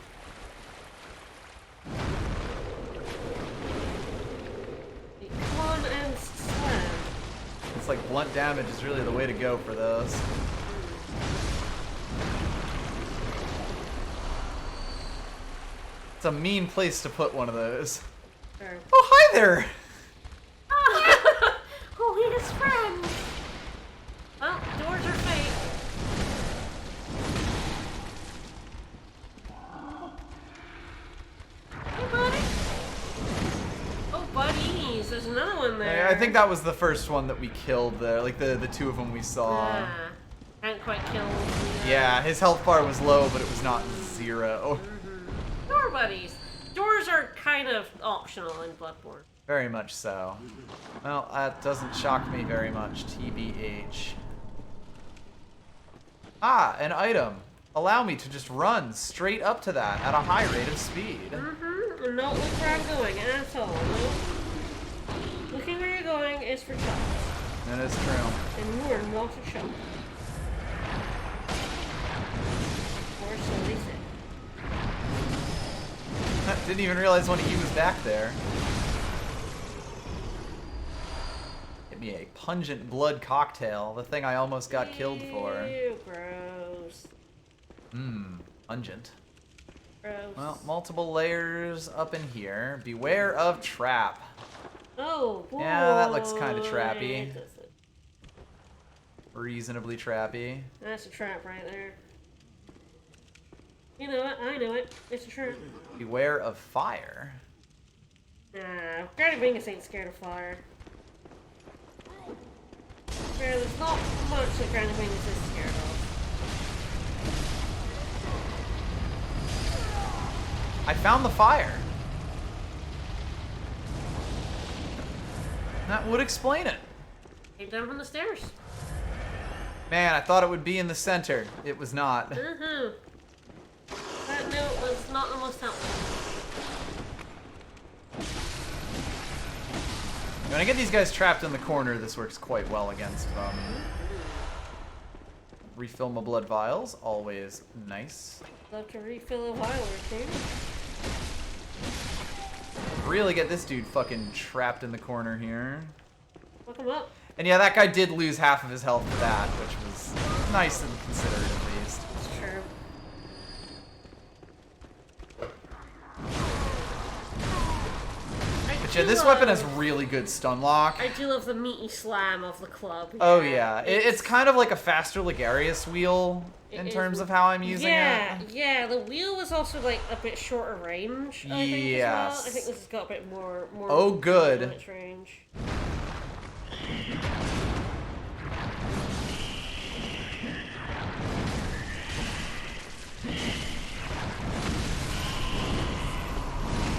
Speaker 2: Come on and slam.
Speaker 1: It's like blunt damage is really the way to go for those. It's a mean place to put one of those.
Speaker 2: Sure.
Speaker 1: Oh, hi there!
Speaker 2: Oh, he is friends! Well, doors are fake. Hey, buddy! Oh, buddies! There's another one there.
Speaker 1: I think that was the first one that we killed there, like the 2 of them we saw.
Speaker 2: Yeah. Can't quite kill him.
Speaker 1: Yeah, his health bar was low, but it was not 0.
Speaker 2: Door buddies! Doors are kind of optional in Bloodborne.
Speaker 1: Very much so. Well, that doesn't shock me very much, TBH. Ah, an item. Allow me to just run straight up to that at a high rate of speed.
Speaker 2: And not look where I'm going at all. No. Looking where you're going is for chumps.
Speaker 1: That is true.
Speaker 2: And you are not a chump. Or so they say.
Speaker 1: Didn't even realize one of you was back there. Give me a pungent blood cocktail, the thing I almost got killed for.
Speaker 2: Ew, gross.
Speaker 1: Pungent.
Speaker 2: Gross.
Speaker 1: Well, multiple layers up in here. Beware of trap.
Speaker 2: Oh, boy.
Speaker 1: Yeah, that looks kind of trappy. Reasonably trappy.
Speaker 2: That's a trap right there. You know it, I know it. It's a trap.
Speaker 1: Beware of fire.
Speaker 2: Nah, Granny Bingus ain't scared of fire. There's not much that Granny Bingus is scared of.
Speaker 1: I found the fire. That would explain it.
Speaker 2: Came down from the stairs.
Speaker 1: Man, I thought it would be in the center. It was not.
Speaker 2: That note was not the most helpful.
Speaker 1: When I get these guys trapped in the corner, this works quite well against them. Refill my blood vials, always nice.
Speaker 2: Love to refill a vial or two.
Speaker 1: Really get this dude fucking trapped in the corner here.
Speaker 2: Look him up.
Speaker 1: And yeah, that guy did lose half of his health to that, which was nice and considerate at least.
Speaker 2: It's true.
Speaker 1: But yeah, this weapon has really good stun lock.
Speaker 2: I do love the meaty slam of the club.
Speaker 1: Oh yeah, it's kind of like a faster Ligarius wheel in terms of how I'm using it.
Speaker 2: Yeah, the wheel was also like a bit shorter range, I think, as well. I think this has got a bit more
Speaker 1: Oh, good.
Speaker 2: damage range.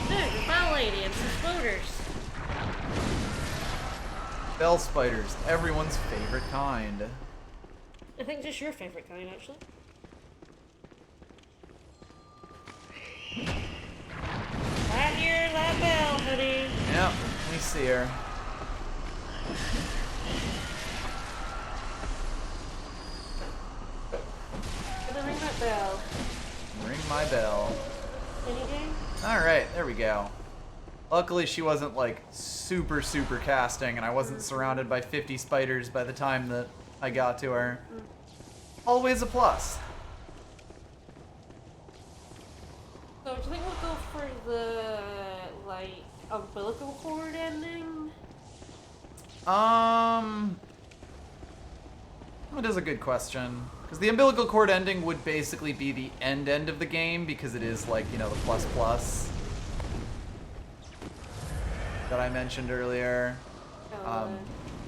Speaker 2: Dude, the bell lady and some floaters.
Speaker 1: Bell spiders, everyone's favorite kind.
Speaker 2: I think just your favorite kind, actually. Right here, that bell, honey.
Speaker 1: Yep, we see her.
Speaker 2: Gonna ring that bell.
Speaker 1: Ring my bell.
Speaker 2: Anything?
Speaker 1: Alright, there we go. Luckily she wasn't like super casting and I wasn't surrounded by 50 spiders by the time that I got to her. Always a plus.
Speaker 2: So do you think we'll go for the, like, umbilical cord ending?
Speaker 1: That is a good question. Because the umbilical cord ending would basically be the end of the game because it is like, you know, the plus that I mentioned earlier.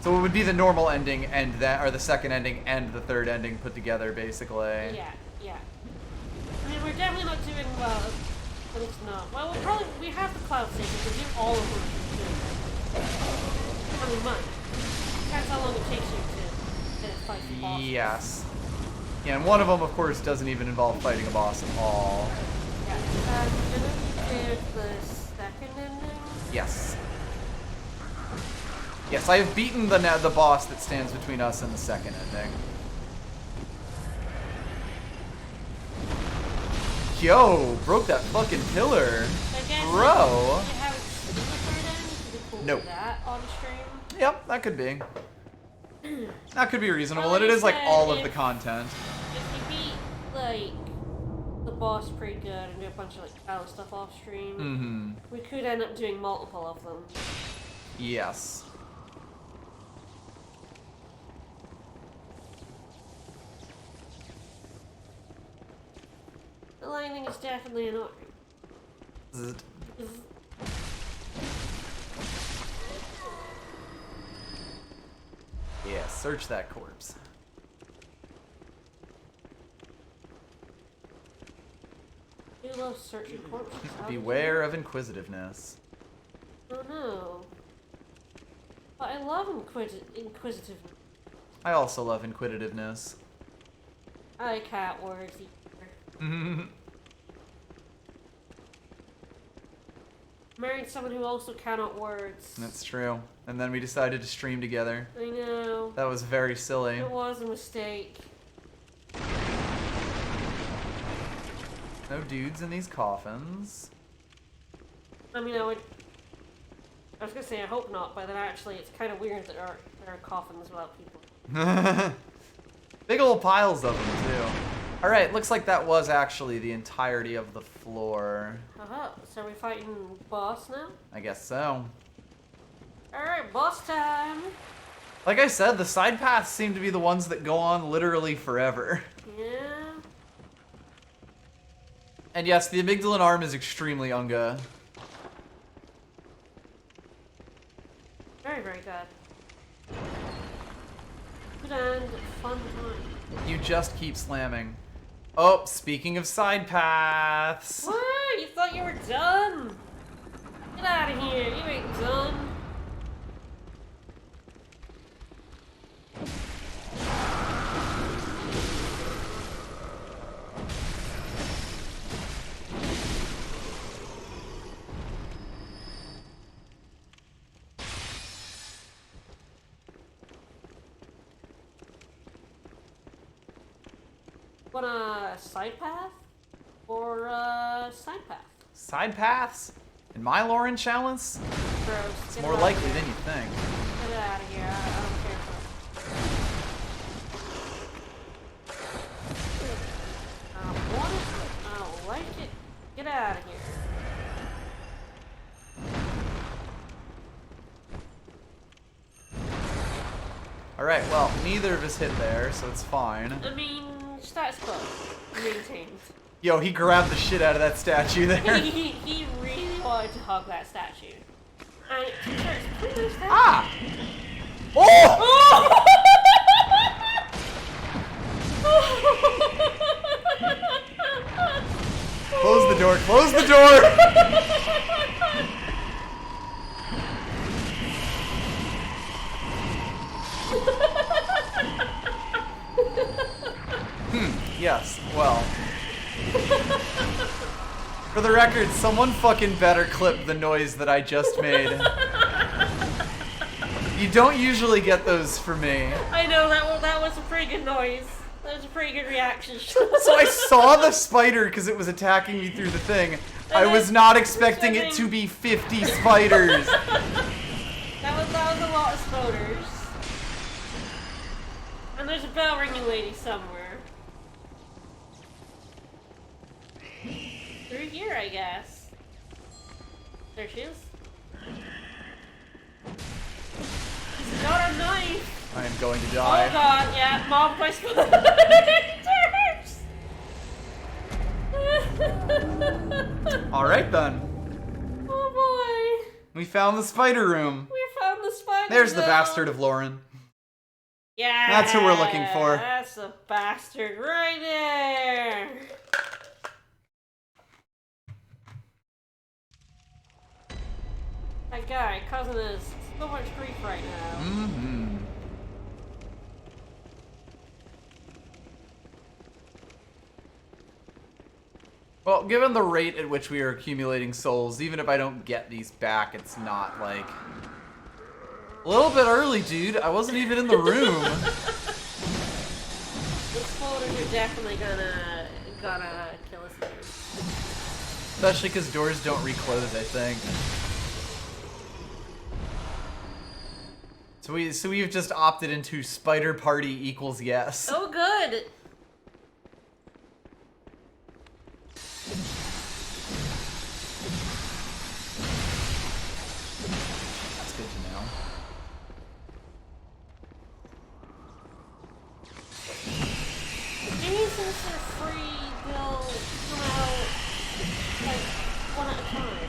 Speaker 1: So it would be the normal ending and that, or the second ending and the third ending put together, basically.
Speaker 2: Yeah. I mean, we're definitely not doing well. At least not. Well, we have the cloud station. We can do all of them. I mean, month. Depends how long it takes you to fight the boss.
Speaker 1: Yes. Yeah, and one of them, of course, doesn't even involve fighting a boss at all.
Speaker 2: Yeah. Didn't you do the second ending?
Speaker 1: Yes. Yes, I have beaten the boss that stands between us and the second ending. Yo, broke that fucking pillar. Bro.
Speaker 2: You haven't seen the third ending? Could you pull
Speaker 1: Nope.
Speaker 2: that on stream?
Speaker 1: Yep, that could be. That could be reasonable,
Speaker 2: Well,
Speaker 1: and it is like
Speaker 2: said
Speaker 1: all of
Speaker 2: if-
Speaker 1: the content.
Speaker 2: If you beat, like, the boss pretty good and do a bunch of, like, other stuff off stream, we could end up doing multiple of them.
Speaker 1: Yes.
Speaker 2: The lightning is definitely annoying.
Speaker 1: Zzz. Yeah, search that corpse.
Speaker 2: You love searching corpses.
Speaker 1: Beware of inquisitiveness.
Speaker 2: Oh no. But I love inquisitiveness.
Speaker 1: I also love inquisitiveness.
Speaker 2: I can't words either. Married someone who also cannot words.
Speaker 1: That's true. And then we decided to stream together.
Speaker 2: I know.
Speaker 1: That was very silly.
Speaker 2: It was a mistake.
Speaker 1: No dudes in these coffins.
Speaker 2: I mean, I was gonna say I hope not, but then actually it's kind of weird that there are coffins without people.
Speaker 1: Big old piles of them, too. Alright, looks like that was actually the entirety of the floor.
Speaker 2: So we're fighting boss now?
Speaker 1: I guess so.
Speaker 2: Alright, boss time!
Speaker 1: Like I said, the side paths seem to be the ones that go on literally forever.
Speaker 2: Yeah.
Speaker 1: And yes, the amygdalin arm is extremely Unga.
Speaker 2: god. Good and fun time.
Speaker 1: You just keep slamming. Oh, speaking of side paths.
Speaker 2: What? You thought you were done? Get out of here. You ain't done. Want a side path? Or a side path?
Speaker 1: Side paths? In my Lauren Chalice?
Speaker 2: Gross.
Speaker 1: It's more likely than you think.
Speaker 2: Get out of here. I don't care for I don't want it. I don't like it. Get out of here.
Speaker 1: Alright, well, neither of us hit there, so it's fine.
Speaker 2: I mean, status quo. Maintained.
Speaker 1: Yo, he grabbed the shit out of that statue there.
Speaker 2: he really wanted to hug that statue. And
Speaker 1: Ah! Oh! Close the door, close the door! Yes, well. For the record, someone fucking better clip the noise that I just made. You don't usually get those for me.
Speaker 2: I know, that was a pretty good noise. That was a pretty good reaction.
Speaker 1: So I saw the spider because it was attacking me through the thing. I was not expecting it to be 50 spiders.
Speaker 2: That was a lot of spiders. And there's a bell ringing lady somewhere. Through here, I guess. There she is. She's got a knife.
Speaker 1: I am going to die.
Speaker 2: Oh god, yeah, mobbed by spiders.
Speaker 1: Alright then.
Speaker 2: Oh boy.
Speaker 1: We found the spider room.
Speaker 2: We found the spider.
Speaker 1: There's the bastard of Lauren.
Speaker 2: Yeah.
Speaker 1: That's who we're looking for.
Speaker 2: That's a bastard right there. That guy causing us so much grief right now.
Speaker 1: Mm-hmm. Well, given the rate at which we are accumulating souls, even if I don't get these back, it's not like... A little bit early, dude. I wasn't even in the room.
Speaker 2: These folders are definitely gonna kill us later.
Speaker 1: Especially because doors don't reclose, I think. So we've just opted into spider party equals yes.
Speaker 2: Oh, good.
Speaker 1: That's good to know.
Speaker 2: Maybe since they're free, they'll come out like one at a time.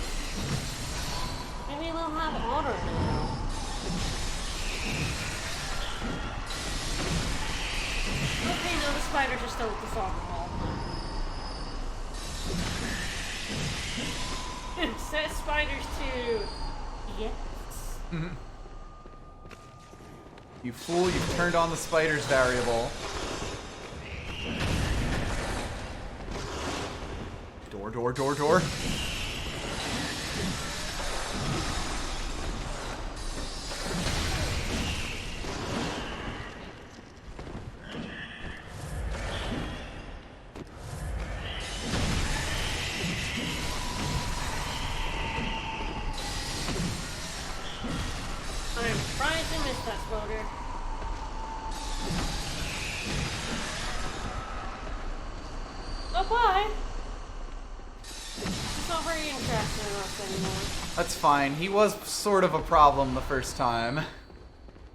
Speaker 2: Maybe they'll have order now. Okay, no, the spiders are still at the soccer ball. Set spiders to yes.
Speaker 1: Mm-hmm. You fool, you've turned on the spiders variable. Door, door, door, door.
Speaker 2: I'm surprised I missed that spider. Oh, bye. He's not very interested in us anymore.
Speaker 1: That's fine. He was sort of a problem the first time.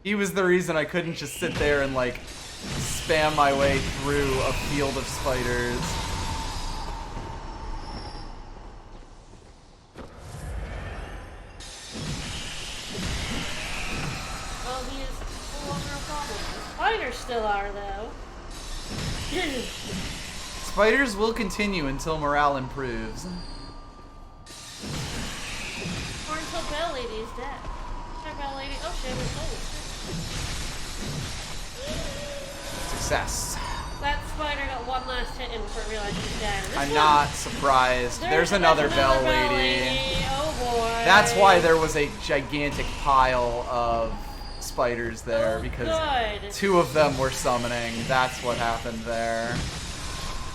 Speaker 1: He was the reason I couldn't just sit there and, like, spam my way through a field of spiders.
Speaker 2: he is no longer a problem. The spiders still are, though.
Speaker 1: Spiders will continue until morale improves.
Speaker 2: Or until Bell Lady is dead. Hi, Bell Lady. Oh, shit, it's old.
Speaker 1: Success.
Speaker 2: That spider got one last hit in before it realized he's dead.
Speaker 1: I'm not surprised. There's another Bell Lady.
Speaker 2: Oh boy.
Speaker 1: That's why there was a gigantic pile of spiders there, because
Speaker 2: good.
Speaker 1: 2 of them were summoning. That's what happened there.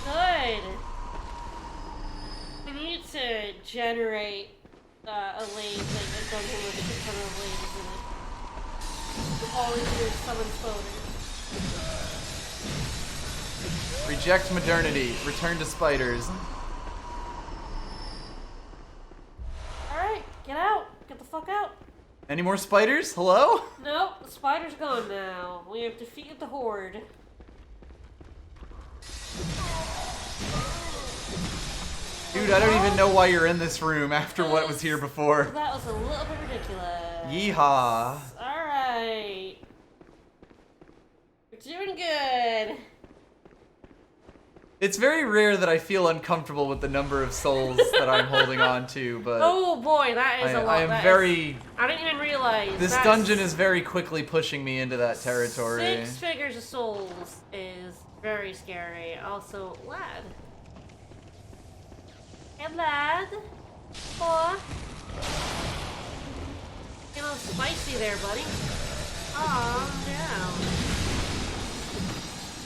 Speaker 2: Good. We need to generate a lane, like a dungeon with a ton of lanes in it. All we do is summon spiders.
Speaker 1: Reject modernity. Return to spiders.
Speaker 2: Alright, get out. Get the fuck out.
Speaker 1: Any more spiders? Hello?
Speaker 2: Nope, the spider's gone now. We have defeated the horde.
Speaker 1: Dude, I don't even know why you're in this room after what was here before.
Speaker 2: That was a little bit ridiculous.
Speaker 1: Yeehaw.
Speaker 2: Alright. We're doing good.
Speaker 1: It's very rare that I feel uncomfortable with the number of souls that I'm holding on to, but
Speaker 2: Oh boy, that is a lot.
Speaker 1: I am
Speaker 2: That
Speaker 1: very...
Speaker 2: is- I didn't even realize.
Speaker 1: This
Speaker 2: that's
Speaker 1: dungeon is very quickly pushing me into that territory.
Speaker 2: 6 figures of souls is very scary. Also, lad. Hey, lad. Oh. Getting a little spicy there, buddy. Calm down.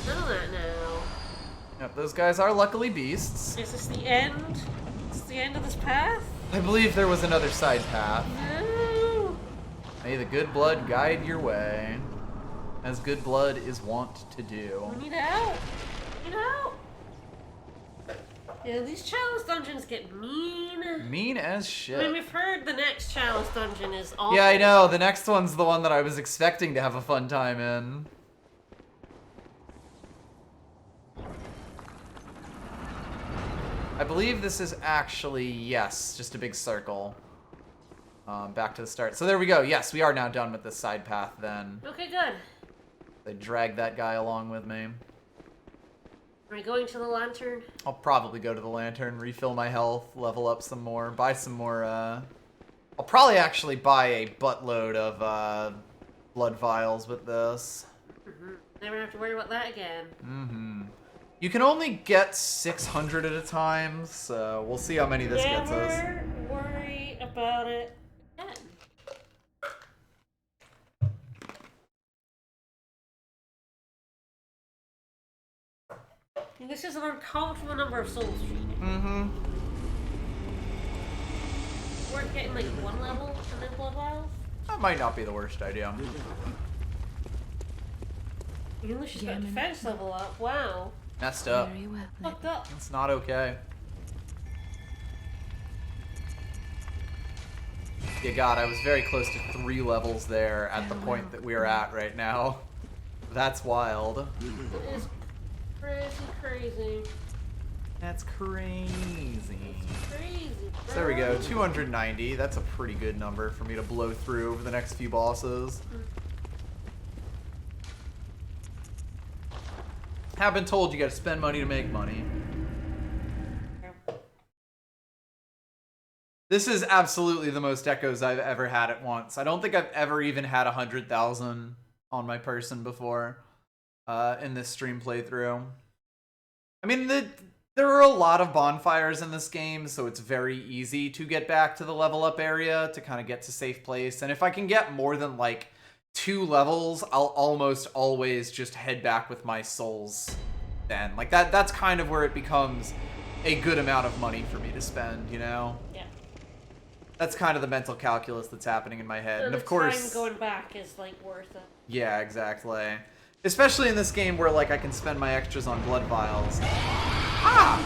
Speaker 2: None of that now.
Speaker 1: Yep, those guys are luckily beasts.
Speaker 2: Is this the end? Is this the end of this path?
Speaker 1: I believe there was another side path.
Speaker 2: No.
Speaker 1: May the good blood guide your way, as good blood is wont to do.
Speaker 2: We need help. We need help. Yeah, these Chalice Dungeons get mean.
Speaker 1: Mean as
Speaker 2: I
Speaker 1: shit.
Speaker 2: mean, we've heard the next Chalice Dungeon is awful.
Speaker 1: Yeah, I know. The next one's the one that I was expecting to have a fun time in. I believe this is actually, yes, just a big circle. Back to the start. So there we go. Yes, we are now done with this side path then.
Speaker 2: Okay, good.
Speaker 1: They dragged that guy along with me.
Speaker 2: Are we going to the lantern?
Speaker 1: I'll probably go to the lantern, refill my health, level up some more, buy some more, I'll probably actually buy a buttload of, blood vials with this.
Speaker 2: Never have to worry about that again.
Speaker 1: You can only get 600 at a time, so we'll see how many this gets us.
Speaker 2: Never worry about it again. This is an uncomfortable number of souls, Gene. We're getting like 1 level and then blood vials.
Speaker 1: That might not be the worst idea.
Speaker 2: You know, she's got defense level up. Wow.
Speaker 1: Messed up.
Speaker 3: Very well.
Speaker 2: Fucked up.
Speaker 1: It's not okay. Yeah, God, I was very close to 3 levels there at the point that we are at right now. That's wild.
Speaker 2: It is crazy.
Speaker 1: That's crazy.
Speaker 2: Crazy.
Speaker 1: So there we go, 290. That's a pretty good number for me to blow through over the next few bosses. Have been told you gotta spend money to make money. This is absolutely the most echoes I've ever had at once. I don't think I've ever even had 100,000 on my person before in this stream playthrough. I mean, there are a lot of bonfires in this game, so it's very easy to get back to the level up area to kind of get to safe place. And if I can get more than like 2 levels, I'll almost always just head back with my souls then. Like that's kind of where it becomes a good amount of money for me to spend, you know?
Speaker 2: Yeah.
Speaker 1: That's kind of the mental calculus that's happening in my head.
Speaker 2: So
Speaker 1: And
Speaker 2: the
Speaker 1: of course,
Speaker 2: time going back is like worth it.
Speaker 1: yeah, exactly. Especially in this game where like I can spend my extras on blood vials. Ah!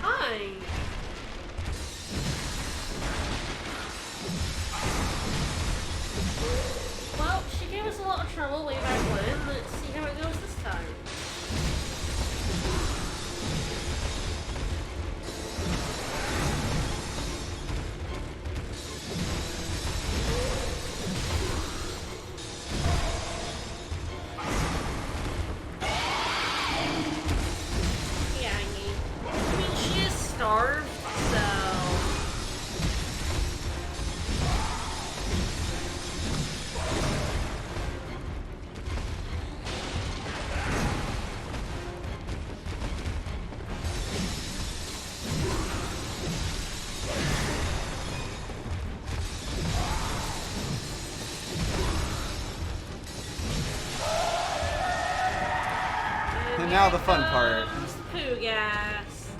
Speaker 2: Hi. Well, she gave us a lot of trouble way back when. Let's see how it goes this time.
Speaker 1: now the fun part.
Speaker 2: Poo gas.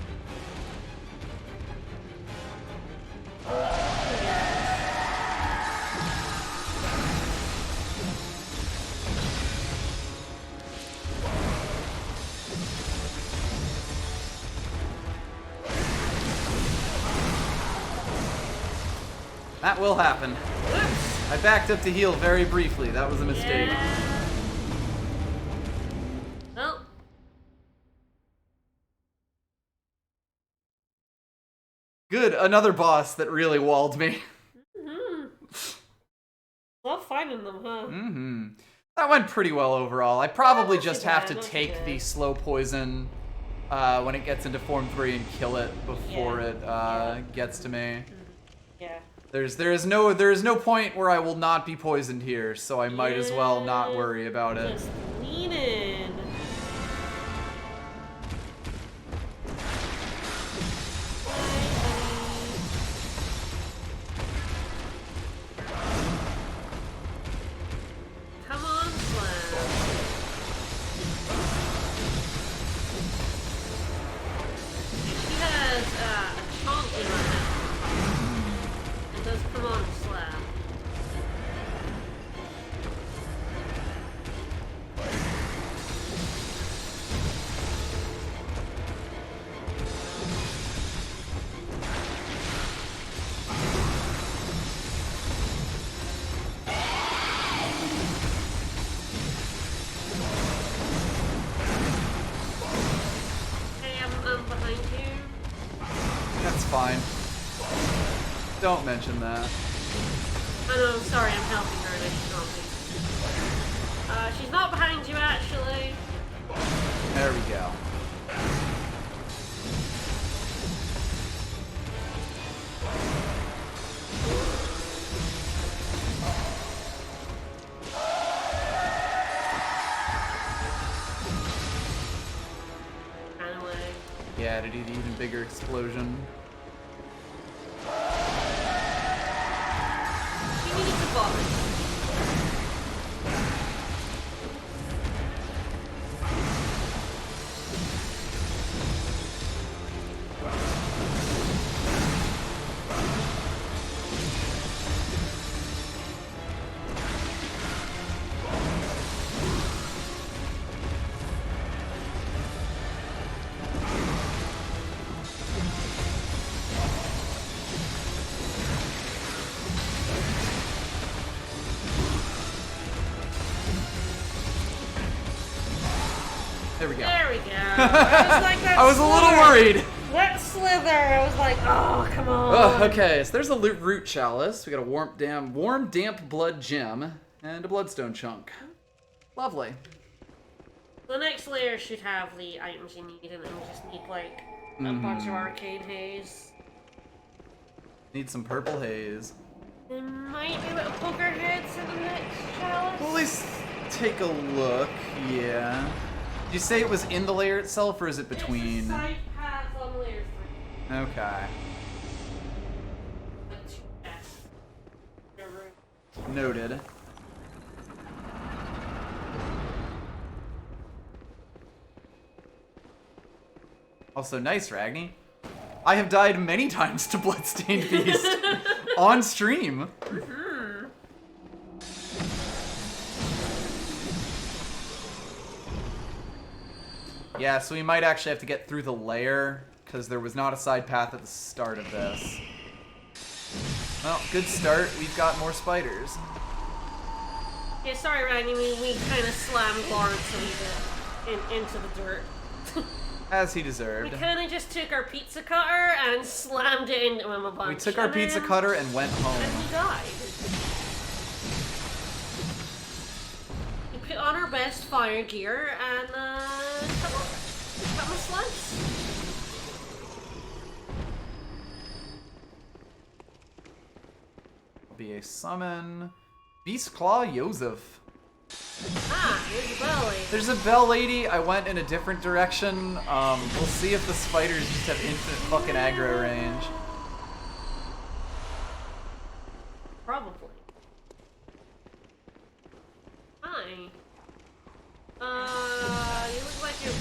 Speaker 1: That will happen.
Speaker 2: Whoops.
Speaker 1: I backed up to heal very briefly. That was a mistake.
Speaker 2: Yeah. Well.
Speaker 1: Good, another boss that really walled me.
Speaker 2: Love finding them, huh?
Speaker 1: That went pretty well overall. I probably
Speaker 2: Not
Speaker 1: just
Speaker 2: too
Speaker 1: have
Speaker 2: bad,
Speaker 1: to
Speaker 2: not too
Speaker 1: take
Speaker 2: bad.
Speaker 1: the slow poison when it gets into Form 3 and kill it before
Speaker 2: Yeah.
Speaker 1: it gets to me.
Speaker 2: Yeah.
Speaker 1: There is no point where I will not be poisoned here, so I might as well not worry about it.
Speaker 2: Just lean in. Come on, Slam. She has a chonky limit. It does come on Slam. Hey, I'm behind you.
Speaker 1: That's fine. Don't mention that.
Speaker 2: Oh no, sorry, I'm helping her. She's not me. She's not behind you, actually.
Speaker 1: There we go.
Speaker 2: Ran away.
Speaker 1: Yeah, to do the even bigger explosion.
Speaker 2: She needed to vomit.
Speaker 1: There we go.
Speaker 2: There we go. I was like that.
Speaker 1: I was a little worried.
Speaker 2: That slither. I was like, oh, come on.
Speaker 1: Ugh, okay, so there's a root chalice. We got a warm, damp blood gem and a bloodstone chunk. Lovely.
Speaker 2: The next layer should have the items you need, and then we just need like a bunch of arcane haze.
Speaker 1: Need some purple haze.
Speaker 2: They might be little poker heads in the next chalice.
Speaker 1: We'll at least take a look. Yeah. Did you say it was in the layer itself, or is it between?
Speaker 2: It's the side path on layer 3.
Speaker 1: Okay.
Speaker 2: Like 2S. The room.
Speaker 1: Noted. Also, nice, Ragni. I have died many times to Bloodstained Beast on stream. Yeah, so we might actually have to get through the layer, because there was not a side path at the start of this. Well, good start. We've got more spiders.
Speaker 2: Yeah, sorry, Ragni, we kind of slammed Lawrence a wee bit into the dirt.
Speaker 1: As he
Speaker 2: We
Speaker 1: deserved.
Speaker 2: kind of just took our pizza cutter and slammed it into him a bunch.
Speaker 1: We took our
Speaker 2: and
Speaker 1: pizza
Speaker 2: then-
Speaker 1: cutter and went
Speaker 2: And
Speaker 1: home.
Speaker 2: we died. We put on our best fire gear and cut my slice.
Speaker 1: Be a summon. Beast Claw Joseph.
Speaker 2: Ah, here's a belly.
Speaker 1: There's a bell lady. I went in a different direction. We'll see if the spiders just have infinite fucking aggro range.
Speaker 2: Probably. Hi. You look like you're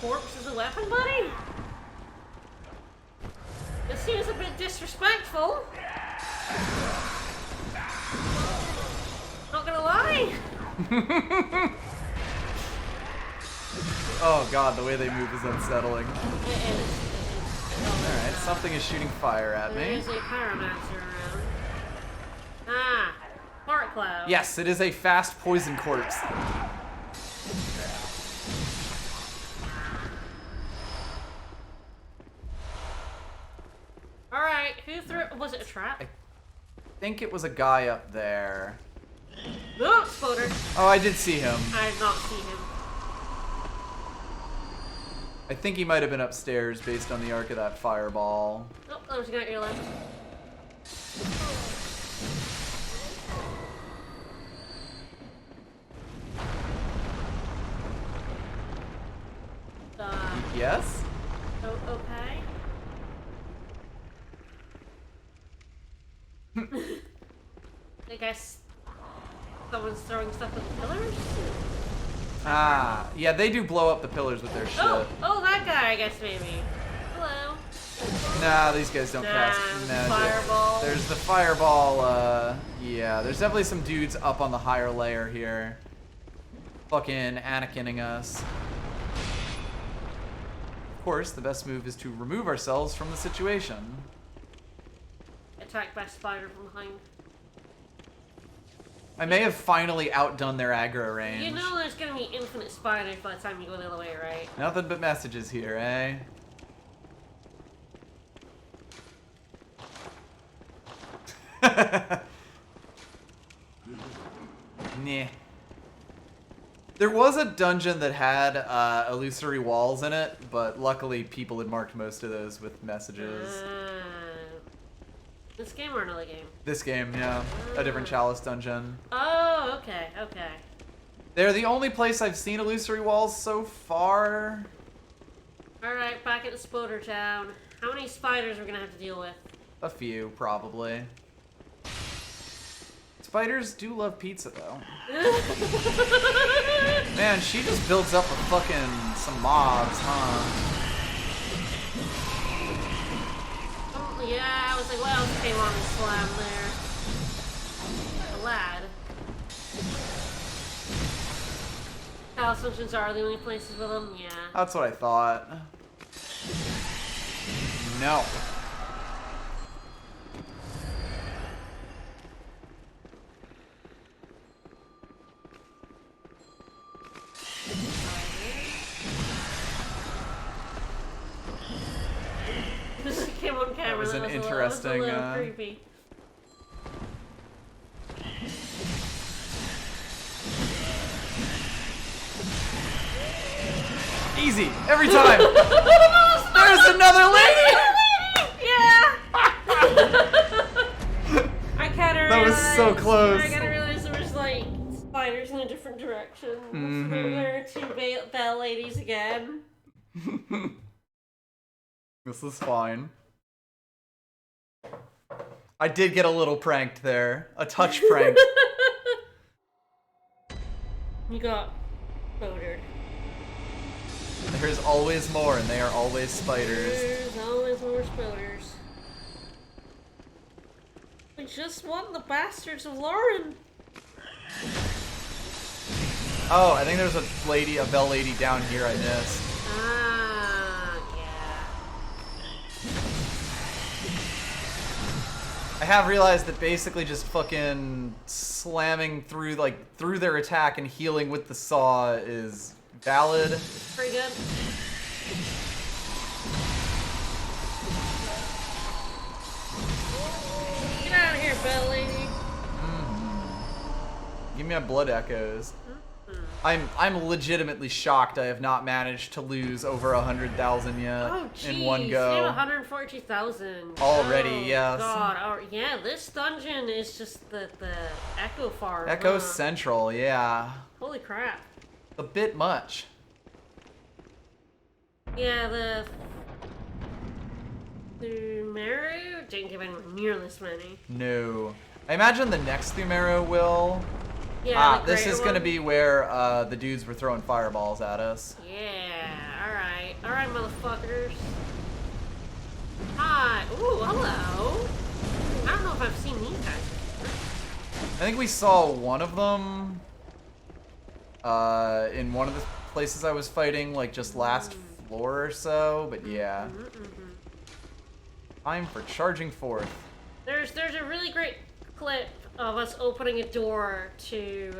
Speaker 2: corpse as a weapon, buddy? This seems a bit disrespectful. Not gonna lie.
Speaker 1: Oh god, the way they move is unsettling.
Speaker 2: It is.
Speaker 1: Alright, something is shooting fire at
Speaker 2: There
Speaker 1: me.
Speaker 2: is a pyromancer around. Ah, fart cloud.
Speaker 1: Yes, it is a fast poison corpse.
Speaker 2: Alright, who threw... Was it a trap?
Speaker 1: I think it was a guy up there.
Speaker 2: Oh, Spoder.
Speaker 1: Oh, I did see him.
Speaker 2: I did not see him.
Speaker 1: I think he might have been upstairs based on the arc of that fireball.
Speaker 2: Oh, there's a guy at your left.
Speaker 1: Yes?
Speaker 2: Oh, okay. I guess someone's throwing stuff at the pillars?
Speaker 1: Ah, yeah, they do blow up the pillars with their shit.
Speaker 2: Oh, that guy, I guess, maybe. Hello.
Speaker 1: Nah, these guys don't cast magic.
Speaker 2: Fireball.
Speaker 1: There's the fireball, yeah, there's definitely some dudes up on the higher layer here. Fucking Anakining us. Of course, the best move is to remove ourselves from the situation.
Speaker 2: Attacked by spider from behind.
Speaker 1: I may have finally outdone their aggro range.
Speaker 2: You know there's gonna be infinite spiders by the time you go the other way, right?
Speaker 1: Nothing but messages here, eh? Nah. There was a dungeon that had illusory walls in it, but luckily people had marked most of those with messages.
Speaker 2: This game or another game?
Speaker 1: This game, yeah. A different Chalice Dungeon.
Speaker 2: Oh, okay, okay.
Speaker 1: They're the only place I've seen illusory walls so far.
Speaker 2: Alright, back at the Spoder Town. How many spiders are we gonna have to deal with?
Speaker 1: A few, probably. Spiders do love pizza, though. Man, she just builds up some mobs, huh?
Speaker 2: Yeah, I was like, what else came on the slam there? A lad. Chalice Dungeons are the only places with them? Yeah.
Speaker 1: That's what I thought. No.
Speaker 2: This came on camera.
Speaker 1: That was an interesting.
Speaker 2: That was a little creepy.
Speaker 1: Easy every time. There's another lady.
Speaker 2: Yeah. I kind of.
Speaker 1: That was so close.
Speaker 2: I gotta realize there was like spiders in a different direction.
Speaker 1: Mm-hmm.
Speaker 2: So there are two bell ladies again.
Speaker 1: This is fine. I did get a little pranked there. A touch pranked.
Speaker 2: You got boatered.
Speaker 1: There's always more, and they are always spiders.
Speaker 2: There's always more spiders. We just won the Bastards of Lauren.
Speaker 1: Oh, I think there's a bell lady down here I missed.
Speaker 2: Ah, yeah.
Speaker 1: I have realized that basically just fucking slamming through their attack and healing with the saw is valid.
Speaker 2: Pretty good. Get out of here, bell lady.
Speaker 1: Give me my blood echoes. I'm legitimately shocked I have not managed to lose over 100,000 yet
Speaker 2: Oh, jeez.
Speaker 1: in one
Speaker 2: You have
Speaker 1: go.
Speaker 2: 142,000.
Speaker 1: Already,
Speaker 2: oh,
Speaker 1: yes.
Speaker 2: God. Oh, yeah, this dungeon is just the Echo Farm.
Speaker 1: Echo
Speaker 2: huh?
Speaker 1: Central, yeah.
Speaker 2: Holy crap.
Speaker 1: A bit much.
Speaker 2: Yeah, the Thumeru didn't give anyone near this many.
Speaker 1: No. I imagine the next Thumeru will.
Speaker 2: Yeah, the
Speaker 1: this
Speaker 2: greater
Speaker 1: is going to
Speaker 2: one.
Speaker 1: be where the dudes were throwing fireballs at us.
Speaker 2: Yeah, alright. Alright, motherfuckers. Hi. Ooh, hello. I don't know if I've seen these guys before.
Speaker 1: I think we saw one of them in one of the places I was fighting, like just last floor or so, but yeah. Time for charging forth.
Speaker 2: There's a really great clip of us opening a door to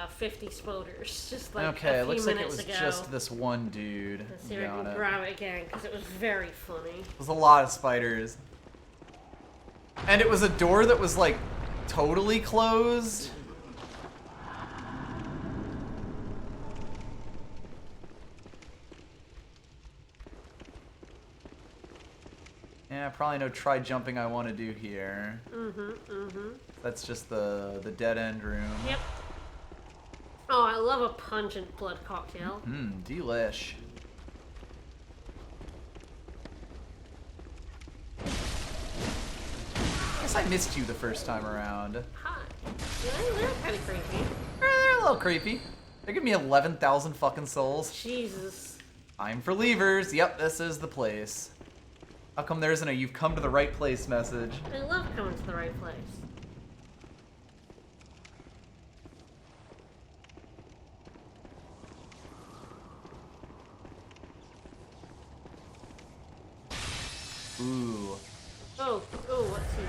Speaker 2: 50 spoders, just like
Speaker 1: Okay,
Speaker 2: a
Speaker 1: it
Speaker 2: few
Speaker 1: looks like it
Speaker 2: minutes
Speaker 1: was
Speaker 2: ago.
Speaker 1: just this one dude.
Speaker 2: Let's see if I can grab it again, because it was very funny.
Speaker 1: There's a lot of spiders. And it was a door that was like totally closed. Yeah, probably no try jumping I want to do here. That's just the dead end room.
Speaker 2: Yep. Oh, I love a pungent blood cocktail.
Speaker 1: Delish. Guess I missed you the first time around.
Speaker 2: Hi. Yeah, they're kind of creepy.
Speaker 1: They're a little creepy. They give me 11,000 fucking souls.
Speaker 2: Jesus.
Speaker 1: Time for levers. Yep, this is the place. How come there isn't a "you've come to the right place" message?
Speaker 2: I love coming to the right place.
Speaker 1: Ooh.
Speaker 2: Oh, what's he?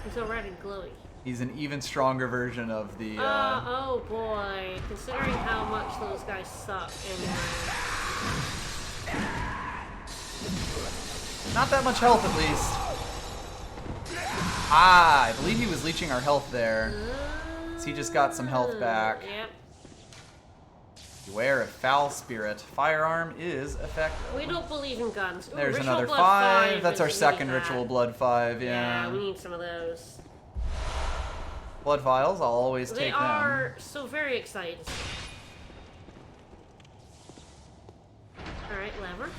Speaker 2: He's already glowy.
Speaker 1: He's an even stronger version of the,
Speaker 2: Oh boy. Considering how much those guys suck anyway.
Speaker 1: Not that much health, at least. Ah, I believe he was leeching our health there. So he just got some health back.
Speaker 2: Yep.
Speaker 1: Beware of foul spirit. Firearm is effective.
Speaker 2: We don't believe in guns. Ooh,
Speaker 1: There's
Speaker 2: Ritual
Speaker 1: another
Speaker 2: Blood
Speaker 1: 5. That's
Speaker 2: is
Speaker 1: our
Speaker 2: really
Speaker 1: second
Speaker 2: bad.
Speaker 1: ritual blood 5,
Speaker 2: Yeah,
Speaker 1: yeah.
Speaker 2: we need some of those.
Speaker 1: Blood vials, I'll always
Speaker 2: They
Speaker 1: take
Speaker 2: are
Speaker 1: them.
Speaker 2: so very excited. Alright, lever.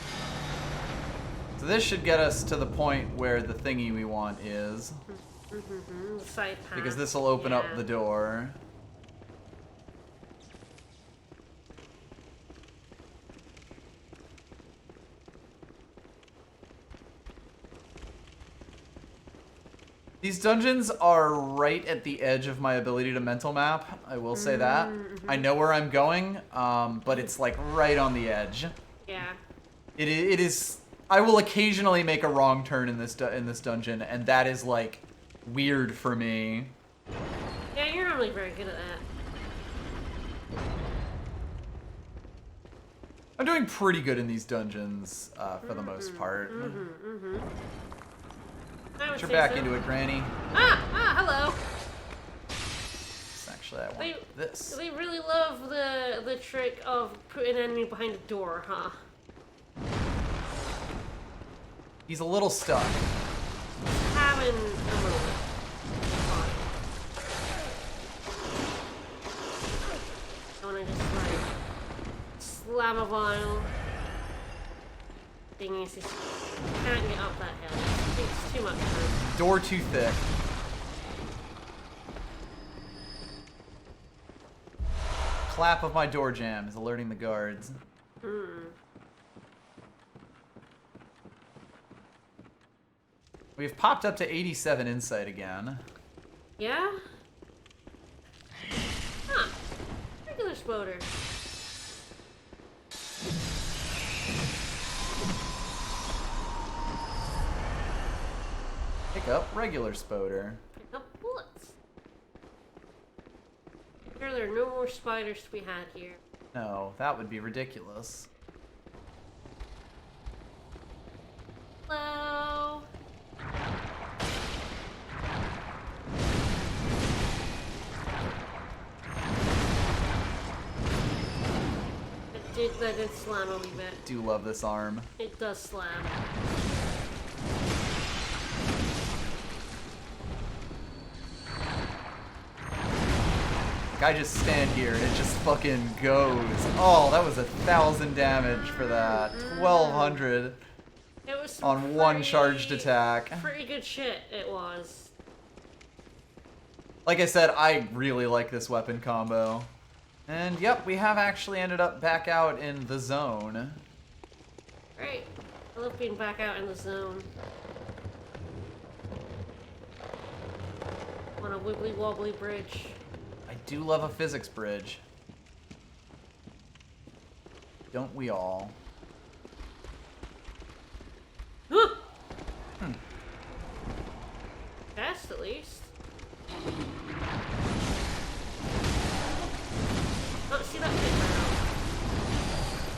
Speaker 1: So this should get us to the point where the thingy we want is.
Speaker 2: The side path.
Speaker 1: Because this will open up the door. These dungeons are right at the edge of my ability to mental map, I will say that. I know where I'm going, but it's like right on the edge.
Speaker 2: Yeah.
Speaker 1: It is. I will occasionally make a wrong turn in this dungeon, and that is like weird for me.
Speaker 2: Yeah, you're normally very good at that.
Speaker 1: I'm doing pretty good in these dungeons for the most part. Get back into it, Granny.
Speaker 2: Hello.
Speaker 1: Actually, I want this.
Speaker 2: They really love the trick of putting an enemy behind a door, huh?
Speaker 1: He's a little stuck.
Speaker 2: Having a moment. I wanna just like slam a vial. Thing is, can't get up that hill. It's too much time.
Speaker 1: Door too thick. Clap of my door jam is alerting the guards. We've popped up to 87 insight again.
Speaker 2: Yeah? Huh. Regular spoder.
Speaker 1: Pick up regular spoder.
Speaker 2: Pick up bullets. Sure, there are no more spiders to be had here.
Speaker 1: No, that would be ridiculous.
Speaker 2: Hello. That did slam a wee bit.
Speaker 1: Do love this arm.
Speaker 2: It does slam.
Speaker 1: Like, I just stand here and it just fucking goes. Oh, that was 1,000 damage for that. 1,200
Speaker 2: It was
Speaker 1: on one charged attack.
Speaker 2: Pretty good shit, it was.
Speaker 1: Like I said, I really like this weapon combo. And yep, we have actually ended up back out in the zone.
Speaker 2: Great. I love being back out in the zone. On a wibbly wobbly bridge.
Speaker 1: I do love a physics bridge. Don't we all?
Speaker 2: Fast, at least. Oh, see that bit now.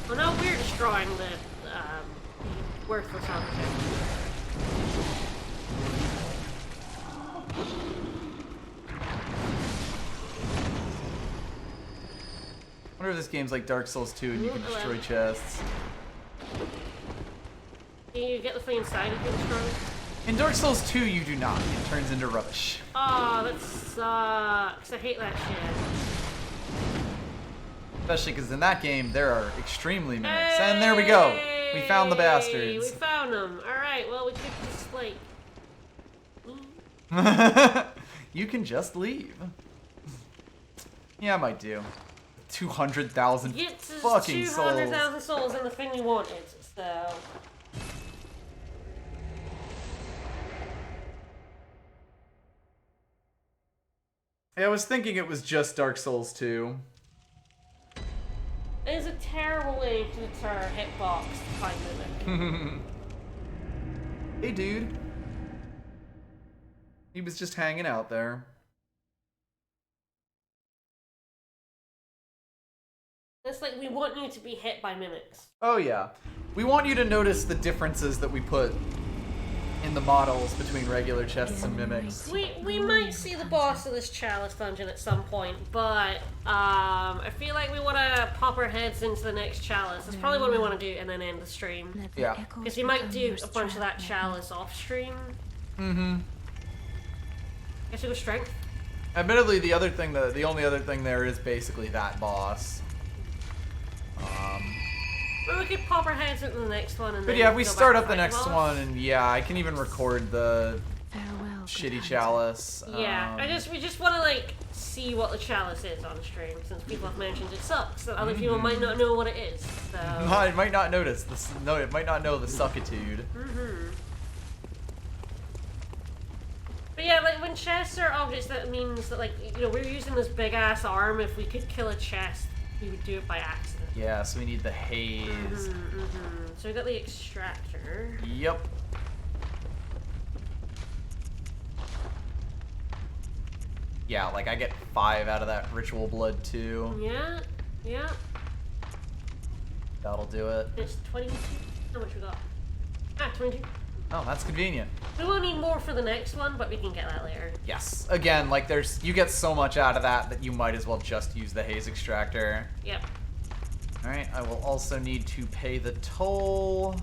Speaker 2: Well, now we're destroying the worthless object.
Speaker 1: I wonder if this game's like Dark Souls 2 and you can destroy chests.
Speaker 2: Can you get the thing inside if you destroy it?
Speaker 1: In Dark Souls 2, you do not. It turns into rubbish.
Speaker 2: Oh, that sucks. I hate that shit.
Speaker 1: Especially because in that game, there are extremely mimics. And there we go. We found the bastards.
Speaker 2: We found them. Alright, well, we could just, like...
Speaker 1: You can just leave. Yeah, I might do. 200,000 fucking souls.
Speaker 2: 200,000 souls and the thing we wanted, so...
Speaker 1: Yeah, I was thinking it was just Dark Souls 2.
Speaker 2: It is a terrible way to deter hitbox to find it.
Speaker 1: Hey, dude. He was just hanging out there.
Speaker 2: It's like we want you to be hit by mimics.
Speaker 1: Oh, yeah. We want you to notice the differences that we put in the models between regular chests and mimics.
Speaker 2: We might see the boss of this Chalice Dungeon at some point, but I feel like we want to pop our heads into the next Chalice. That's probably what we want to do and then end the stream.
Speaker 1: Yeah.
Speaker 2: Because you might do a bunch of that Chalice off stream.
Speaker 1: Mm-hmm.
Speaker 2: Guess we go strength.
Speaker 1: Admittedly, the only other thing there is basically that boss.
Speaker 2: Well, we could pop our heads into the next one and
Speaker 1: But
Speaker 2: then
Speaker 1: yeah, if we
Speaker 2: go
Speaker 1: start
Speaker 2: back
Speaker 1: up
Speaker 2: to
Speaker 1: the
Speaker 2: fight
Speaker 1: next
Speaker 2: boss.
Speaker 1: one, and yeah, I can even record the
Speaker 3: Farewell,
Speaker 1: shitty Chalice.
Speaker 2: Yeah, we just want to like see what the Chalice is on stream, since people have mentioned it sucks, so other people might not know what it is. So
Speaker 1: It might not notice this. No, it might not know the suckitude.
Speaker 2: But yeah, like when chests are objects, that means that like we're using this big ass arm. If we could kill a chest, we would do it by accident.
Speaker 1: Yeah, so we need the haze.
Speaker 2: So we got the extractor.
Speaker 1: Yep. Yeah, like I get 5 out of that ritual blood too.
Speaker 2: Yeah, yeah.
Speaker 1: That'll do it.
Speaker 2: It's 22. How much we got? 22.
Speaker 1: Oh, that's convenient.
Speaker 2: We will need more for the next one, but we can get that later.
Speaker 1: Yes. Again, like you get so much out of that you might as well just use the haze extractor.
Speaker 2: Yep.
Speaker 1: Alright, I will also need to pay the toll.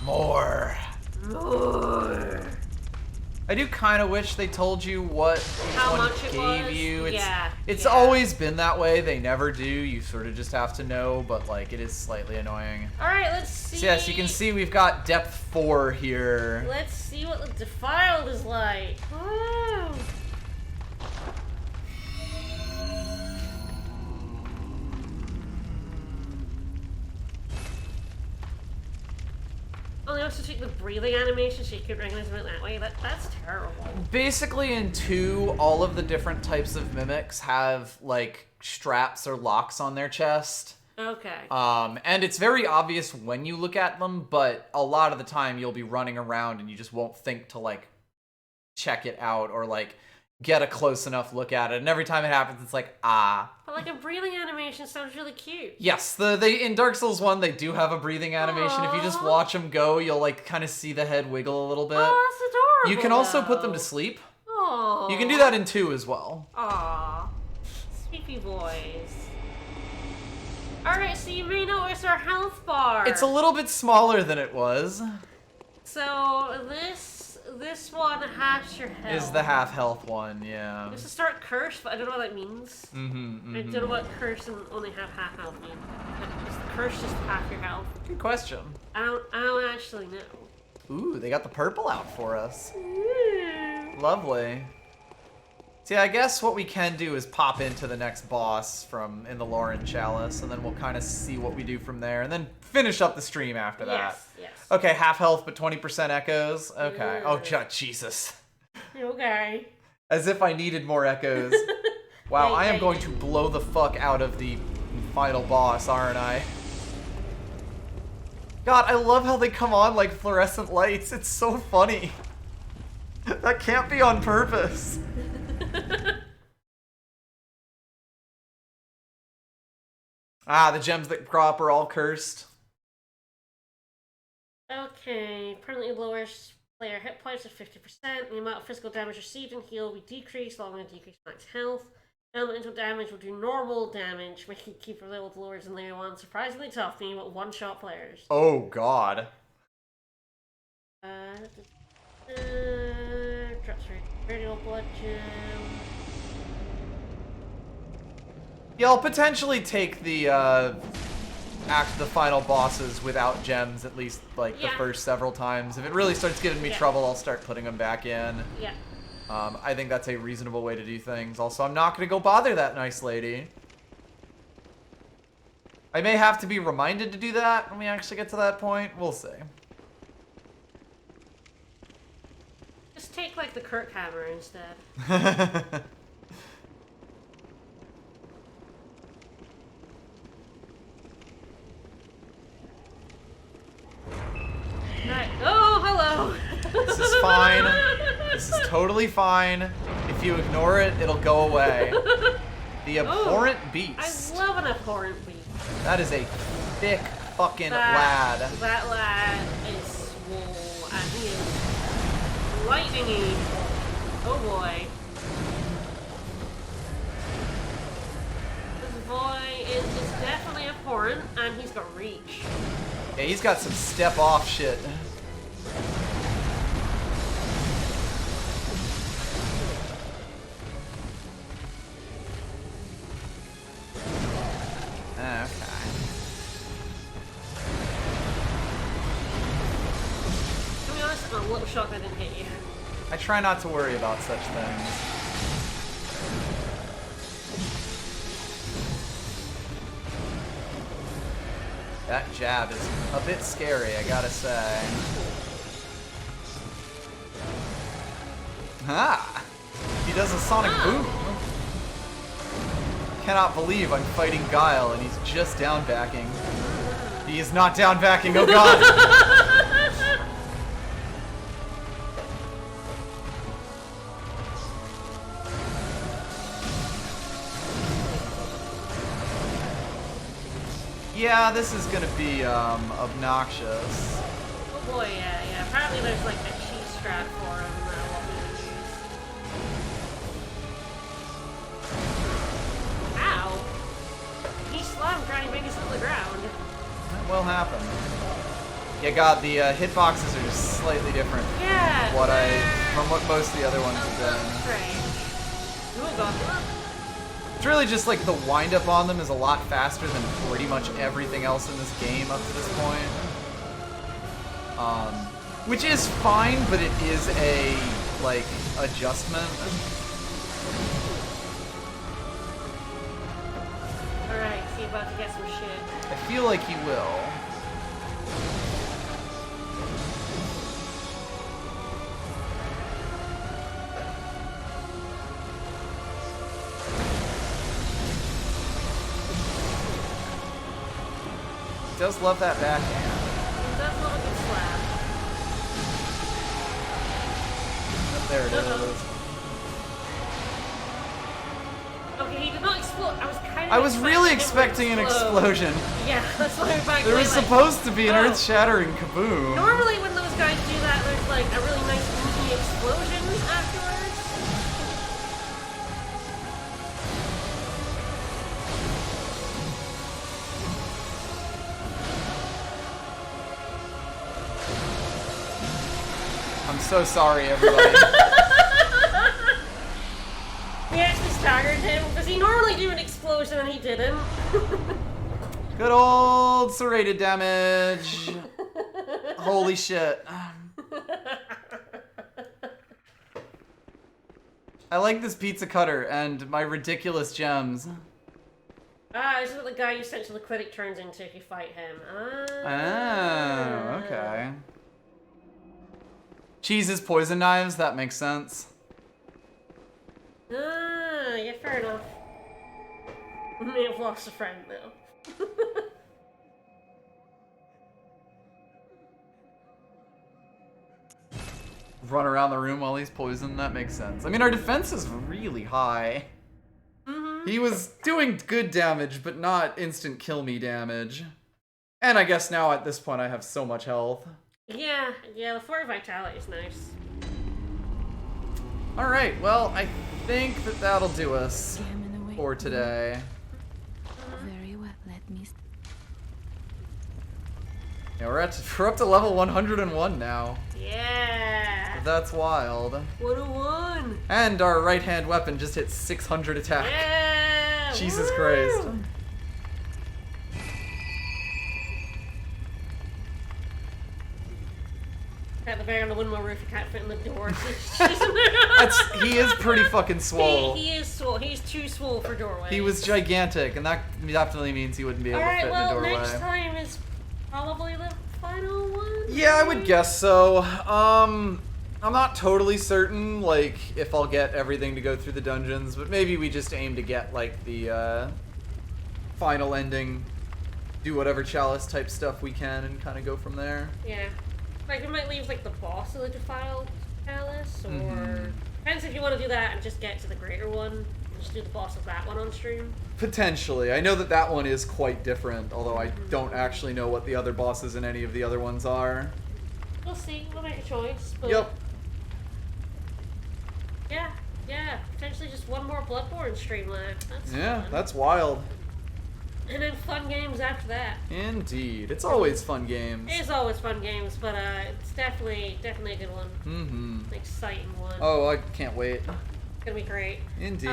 Speaker 1: More. I do kind of wish they told you what each
Speaker 2: How
Speaker 1: one
Speaker 2: much it
Speaker 1: gave
Speaker 2: was?
Speaker 1: you. It's
Speaker 2: yeah.
Speaker 1: always been that way. They never do. You sort of just have to know, but like it is slightly annoying.
Speaker 2: Alright, let's see.
Speaker 1: So yes, you can see we've got depth 4 here.
Speaker 2: Let's see what the Defiled is like. Woo! Oh, they also took the breathing animation so you could recognize them that way. That's terrible.
Speaker 1: Basically in 2, all of the different types of mimics have like straps or locks on their chest.
Speaker 2: Okay.
Speaker 1: And it's very obvious when you look at them, but a lot of the time you'll be running around and you just won't think to like check it out or like get a close enough look at it. And every time it happens, it's like, ah.
Speaker 2: But like a breathing animation sounds really cute.
Speaker 1: Yes, they in Dark Souls 1, they do have a breathing animation. If you just watch them go, you'll like kind of see the head wiggle a little bit.
Speaker 2: Oh, that's adorable.
Speaker 1: You can also put them
Speaker 2: though.
Speaker 1: to sleep.
Speaker 2: Aww.
Speaker 1: You can do that in 2 as well.
Speaker 2: Aww. Sleepy boys. Alright, so you may notice our health bar.
Speaker 1: It's a little bit smaller than it was.
Speaker 2: So this one halves your health.
Speaker 1: Is the half health one, yeah.
Speaker 2: This is start curse, but I don't know what that means. I don't know what curse and only have half health mean. Like, is the curse just half your health?
Speaker 1: Good question.
Speaker 2: I don't actually know.
Speaker 1: Ooh, they got the purple out for us.
Speaker 2: Ooh.
Speaker 1: Lovely. See, I guess what we can do is pop into the next boss in the Lauren Chalice, and then we'll kind of see what we do from there, and then finish up the stream after that.
Speaker 2: Yes.
Speaker 1: Okay, half health, but 20% echoes. Okay. Oh, Jesus.
Speaker 2: Okay.
Speaker 1: As if I needed more echoes. Wow, I am going to blow the fuck out of the final boss, aren't I? God, I love how they come on like fluorescent lights. It's so funny. That can't be on purpose. The gems that crop are all cursed.
Speaker 2: Okay, permanently lowers player hit points of 50%. The amount of physical damage received and healed will be decreased, along with decreased max health. Elemental damage will do normal damage, making keeper level lowers in layer 1 surprisingly tough, being able to one-shot players.
Speaker 1: Oh, God.
Speaker 2: Drops radial blood gem.
Speaker 1: Yeah, I'll potentially take the final bosses without gems, at least like the first several times. If it really starts giving me trouble, I'll start putting them back in.
Speaker 2: Yeah.
Speaker 1: I think that's a reasonable way to do things. Also, I'm not going to go bother that nice lady. I may have to be reminded to do that when we actually get to that point. We'll see.
Speaker 2: Just take, like, the Kirk hammer instead. Right. Oh, hello!
Speaker 1: This is fine. This is totally fine. If you ignore it, it'll go away. The abhorrent beast.
Speaker 2: I love an abhorrent beast.
Speaker 1: That is a thick fucking lad.
Speaker 2: That lad is swole, and he is lightningy. Oh boy. This boy is definitely abhorrent, and he's got reach.
Speaker 1: Yeah, he's got some step off shit. Okay.
Speaker 2: To be honest, I'm a little shocked I didn't hit you.
Speaker 1: I try not to worry about such things. That jab is a bit scary, I gotta say. He does a sonic boom. Cannot believe I'm fighting Guile and he's just down backing. He is not down backing, oh god! Yeah, this is gonna be obnoxious.
Speaker 2: Oh boy, yeah. Apparently there's like a cheese strat for him that I won't use. Ow! He slammed Granny Vegas on the ground.
Speaker 1: That will happen. Yeah, God, the hitboxes are just slightly different.
Speaker 2: Yeah.
Speaker 1: From what most of the other ones have been.
Speaker 2: Strange. Oh god.
Speaker 1: It's really just like the wind-up on them is a lot faster than pretty much everything else in this game up to this point. Which is fine, but it is a, like, adjustment.
Speaker 2: Alright, is he about to get some shit?
Speaker 1: I feel like he will. He does love that backhand.
Speaker 2: He does love a good slap.
Speaker 1: There it is.
Speaker 2: Okay, he did not explode.
Speaker 1: I was really expecting an explosion.
Speaker 2: Yeah, that's why I'm back.
Speaker 1: There was supposed to be an earth-shattering kaboom.
Speaker 2: Normally when those guys do that, there's like a really nice movie explosion afterwards.
Speaker 1: I'm so sorry, everybody.
Speaker 2: We actually staggered him because he normally do an explosion and he didn't.
Speaker 1: Good old serrated damage. Holy shit. I like this pizza cutter and my ridiculous gems.
Speaker 2: Ah, this is what the guy you sent to the clinic turns into if you fight him.
Speaker 1: Oh, okay. Cheese's poison knives, that makes sense.
Speaker 2: Ah, yeah, fair enough. We may have lost a friend, though.
Speaker 1: Run around the room while he's poisoned, that makes sense. I mean, our defense is really high. He was doing good damage, but not instant kill me damage. And I guess now at this point I have so much health.
Speaker 2: Yeah, the 4 vitality is nice.
Speaker 1: Alright, well, I think that that'll do us for today.
Speaker 3: Very well. Let me.
Speaker 1: Yeah, we're up to level 101 now.
Speaker 2: Yeah.
Speaker 1: That's wild.
Speaker 2: 101.
Speaker 1: And our right-hand weapon just hit 600 attack.
Speaker 2: Yeah.
Speaker 1: Jesus
Speaker 2: Woo!
Speaker 1: Christ.
Speaker 2: At the very on the windmill roof, you can't fit in the door.
Speaker 1: He is pretty fucking swole.
Speaker 2: He is swole. He's too swole for doorways.
Speaker 1: He was gigantic, and that definitely means he wouldn't be able to fit in a doorway.
Speaker 2: Next time is probably the final one.
Speaker 1: Yeah, I would guess so. I'm not totally certain, like, if I'll get everything to go through the dungeons, but maybe we just aim to get, like, the, final ending, do whatever Chalice type stuff we can, and kind of go from there.
Speaker 2: Yeah. Like, we might leave, like, the boss of the defiled Chalice, or... Depends if you want to do that and just get to the greater one, and just do the boss of that one on stream.
Speaker 1: Potentially. I know that that one is quite different, although I don't actually know what the other bosses in any of the other ones are.
Speaker 2: We'll see. We'll make a choice. But
Speaker 1: Yep.
Speaker 2: Yeah. Potentially just one more Bloodborne stream left. That's fun.
Speaker 1: That's wild.
Speaker 2: And then fun games after that.
Speaker 1: Indeed. It's always fun games.
Speaker 2: It is always fun games, but it's definitely a good one. An exciting one.
Speaker 1: Oh, I can't wait.
Speaker 2: It's gonna be great.
Speaker 1: Indeed.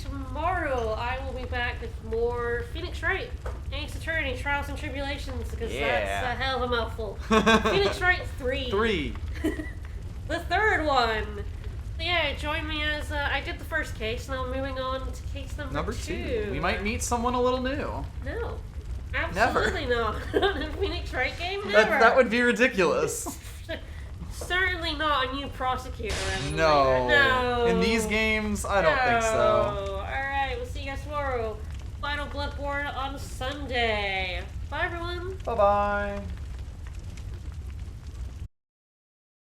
Speaker 2: Tomorrow I will be back with more Phoenix Wright, Ace Attorney, Trials and Tribulations, because that's a hell of a mouthful. Phoenix Wright 3.
Speaker 1: 3.
Speaker 2: The third one. So yeah, join me as I did the first case, now moving on to case number 2.
Speaker 1: We might meet someone a little new.
Speaker 2: No. Absolutely not. On a Phoenix Wright game? Never.
Speaker 1: That would be ridiculous.
Speaker 2: Certainly not a new prosecutor.
Speaker 1: No. In these games, I don't think so.
Speaker 2: Alright, we'll see you guys tomorrow. Final Bloodborne on Sunday. Bye, everyone.
Speaker 1: Bye-bye.